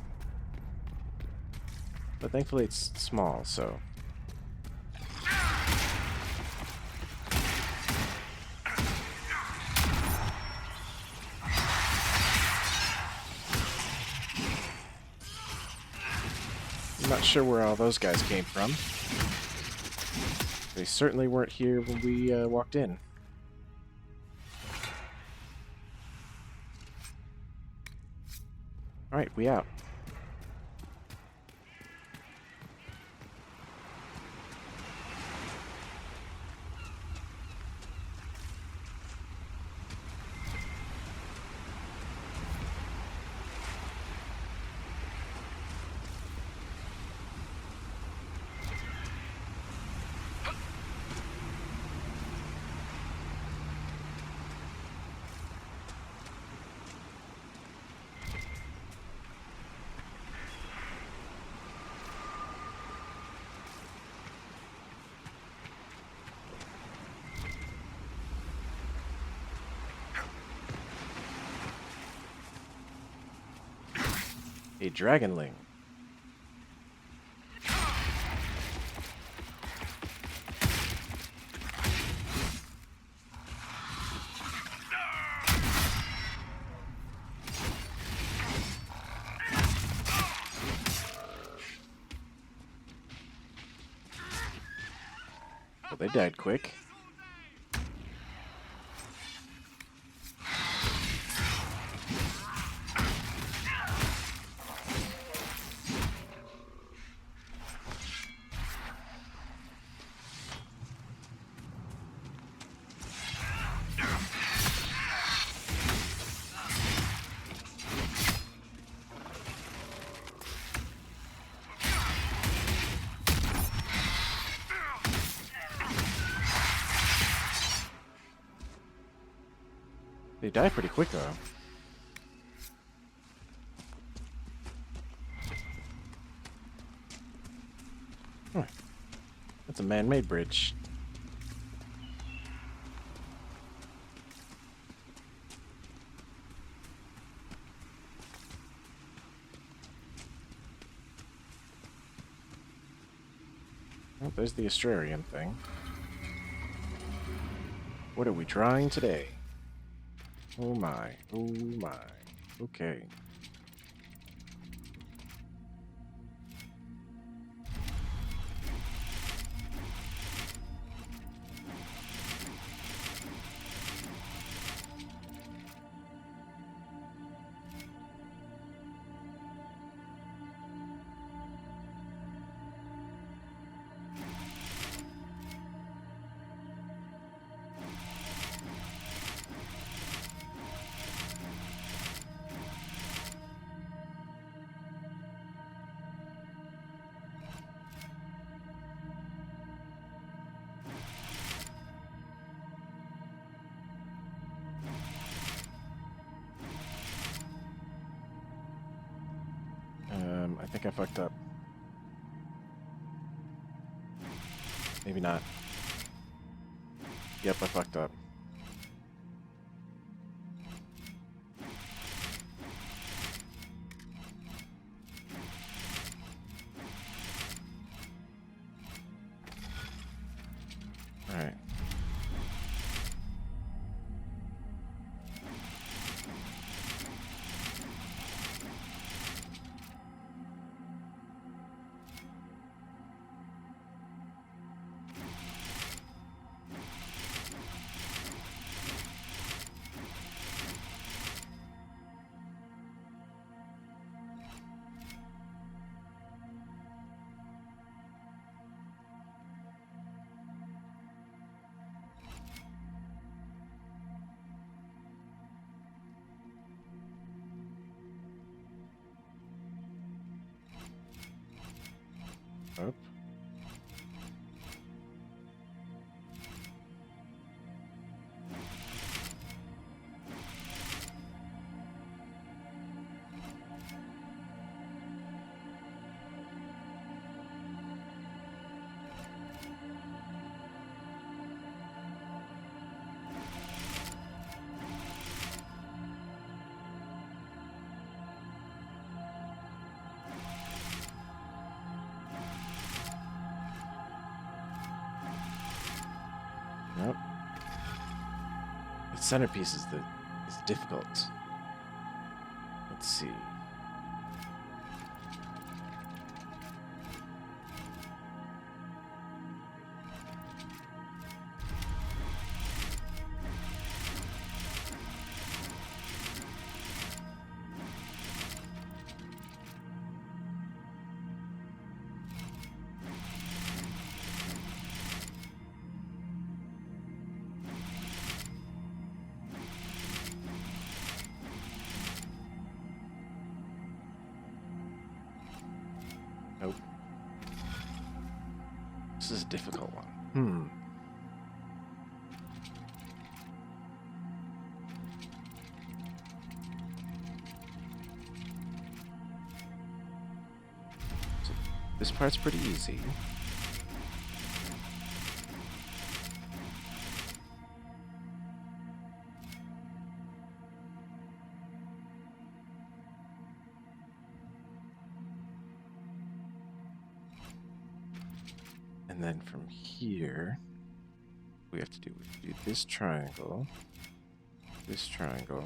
But thankfully it's small, so... I'm not sure where all those guys came from. They certainly weren't here when we walked in. Alright, we out. A dragonling. Well, they died quick. They die pretty quick, though. Huh. That's a man-made bridge. Oh, there's the Astrarian thing. What are we drawing today? Oh my. Oh my. Okay. I think I fucked up. Maybe not. Yep, I fucked up. Alright. Up. Yep. The centerpiece is difficult. Let's see. Nope. This is a difficult one. So this part's pretty easy. And then from here, we have to do this triangle. This triangle.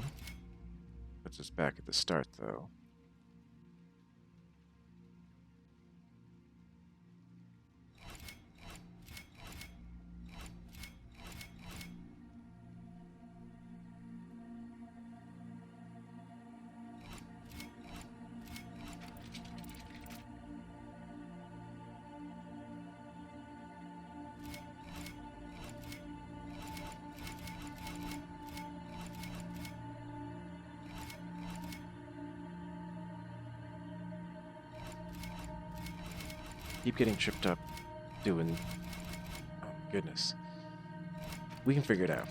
Puts us back at the start, though. Keep getting tripped up doing... Oh, goodness. We can figure it out.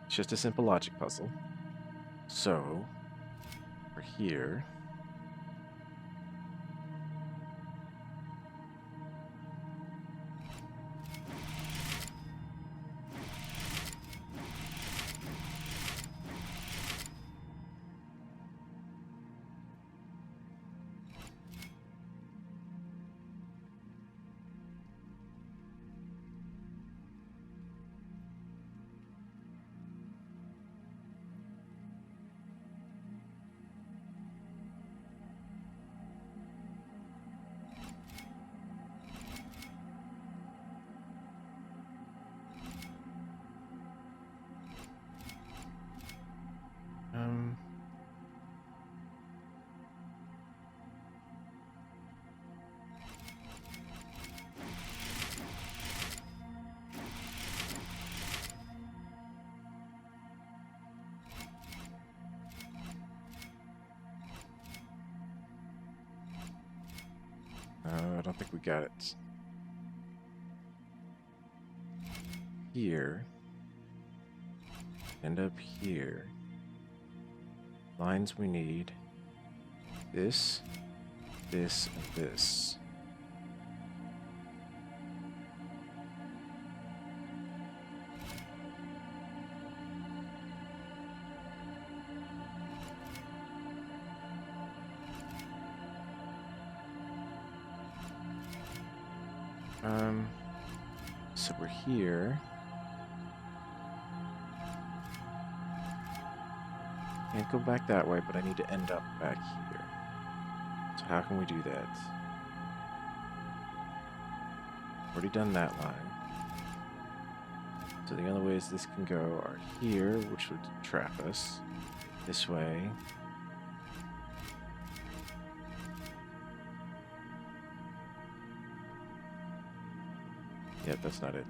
It's just a simple logic puzzle. So, we're here. I don't think we got it. Here. End up here. Lines we need. This, this, and this. So we're here. Can't go back that way, but I need to end up back here. So how can we do that? Already done that line. So the only ways this can go are here, which would trap us. This way. Yeah, that's not it.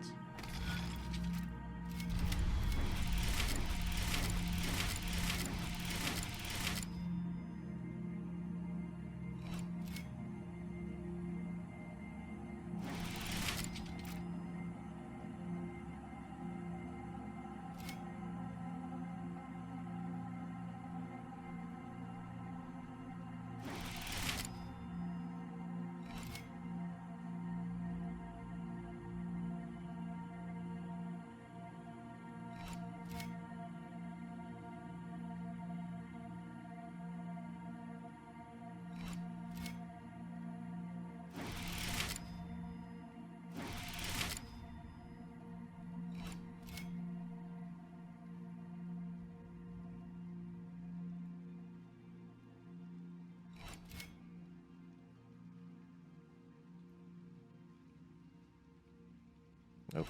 Nope.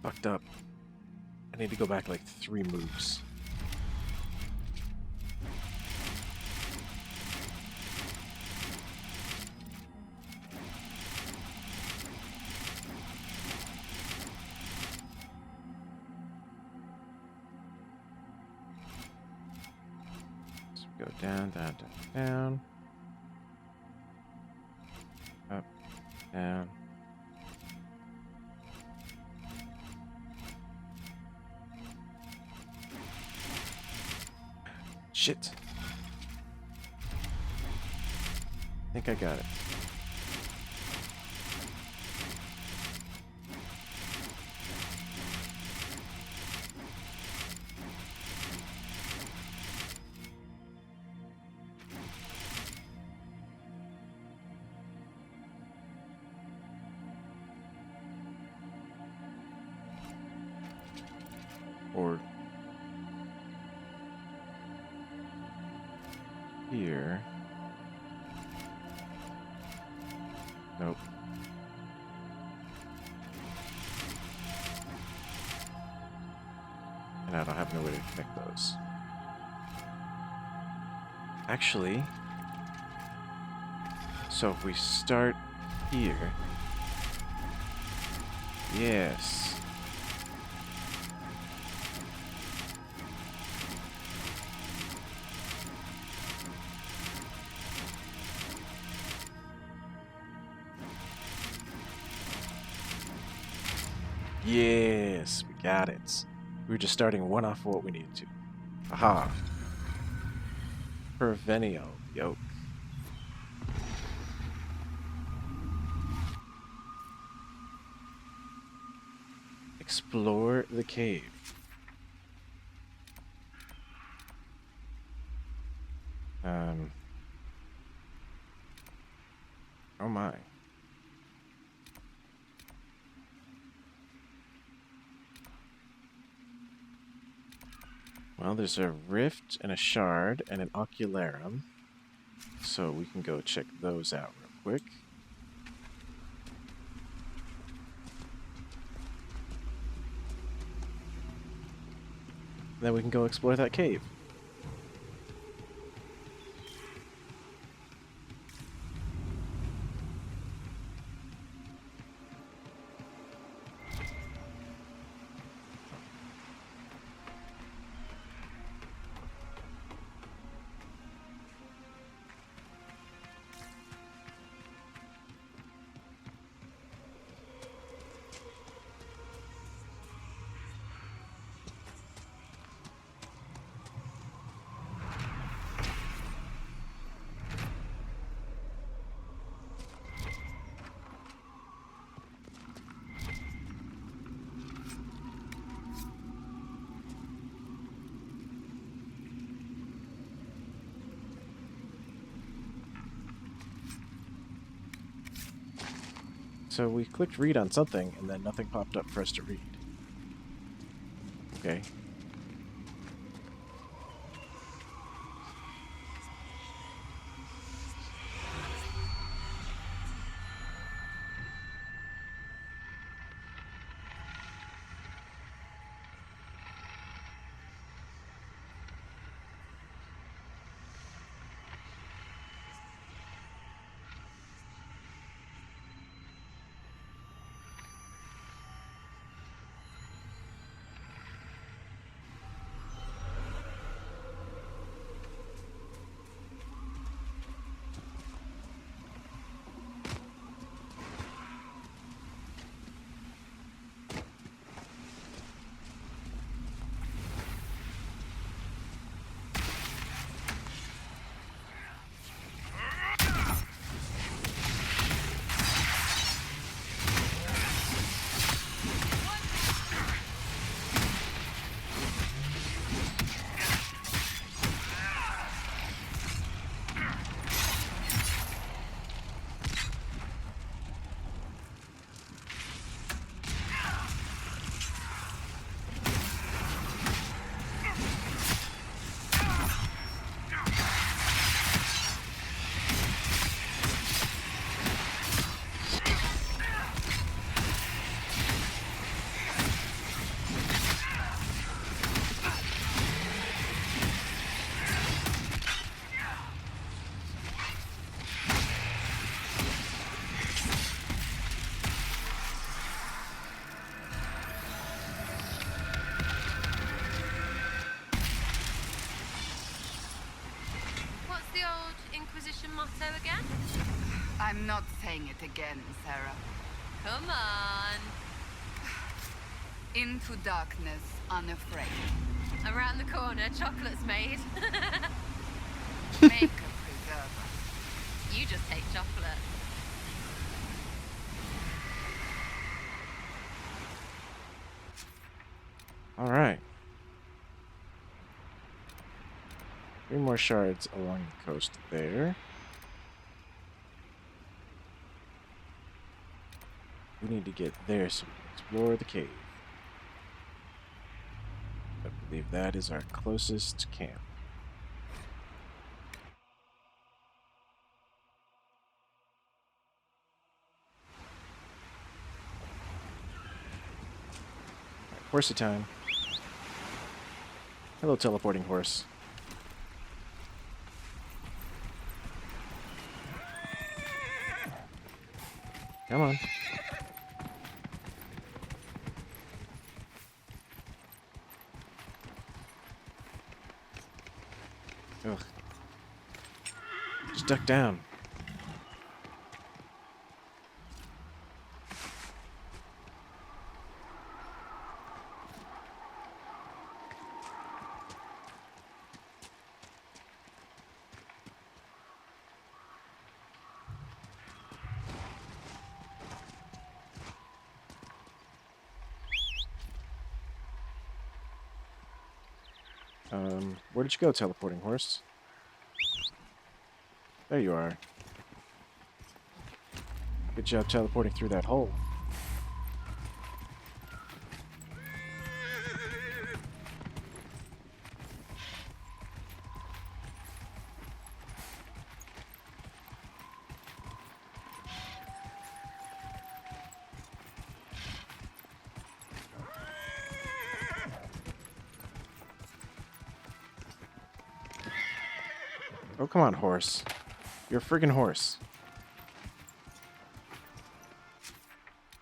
Fucked up. I need to go back like 3 moves. So go down, down, down, down. Up, down. Shit. I think I got it. Or here. Nope. And I don't have no way to connect those. Actually, so if we start here, yes. Yes, we got it. We were just starting one off of what we needed to. Aha. Pervenio yoke. Explore the cave. Oh my. Well, there's a rift and a shard and an ocularum. So we can go check those out real quick. Then we can go explore that cave. So we clicked read on something, and then nothing popped up for us to read. Okay. What's the old Inquisition motto again? I'm not saying it again, Sarah. Come on. Into darkness, unafraid. Around the corner, chocolate's made. Make a preserver. You just hate chocolate. All right. 3 more shards along the coast there. We need to get there so we can explore the cave. I believe that is our closest camp. All right, horsey time. Hello, teleporting horse. Come on. Ugh. Just duck down. Where did you go, teleporting horse? There you are. Good job teleporting through that hole. Oh, come on, horse. You're a friggin' horse.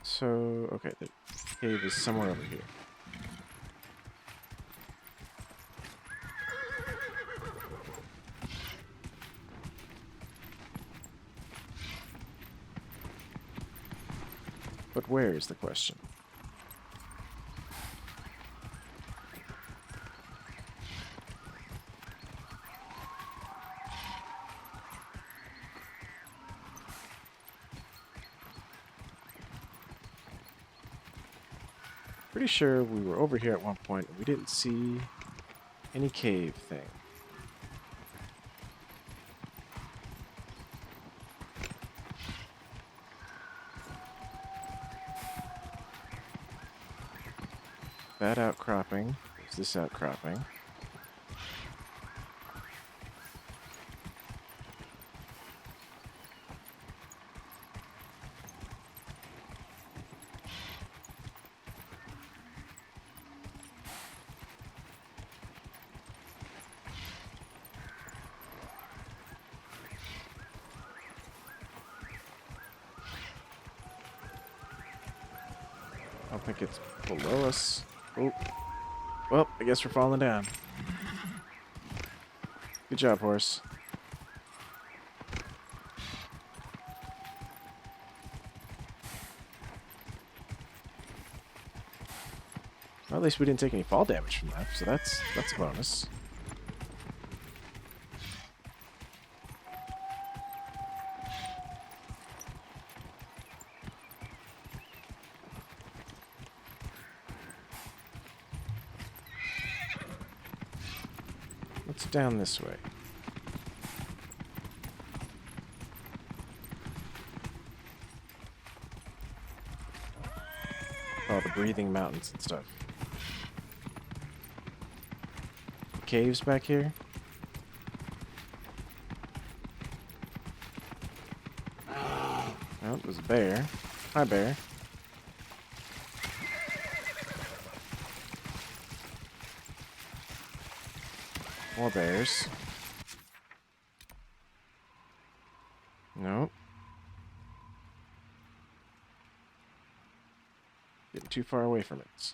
So, okay, the cave is somewhere over here. But where is the question? Pretty sure we were over here at one point and we didn't see any cave thing. That outcropping. There's this outcropping. I don't think it's below us. Oh. Well, I guess we're falling down. Good job, horse. Well, at least we didn't take any fall damage from that, so that's a bonus. What's down this way? All the breathing mountains and stuff. Caves back here? Oh, there's a bear. Hi, bear. More bears. Nope. Getting too far away from it.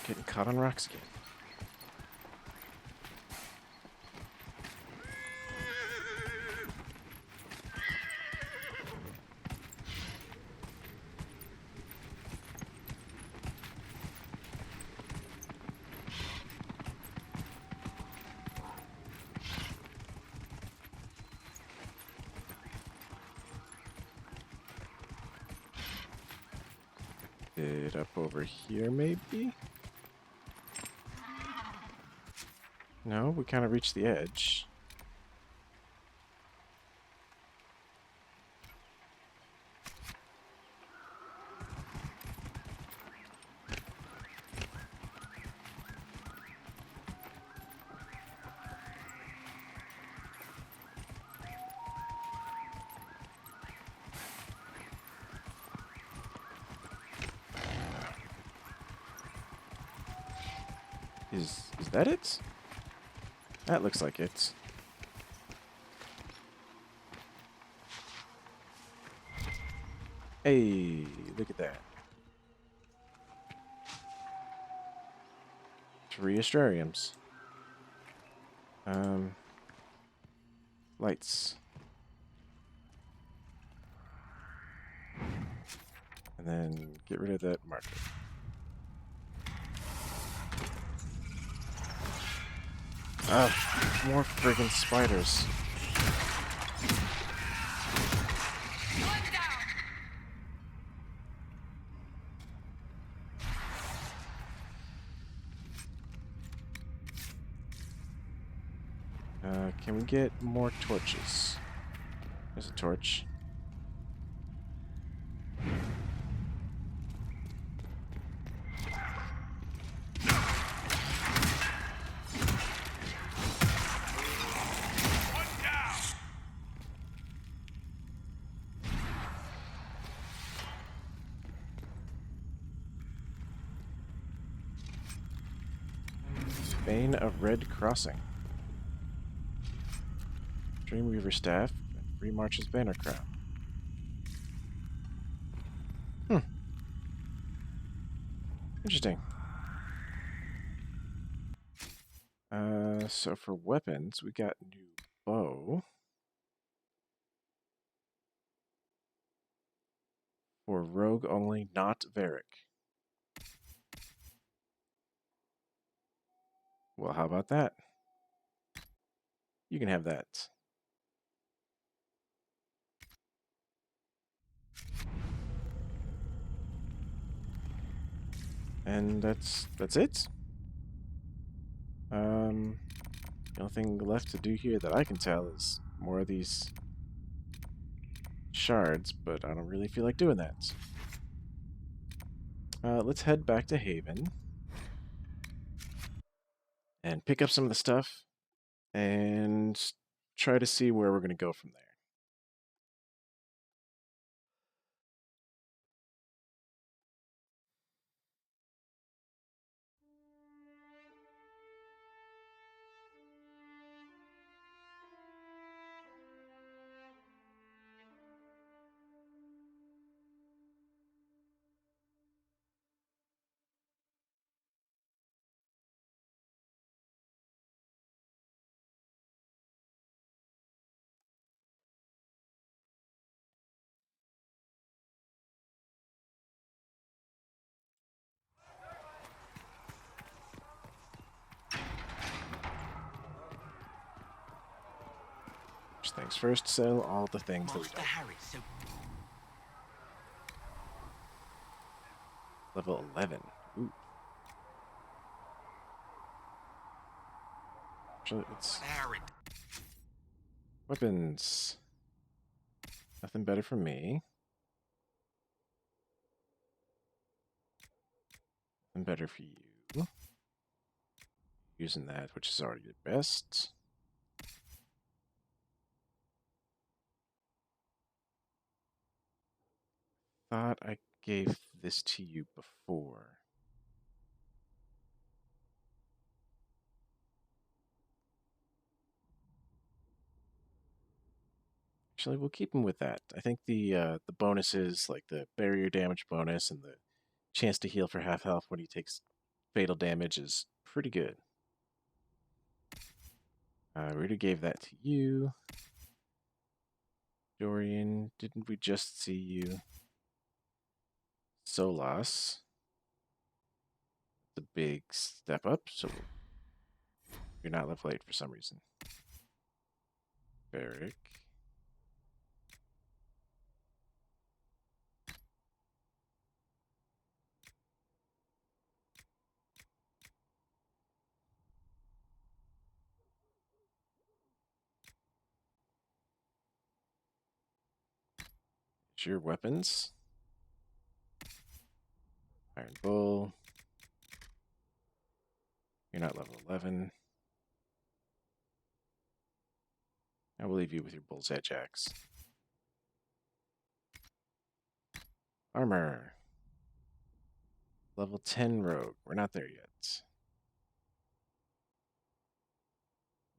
Getting caught on rocks again. It up over here, maybe? No, we kind of reached the edge. Is that it? That looks like it. Hey, look at that. 3 astrariums. Lights. And then get rid of that marker. Ah, more friggin' spiders. Can we get more torches? There's a torch. Bane of Red Crossing. Dreamweaver Staff and Free March's Banner Crown. Interesting. So for weapons, we got new bow. For rogue only, not Varric. Well, how about that? You can have that. And that's it. The only thing left to do here that I can tell is more of these shards, but I don't really feel like doing that. Let's head back to Haven and pick up some of the stuff and try to see where we're going to go from there. First things first, sell all the things that we don't. Level 11. Ooh. Actually, it's weapons. Nothing better for me. Nothing better for you. Using that, which is already the best. Thought I gave this to you before. Actually, we'll keep him with that. I think the bonuses, like the barrier damage bonus and the chance to heal for half health when he takes fatal damage, is pretty good. We already gave that to you. Dorian, didn't we just see you? Solas. It's a big step up, so you're not level 8 for some reason. Barrick. It's your weapons. Iron Bull. You're not level 11. I will leave you with your Bull's Edge Axe. Armor. Level 10 Rogue. We're not there yet.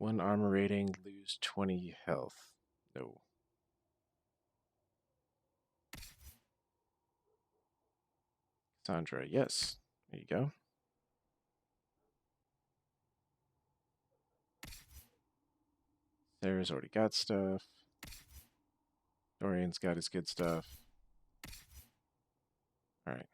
1 armor rating, lose 20 health. No. Sandra, yes. There you go. Sarah's already got stuff. Dorian's got his good stuff. Alright.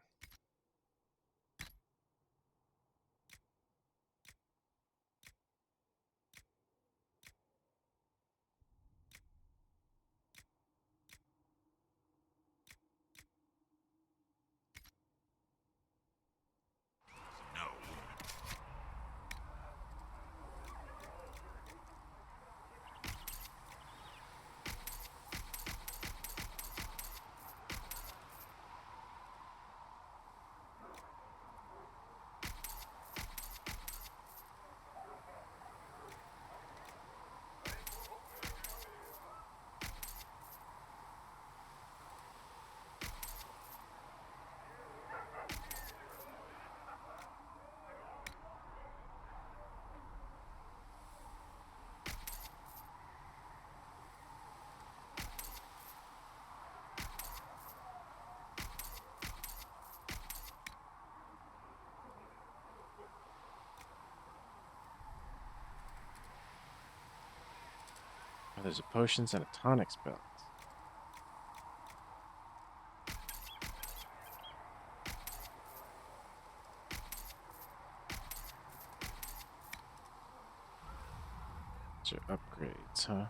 Oh, there's a potions and a tonics belt. These are upgrades, huh?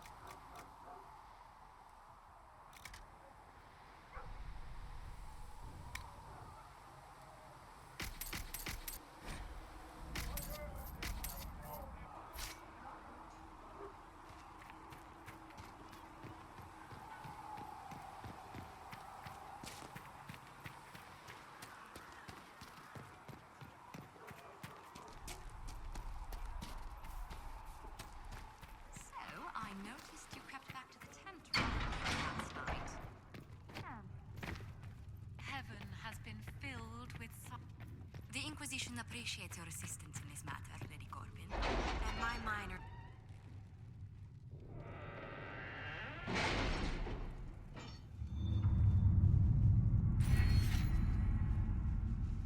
The Inquisition appreciates your assistance in this matter, Lady Corbin. And my minor...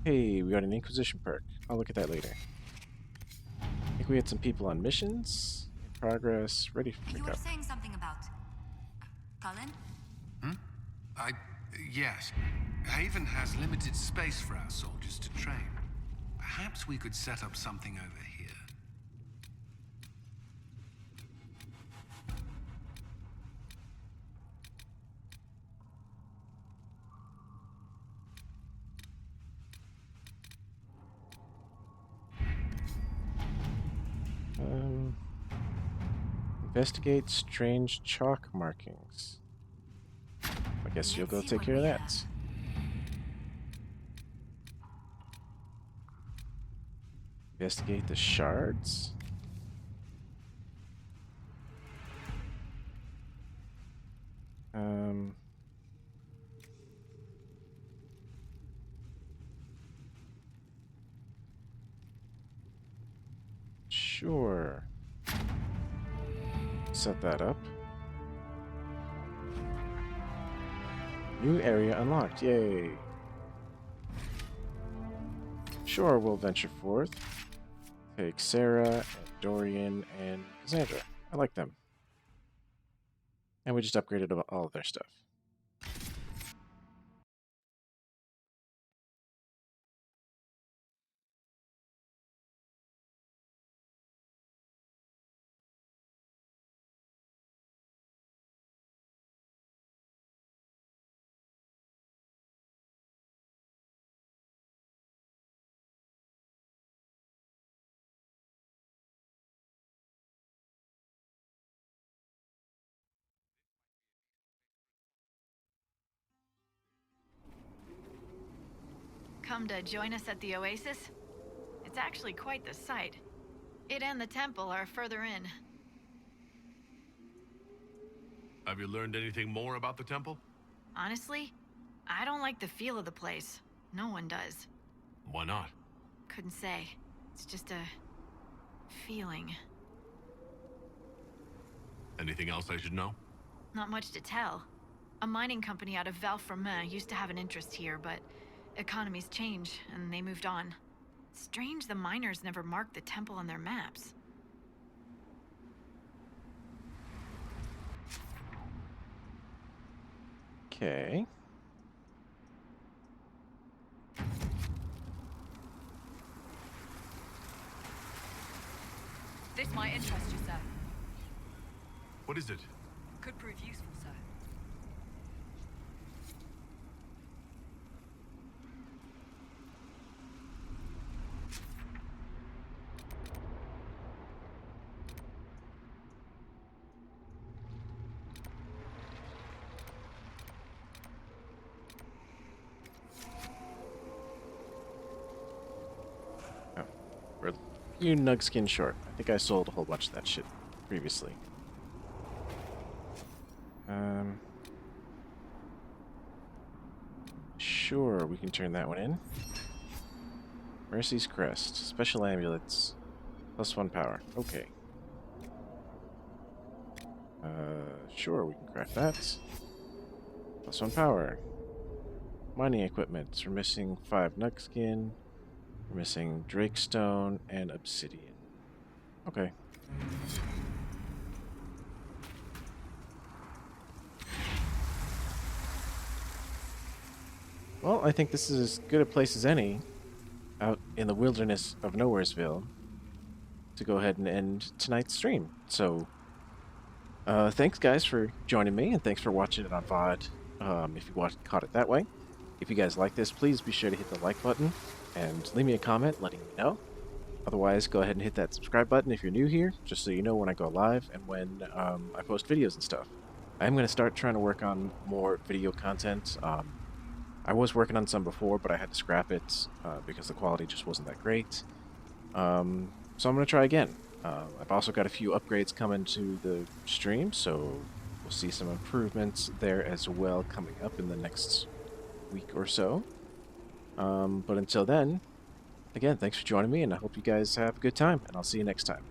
Hey, we got an Inquisition perk. I'll look at that later. I think we had some people on missions. In progress. Ready for You were pickup. saying something about... Cullen? Yes. Haven has limited space for our soldiers to train. Perhaps we could set up something over here. Investigate strange chalk markings. I guess you'll go take care of that. Investigate the shards. Sure. Set that up. New area unlocked. Yay. Sure, we'll venture forth. Take Sarah, and Dorian, and Cassandra. I like them. And we just upgraded all of their stuff. Come to join us at the Oasis? It's actually quite the sight. It and the temple are further in. Have you learned anything more about the temple? Honestly, I don't like the feel of the place. No one does. Why not? Couldn't say. It's just a... feeling. Anything else I should know? Not much to tell. A mining company out of Val-Fermin used to have an interest here, but economies change, and they moved on. Strange the miners never marked the temple on their maps. Okay. This might interest you, sir. What is it? Could prove useful, sir. Oh, we're a few nugskin short. I think I sold a whole bunch of that shit previously. Sure, we can turn that one in. Mercy's Crest. Special amulets. +1 power. Okay. Sure, we can craft that. +1 power. Mining equipment. We're missing 5 nugskin. We're missing Drakestone and Obsidian. Okay. Well, I think this is as good a place as any out in the wilderness of Nowheresville to go ahead and end tonight's stream. So, thanks guys for joining me, and thanks for watching it on VOD if you caught it that way. If you guys like this, please be sure to hit the like button and leave me a comment letting me know. Otherwise, go ahead and hit that subscribe button if you're new here, just so you know when I go live and when I post videos and stuff. I'm going to start trying to work on more video content. I was working on some before, but I had to scrap it because the quality just wasn't that great. So I'm going to try again. I've also got a few upgrades coming to the stream, so we'll see some improvements there as well coming up in the next week or so. But until then, again, thanks for joining me, and I hope you guys have a good time, and I'll see you next time.